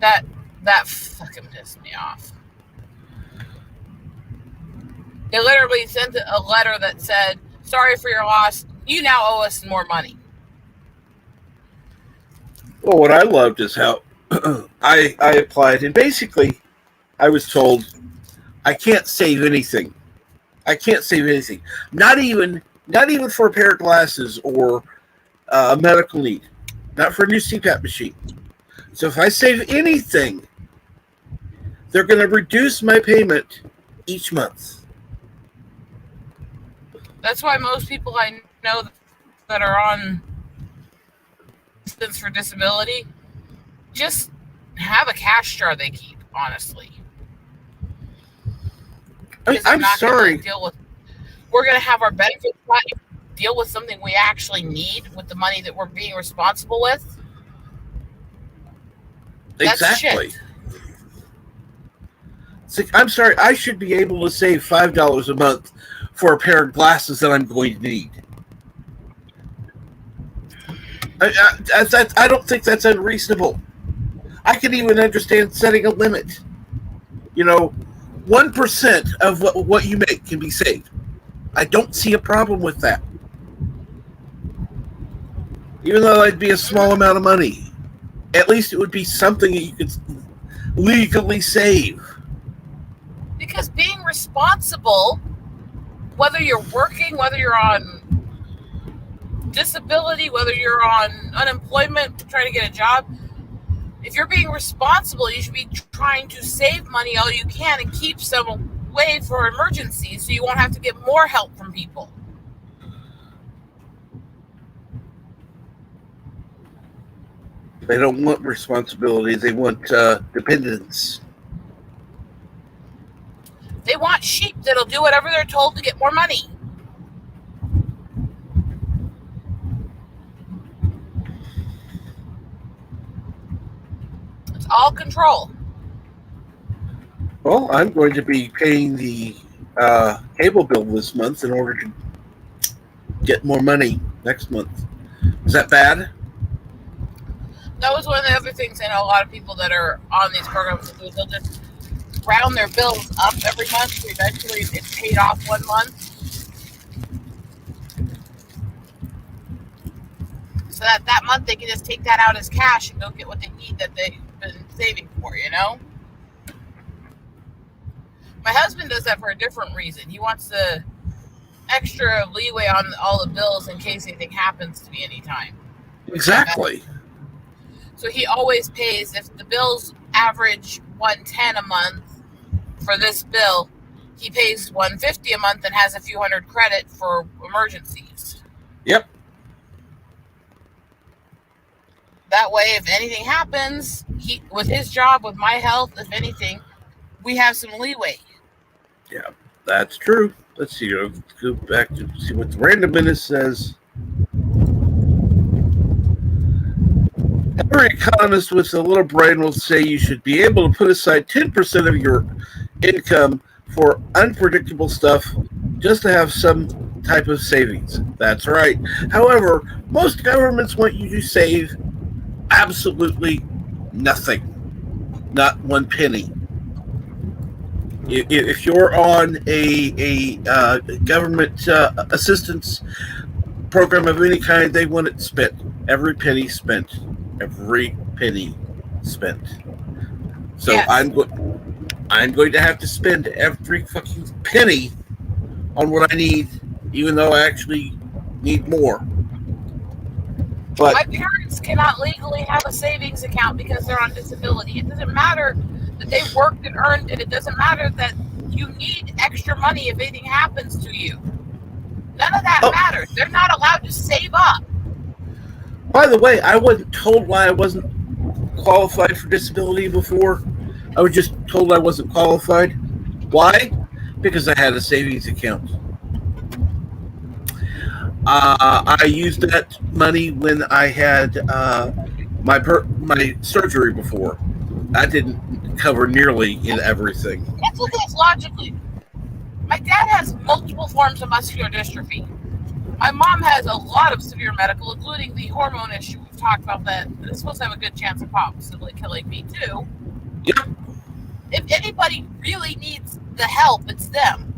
That fucking pissed me off. They literally sent a letter that said, sorry for your loss, you now owe us more money. Well, what I loved is how I applied, and basically I was told I can't save anything. I can't save anything. Not even for a pair of glasses or a medical need. Not for a new CPAP machine. So if I save anything, they're going to reduce my payment each month. That's why most people I know that are on assistance for disability just have a cash jar they keep, honestly. I'm sorry. We're going to have our benefits deal with something we actually need with the money that we're being responsible with. Exactly. It's like, I'm sorry, I should be able to save $5 a month for a pair of glasses that I'm going to need. I don't think that's unreasonable. I can even understand setting a limit. 1% of what you make can be saved. I don't see a problem with that. Even though it'd be a small amount of money, at least it would be something that you could legally save. Because being responsible, whether you're working, whether you're on disability, whether you're on unemployment, trying to get a job, if you're being responsible, you should be trying to save money all you can and keep some away for emergencies so you won't have to get more help from people. They don't want responsibility. They want dependence. They want sheep that'll do whatever they're told to get more money. It's all control. Well, I'm going to be paying the cable bill this month in order to get more money next month. Is that bad? That was one of the other things I know a lot of people that are on these programs do. They'll just round their bills up every month, so eventually it's paid off one month. So that month they can just take that out as cash and go get what they need that they've been saving for, My husband does that for a different reason. He wants the extra leeway on all the bills in case anything happens to me anytime. Exactly. So he always pays, if the bills average $110 a month for this bill, he pays $150 a month and has a few hundred credit for emergencies. Yep. that way, if anything happens, with his job, with my health, if anything, we have some leeway. Yeah, that's true. Let's see. Let's go back to see what the randomness says. Every economist with a little brain will say you should be able to put aside 10% of your income for unpredictable stuff just to have some type of savings. That's right. However, most governments want you to save absolutely nothing, not one penny. If you're on a government assistance program of any kind, they want it spent. Every penny spent. Every penny spent. So Yes. I'm going to have to spend every fucking penny on what I need, even though I actually need more. But my parents cannot legally have a savings account because they're on disability. It doesn't matter that they worked and earned it. It doesn't matter that you need extra money if anything happens to you. None of that matters. They're not allowed to save up. By the way, I wasn't told why I wasn't qualified for disability before. I was just told I wasn't qualified. Why? Because I had a savings account. I used that money when I had my surgery before. I didn't cover nearly in everything. Let's look at this logically. My dad has multiple forms of muscular dystrophy. My mom has a lot of severe medical, including the hormone issue we've talked about that is supposed to have a good chance of possibly killing me too. Yep. If anybody really needs the help, it's them.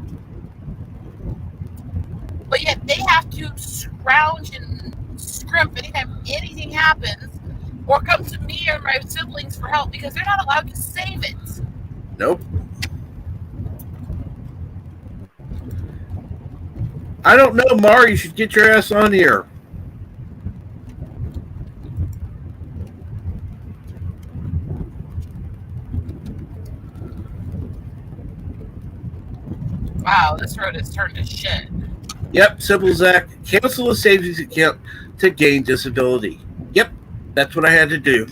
But yet they have to scrounge and scrimp anytime anything happens or come to me or my siblings for help because they're not allowed to save it. Nope. I don't know, Mar. You should get your ass on here. Wow, this road has turned to shit. Yep, simple as that. Cancel a savings account to gain disability. Yep, that's what I had to do.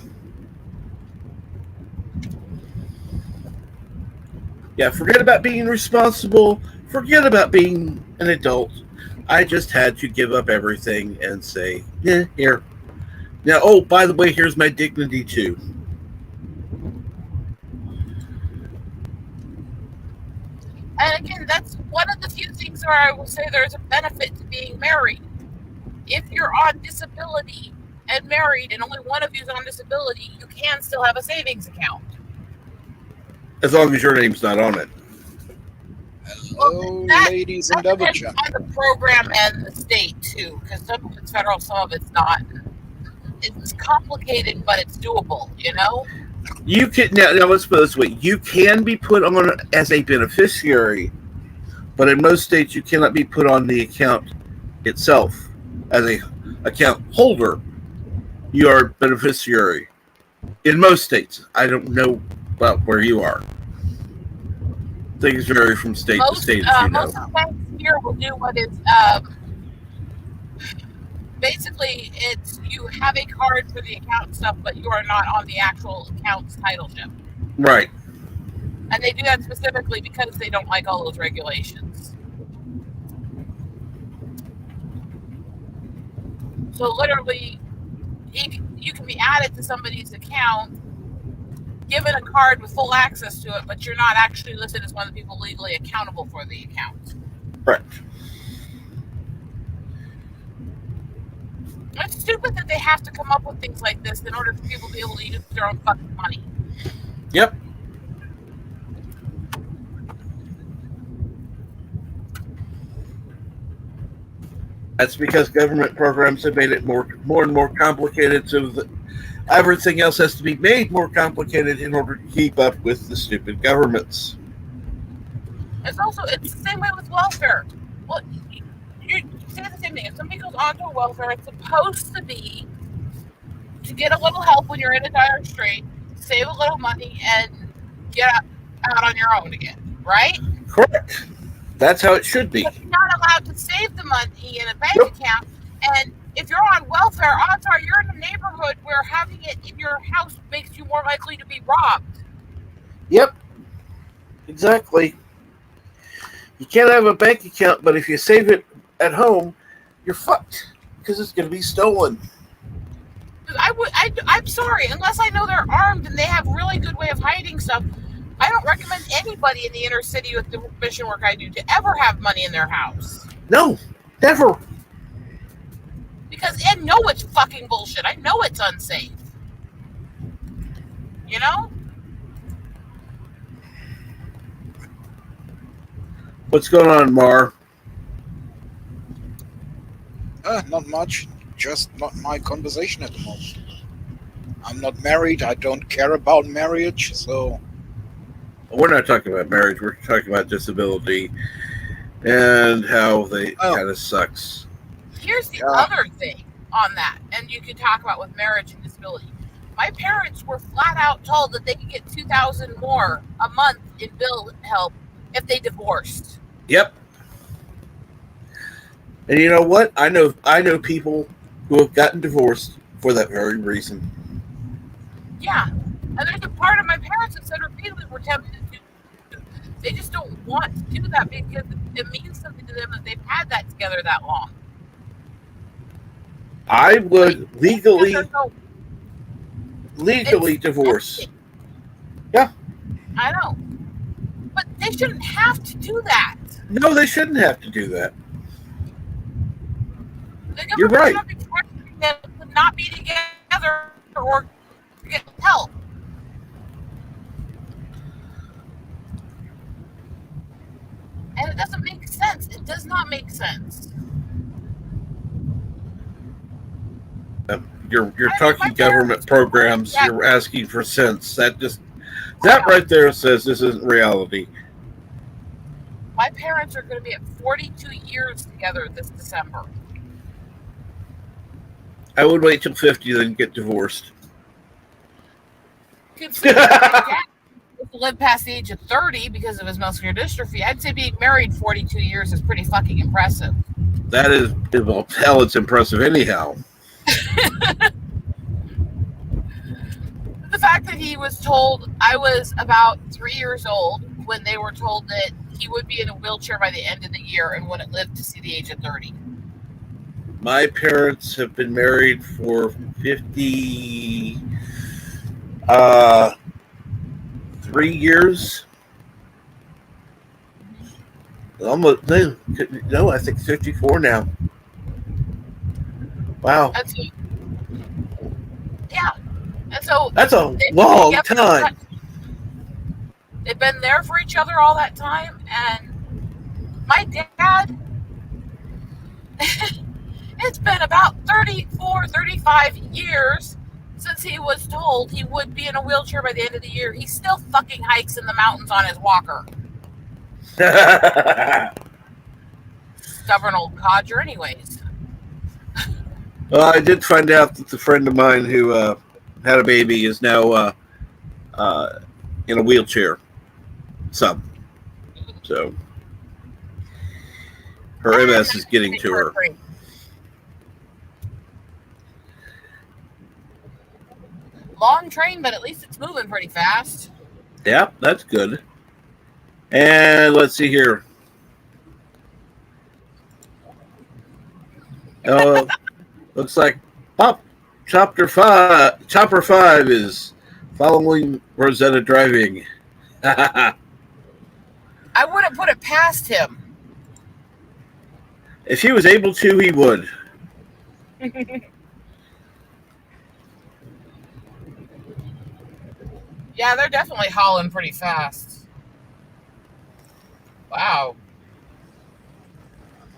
Yeah, forget about being responsible. Forget about being an adult. I just had to give up everything and say, yeah, here. Now, oh, by the way, here's my dignity too. And again, that's one of the few things where I will say there's a benefit to being married. If you're on disability and married and only one of you is on disability, you can still have a savings account. As long as your name's not on it. Hello, ladies and double depends on the program and the state too, because some of it's federal, some of it's not. It's complicated, but it's doable, you know? You can now let's put it this way. You can be put on as a beneficiary, but in most states you cannot be put on the account itself as a account holder. You are a beneficiary. In most states. I don't know about where you are. Things vary from state to state, as you know. Most of the banks here will do what is basically it's you have a card for the account stuff, but you are not on the actual account's titleship. Right. And they do that specifically because they don't like all those regulations. So literally, you can be added to somebody's account, given a card with full access to it, but you're not actually listed as one of the people legally accountable for the account. Correct. It's stupid that they have to come up with things like this in order for people to be able to use their own fucking money. Yep. That's because government programs have made it more and more complicated, so that everything else has to be made more complicated in order to keep up with the stupid governments. It's the same way with welfare. Well, you say the same thing. If somebody goes onto a welfare, it's supposed to be to get a little help when you're in a dire strait, save a little money, and get out on your own again, right? Correct. That's how it should be. But you're not allowed to save the money in a bank account, and if you're on welfare, odds are you're in a neighborhood where having it in your house makes you more likely to be robbed. Yep. Exactly. You can't have a bank account, but if you save it at home, you're fucked because it's going to be stolen. I'm sorry, unless I know they're armed and they have really good way of hiding stuff, I don't recommend anybody in the inner city with the mission work I do to ever have money in their house. No, never. Because I know it's fucking bullshit. I know it's unsafe. You know? What's going on, Mar? Not much. Just not my conversation at the moment. I'm not married. I don't care about marriage, so. We're not talking about marriage. We're talking about disability and how they kind of sucks. Here's the other thing on that, and you can talk about with marriage and disability. My parents were flat out told that they could get $2,000 more a month in bill help if they divorced. Yep. And you know what? I know people who have gotten divorced for that very reason. Yeah. And there's a part of my parents that said repeatedly were tempted to. They just don't want to do that because it means something to them that they've had that together that long. I would legally divorce. Yeah. I know. But they shouldn't have to do that. No, they shouldn't have to do that. You're right. Should be expecting them to not be together or get help. And it doesn't make sense. It does not make sense. You're talking government programs. You're asking for sense. That right there says this isn't reality. My parents are going to be at 42 years together this December. I would wait till 50, then get divorced. Considering my dad lived past the age of 30 because of his muscular dystrophy, I'd say being married 42 years is pretty fucking impressive. That is, well, hell, it's impressive anyhow. The fact that he was told, I was about 3 years old when they were told that he would be in a wheelchair by the end of the year and wouldn't live to see the age of 30. My parents have been married for 53 years. Almost, no, I think 54 now. Wow. Yeah. And so that's a long time. They've been there for each other all that time. And my dad, it's been about 34, 35 years since he was told he would be in a wheelchair by the end of the year. He still fucking hikes in the mountains on his walker. Stubborn old codger anyways. Well, I did find out that the friend of mine who had a baby is now in a wheelchair. So her MS is getting to her. Long train, but at least it's moving pretty fast. Yeah, that's good. And let's see here. Oh, looks like Chopper 5 is following Rosetta driving. I wouldn't put it past him. If he was able to, he would. Yeah, they're definitely hauling pretty fast. Wow.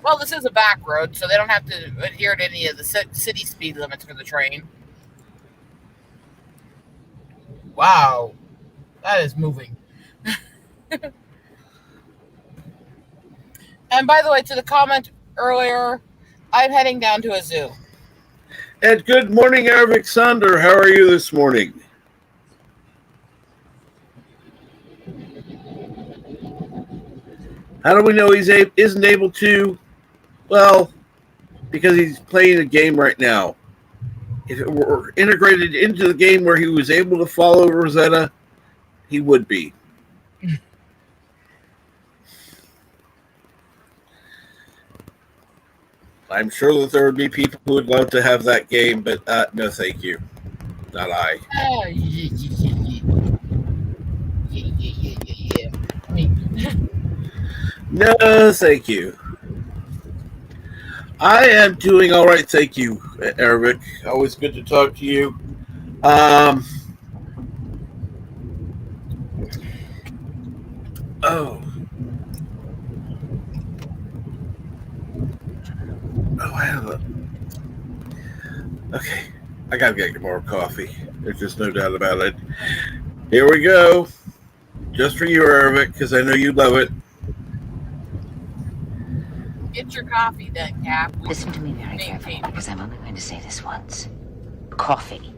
Well, this is a back road, so they don't have to adhere to any of the city speed limits for the train. Wow. That is moving. And by the way, to the comment earlier, I'm heading down to a zoo. And good morning, Alexander. How are you this morning? How do we know he isn't able to? Well, because he's playing a game right now. If it were integrated into the game where he was able to follow Rosetta, he would be. I'm sure that there would be people who would love to have that game, but no, thank you. Not I. Yeah. I mean, No, thank you. I am doing all right, thank you, Eric. Always good to talk to you. Oh. Oh, I have a... Okay. I gotta get more coffee. There's just no doubt about it. Here we go. Just for you, Eric, because I know you love it. get your coffee then, Cap. Listen to me very carefully, because I'm only going to say this once. Coffee.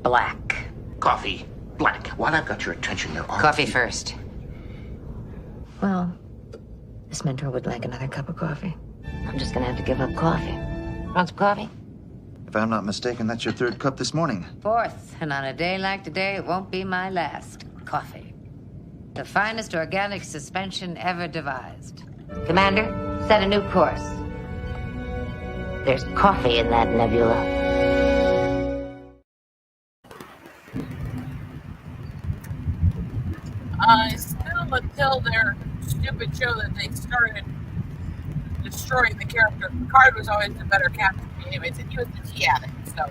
Black. Coffee. Black. While I've got your attention, there are... Coffee first. Well, this mentor would like another cup of coffee. I'm just gonna have to give up coffee. Want some coffee? If I'm not mistaken, that's your third cup this morning. Fourth, and on a day like today, it won't be my last. Coffee. The finest organic suspension ever devised. Commander, set a new course. There's coffee in that nebula. Still until their stupid show that they started destroying the character. Picard was always the better captain anyways, and he was the tea addict, so.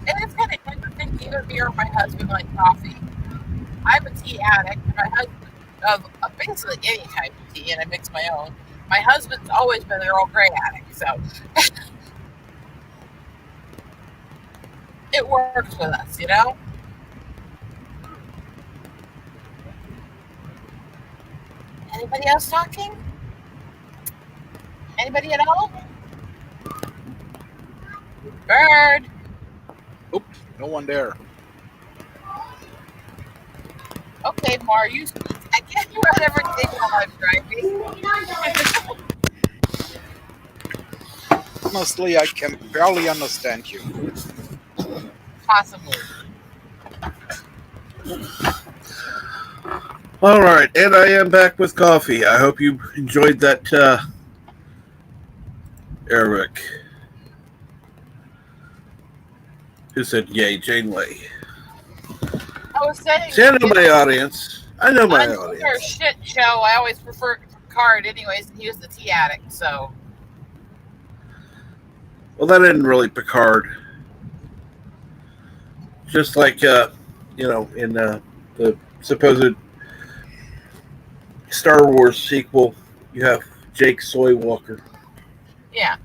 And it's kind of interesting, neither me or my husband like coffee. I'm a tea addict, and my husband of basically any type of tea, and I mix my own. My husband's always been an Earl Grey addict, so it works with us, you know? Anybody else talking? Anybody at all? Bird! Oop, no one there. Okay, Mar, you speak. I can't do everything while I'm driving. Honestly, I can barely understand you. Possibly. All right, and I am back with coffee. I hope you enjoyed that, Eric. Who said yay, Janeway? I was saying. See, I know my audience. I know my on audience. their shit show, I always preferred Picard anyways, and he was the tea addict, so. Well, that isn't really Picard. Just like, in the supposed Star Wars sequel, you have Jake Soy Walker. Yeah.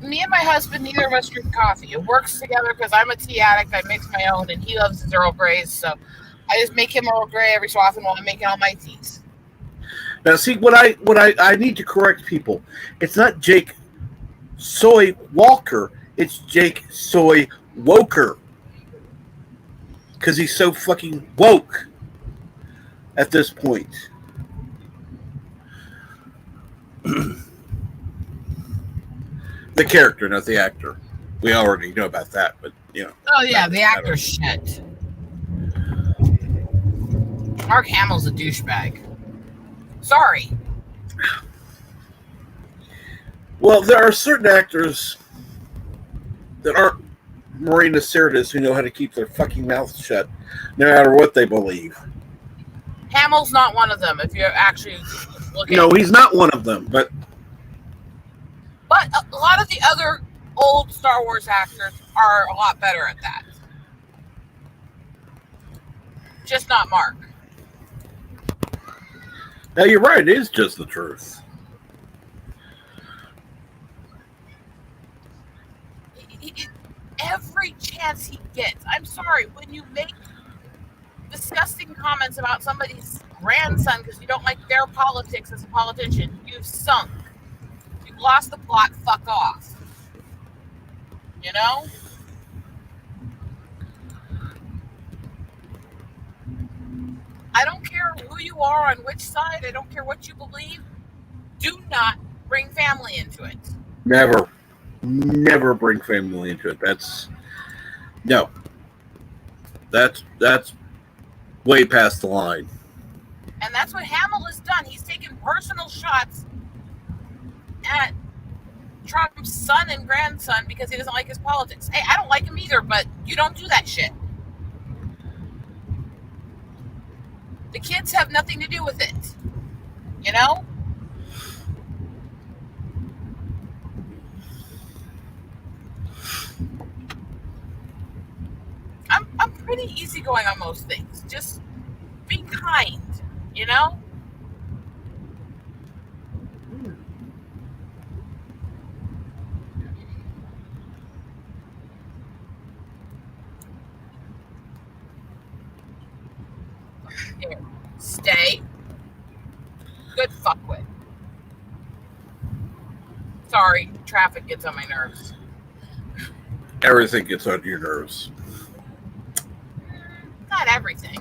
Me and my husband, neither of us drink coffee. It works together because I'm a tea addict. I mix my own, and he loves his Earl Greys, so I just make him Earl Grey every so often while I'm making all my teas. Now, see, what I need to correct people. It's not Jake Soy Walker. It's Jake Soy Woker. Because he's so fucking woke at this point. The character, not the actor. We already know about that, but, Oh, yeah, the actor's shit. Mark Hamill's a douchebag. Sorry. Well, there are certain actors that aren't Marina Sirtis who know how to keep their fucking mouths shut, no matter what they believe. Hamill's not one of them, if you actually look at No, he's not one of them, but a lot of the other old Star Wars actors are a lot better at that. Just not Mark. now you're right, it is just the truth. Every chance he gets. I'm sorry, when you make disgusting comments about somebody's grandson because you don't like their politics as a politician, you've sunk. You've lost the plot, fuck off. You know? I don't care who you are on which side. I don't care what you believe. Do not bring family into it. Never bring family into it. That's way past the line. And that's what Hamill has done. He's taken personal shots at Trump's son and grandson because he doesn't like his politics. Hey, I don't like him either, but you don't do that shit. The kids have nothing to do with it. You know? I'm pretty easygoing on most things. Just be kind, you know? Here, stay. Good fuckwit. Sorry, traffic gets on my nerves. Everything gets on your nerves. Not everything.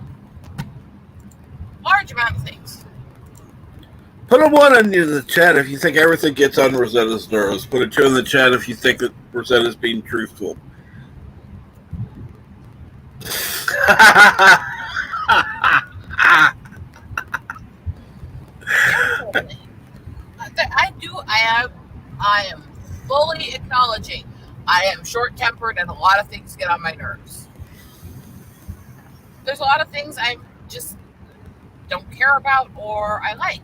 Large amount of things. Put a 1 in the chat if you think everything gets on Rosetta's nerves. Put a 2 in the chat if you think that Rosetta's being truthful. I am fully acknowledging I am short-tempered and a lot of things get on my nerves. There's a lot of things I just don't care about or I like.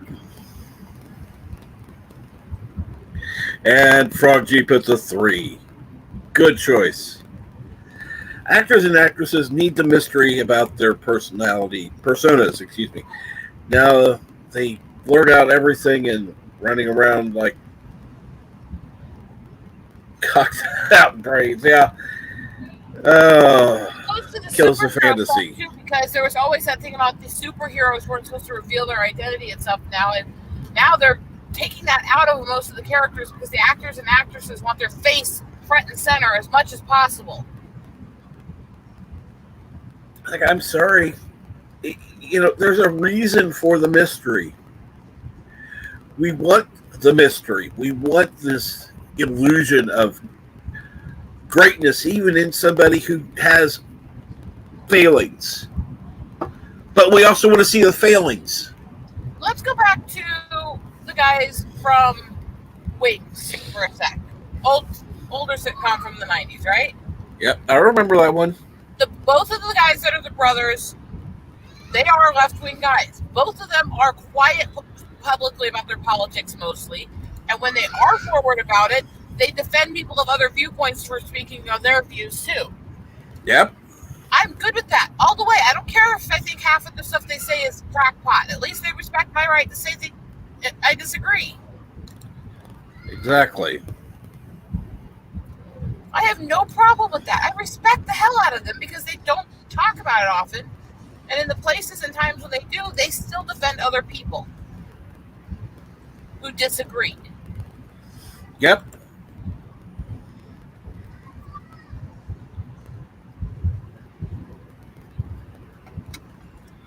And Frog G puts a 3. Good choice. Actors and actresses need the mystery about their personas, excuse me. Now they blurt out everything and running around like cocked out brains. Yeah. Kills the fantasy. Too, because there was always that thing about the superheroes weren't supposed to reveal their identity and stuff now, and now they're taking that out of most of the characters because the actors and actresses want their face front and center as much as possible. Like, I'm sorry. You know, there's a reason for the mystery. We want the mystery. We want this illusion of greatness, even in somebody who has failings. But we also want to see the failings. Let's go back to the guys from Wings for a sec. Older sitcom from the 90s, right? Yep, I remember that one. Both of the guys that are the brothers, they are left-wing guys. Both of them are quiet publicly about their politics mostly. And when they are forward about it, they defend people of other viewpoints for speaking of their views too. Yep. I'm good with that all the way. I don't care if I think half of the stuff they say is crackpot. At least they respect my right to say I disagree. Exactly. I have no problem with that. I respect the hell out of them because they don't talk about it often. And in the places and times when they do, they still defend other people who disagree. Yep.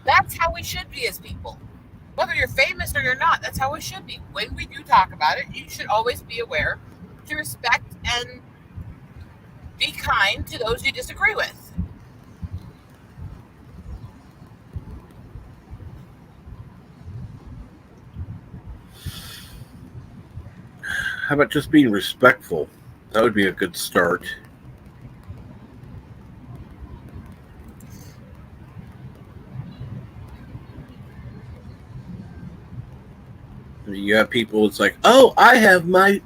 That's how we should be as people. Whether you're famous or you're not, that's how we should be. When we do talk about it, you should always be aware to respect and be kind to those you disagree with. How about just being respectful? That would be a good start. You have people, it's like, oh, I have my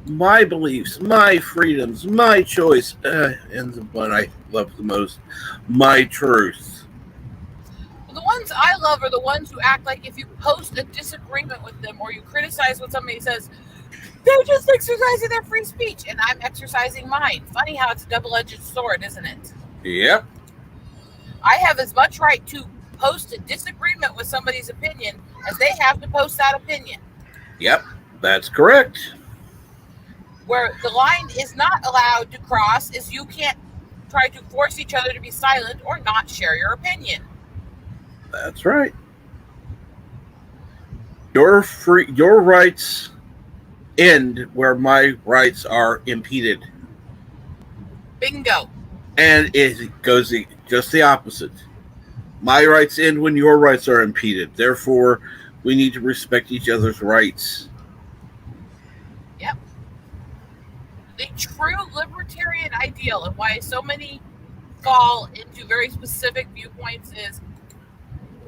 beliefs, my freedoms, my choice, and the one I love the most, my truth. Well, the ones I love are the ones who act like if you post a disagreement with them or you criticize what somebody says, they're just exercising their free speech, and I'm exercising mine. Funny how it's a double-edged sword, isn't it? Yep. I have as much right to post a disagreement with somebody's opinion as they have to post that opinion. Yep, that's correct. Where the line is not allowed to cross is you can't try to force each other to be silent or not share your opinion. That's right. Your rights end where my rights are impeded. Bingo. And it goes just the opposite. My rights end when your rights are impeded. Therefore, we need to respect each other's rights. Yep. The true libertarian ideal and why so many fall into very specific viewpoints is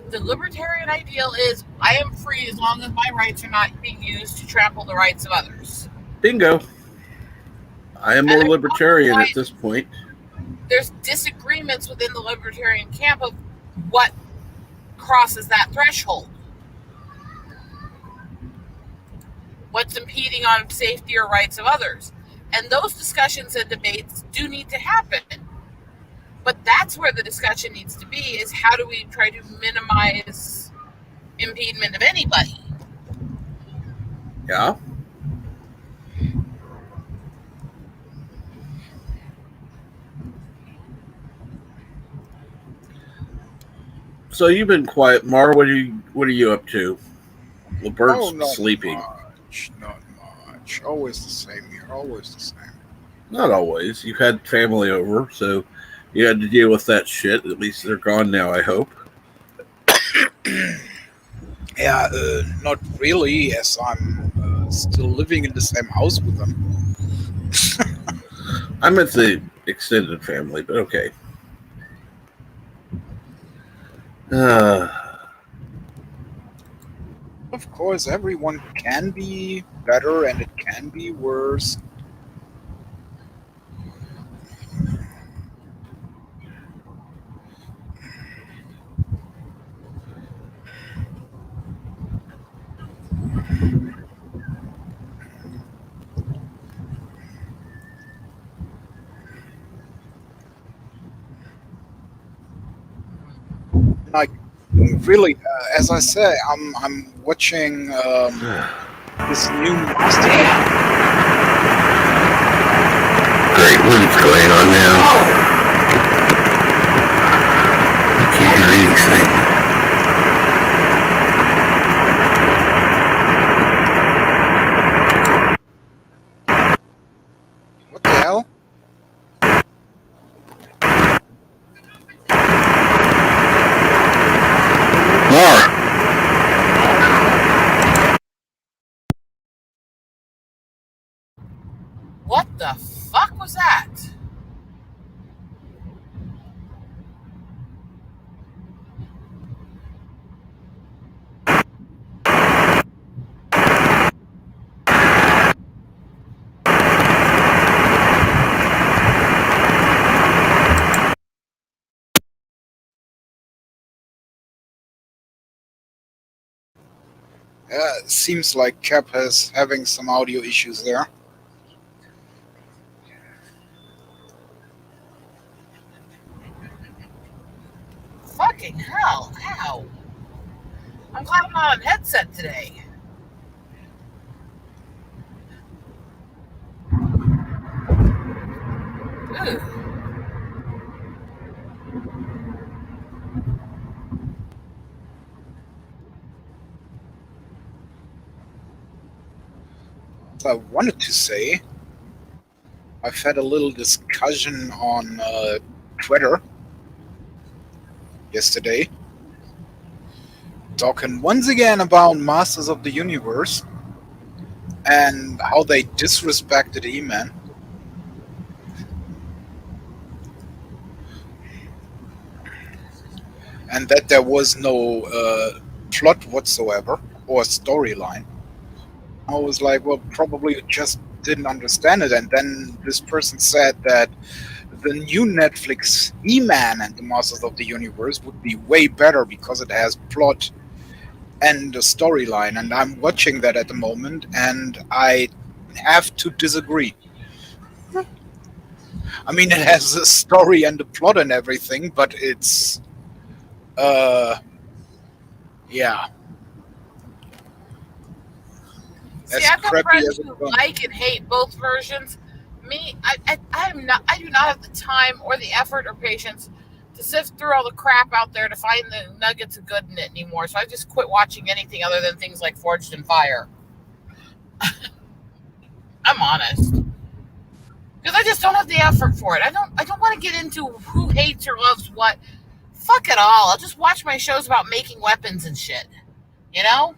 the libertarian ideal is I am free as long as my rights are not being used to trample the rights of others. Bingo. I am more libertarian at this point. There's disagreements within the libertarian camp of what crosses that threshold. What's impeding on safety or rights of others. And those discussions and debates do need to happen. But that's where the discussion needs to be, is how do we try to minimize impediment of anybody? Yeah. So you've been quiet, Mar. What are you up to? The bird's sleeping. Not much. Always the same here. Always the same. Not always. You've had family over, so you had to deal with that shit. At least they're gone now, I hope. Yeah, not really, as I'm still living in the same house with them. I meant the extended family, but okay. Of course, everyone can be better and it can be worse. Like, really, as I say, I'm watching this new master. Great, what's going on now? I can't hear anything. What the hell? More. What the fuck was that? Seems like Cap is having some audio issues there. Fucking hell, ow. I'm glad I'm not on headset today. Ugh. I wanted to say, I've had a little discussion on Twitter yesterday, talking once again about Masters of the Universe and how they disrespected He-Man. And that there was no plot whatsoever or storyline. I was like, well, probably you just didn't understand it. And then this person said that the new Netflix He-Man and the Masters of the Universe would be way better because it has plot and a storyline. And I'm watching that at the moment, and I have to disagree. I mean, it has a story and a plot and everything, but it's yeah. as I've got crappy friends as it's who gonna. like and hate both versions. Me, I am not. I do not have the time or the effort or patience to sift through all the crap out there to find the nuggets of good in it anymore. So I just quit watching anything other than things like Forged in Fire. I'm honest, because I just don't have the effort for it. I don't want to get into who hates or loves what. Fuck it all. I'll just watch my shows about making weapons and shit. You know?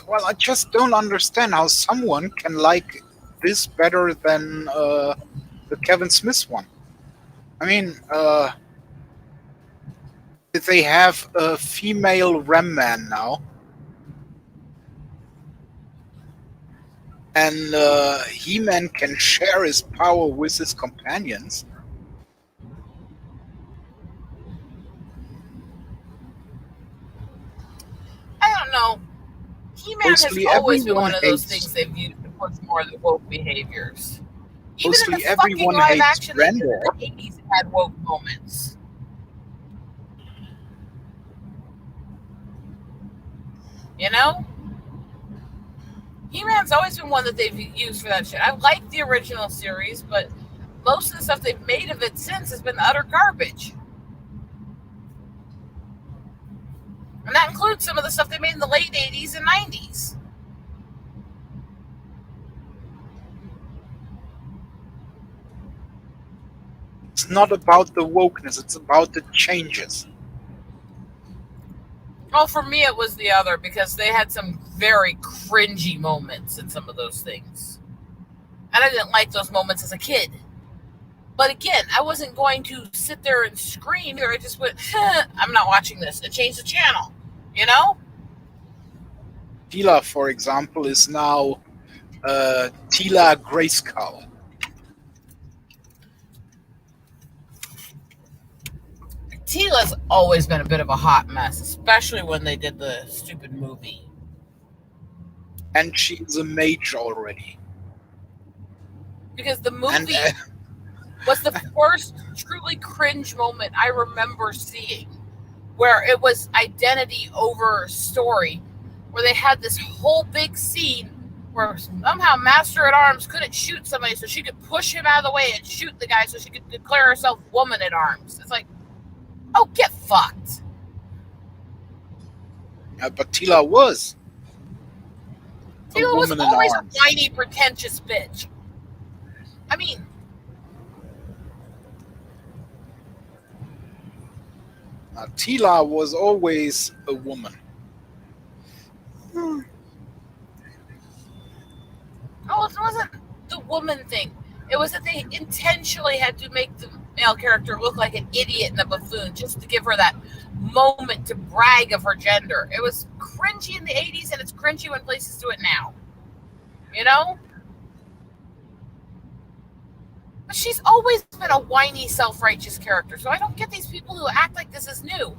Well, I just don't understand how someone can like this better than the Kevin Smith one. I mean, they have a female Ram Man now, and He-Man can share his power with his companions. I don't know. He-Man has Mostly always been everyone one of those hates. things they've used to push more of the woke behaviors. Even in Mostly the fucking everyone live hates action they did in Grandor. the 80s, it had woke moments. You know? He-Man's always been one that they've used for that shit. I like the original series, but most of the stuff they've made of it since has been utter garbage. And that includes some of the stuff they made in the late 80s and 90s. It's not about the wokeness, it's about the changes. Well, for me, it was the other because they had some very cringy moments in some of those things. And I didn't like those moments as a kid. But again, I wasn't going to sit there and scream, or I just went, I'm not watching this, and change the channel. You know? Tila, for example, is now Tila Grayskull. Tila's always been a bit of a hot mess, especially when they did the stupid movie. And she's a mage already. Because the movie was the first truly cringe moment I remember seeing, where it was identity over story, where they had this whole big scene where somehow Master at Arms couldn't shoot somebody, so she could push him out of the way and shoot the guy so she could declare herself Woman at Arms. It's like, oh, get fucked. But Tila was. Tila was always a whiny, pretentious bitch. I mean, Tila was always a woman. oh, it wasn't the woman thing. It was that they intentionally had to make the male character look like an idiot and a buffoon just to give her that moment to brag of her gender. It was cringy in the 80s, and it's cringy when places do it now. You know? But she's always been a whiny, self-righteous character, so I don't get these people who act like this is new.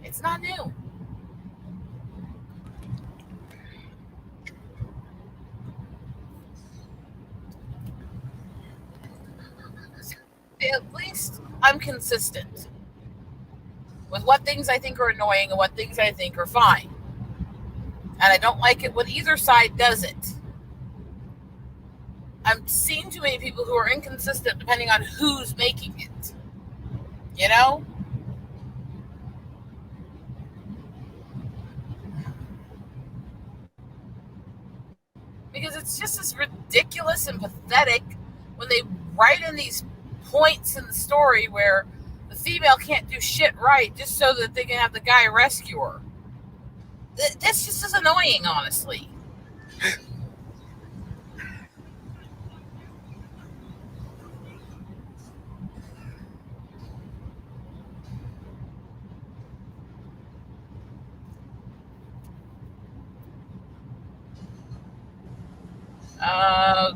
It's not new. At least I'm consistent with what things I think are annoying and what things I think are fine. And I don't like it when either side does it. I'm seeing too many people who are inconsistent depending on who's making it. You know? Because it's just as ridiculous and pathetic when they write in these points in the story where the female can't do shit right just so that they can have the guy rescue her. This just is annoying, honestly.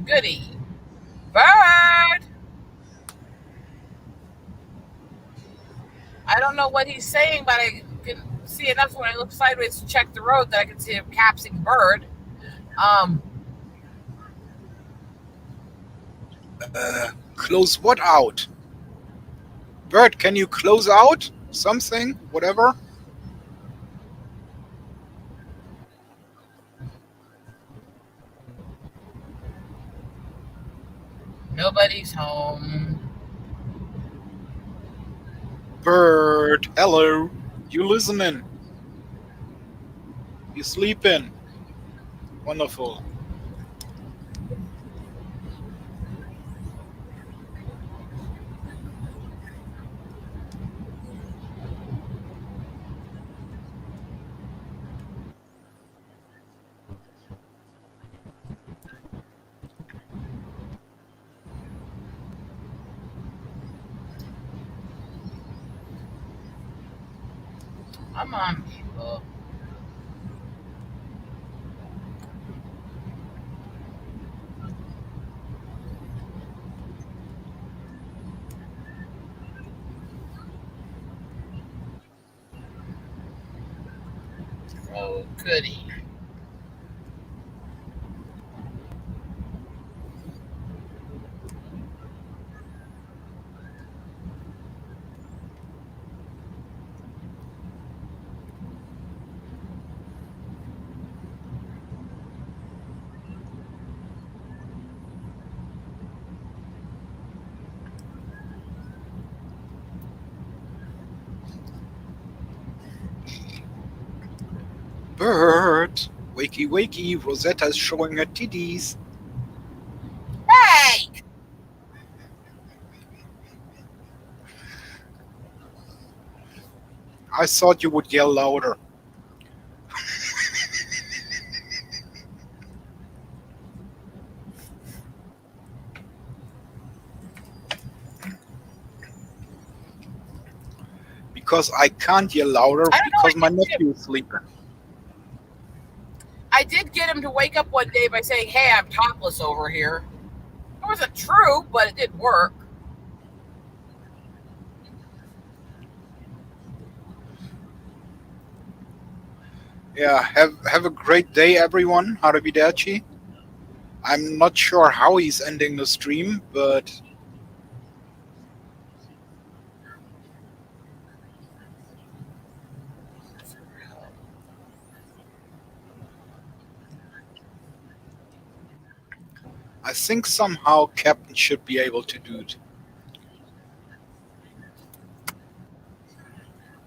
Goody. Bird! I don't know what he's saying, but I can see enough when I look sideways to check the road that I can see a capsing bird. Close what out? Bird, can you close out something? Whatever? Nobody's home. Bird, hello. You listening? You sleeping? Wonderful. Come on, people. Oh, goody. Bird, wakey wakey, Rosetta's showing her titties. Hey! I thought you would yell louder. Because I can't yell louder because my nephew is sleeping. I did get him to wake up one day by saying, "Hey, I'm topless over here." It wasn't true, but it did work. Yeah, have a great day, everyone. Arrivederci. I'm not sure how he's ending the stream, but I think somehow Captain should be able to do it.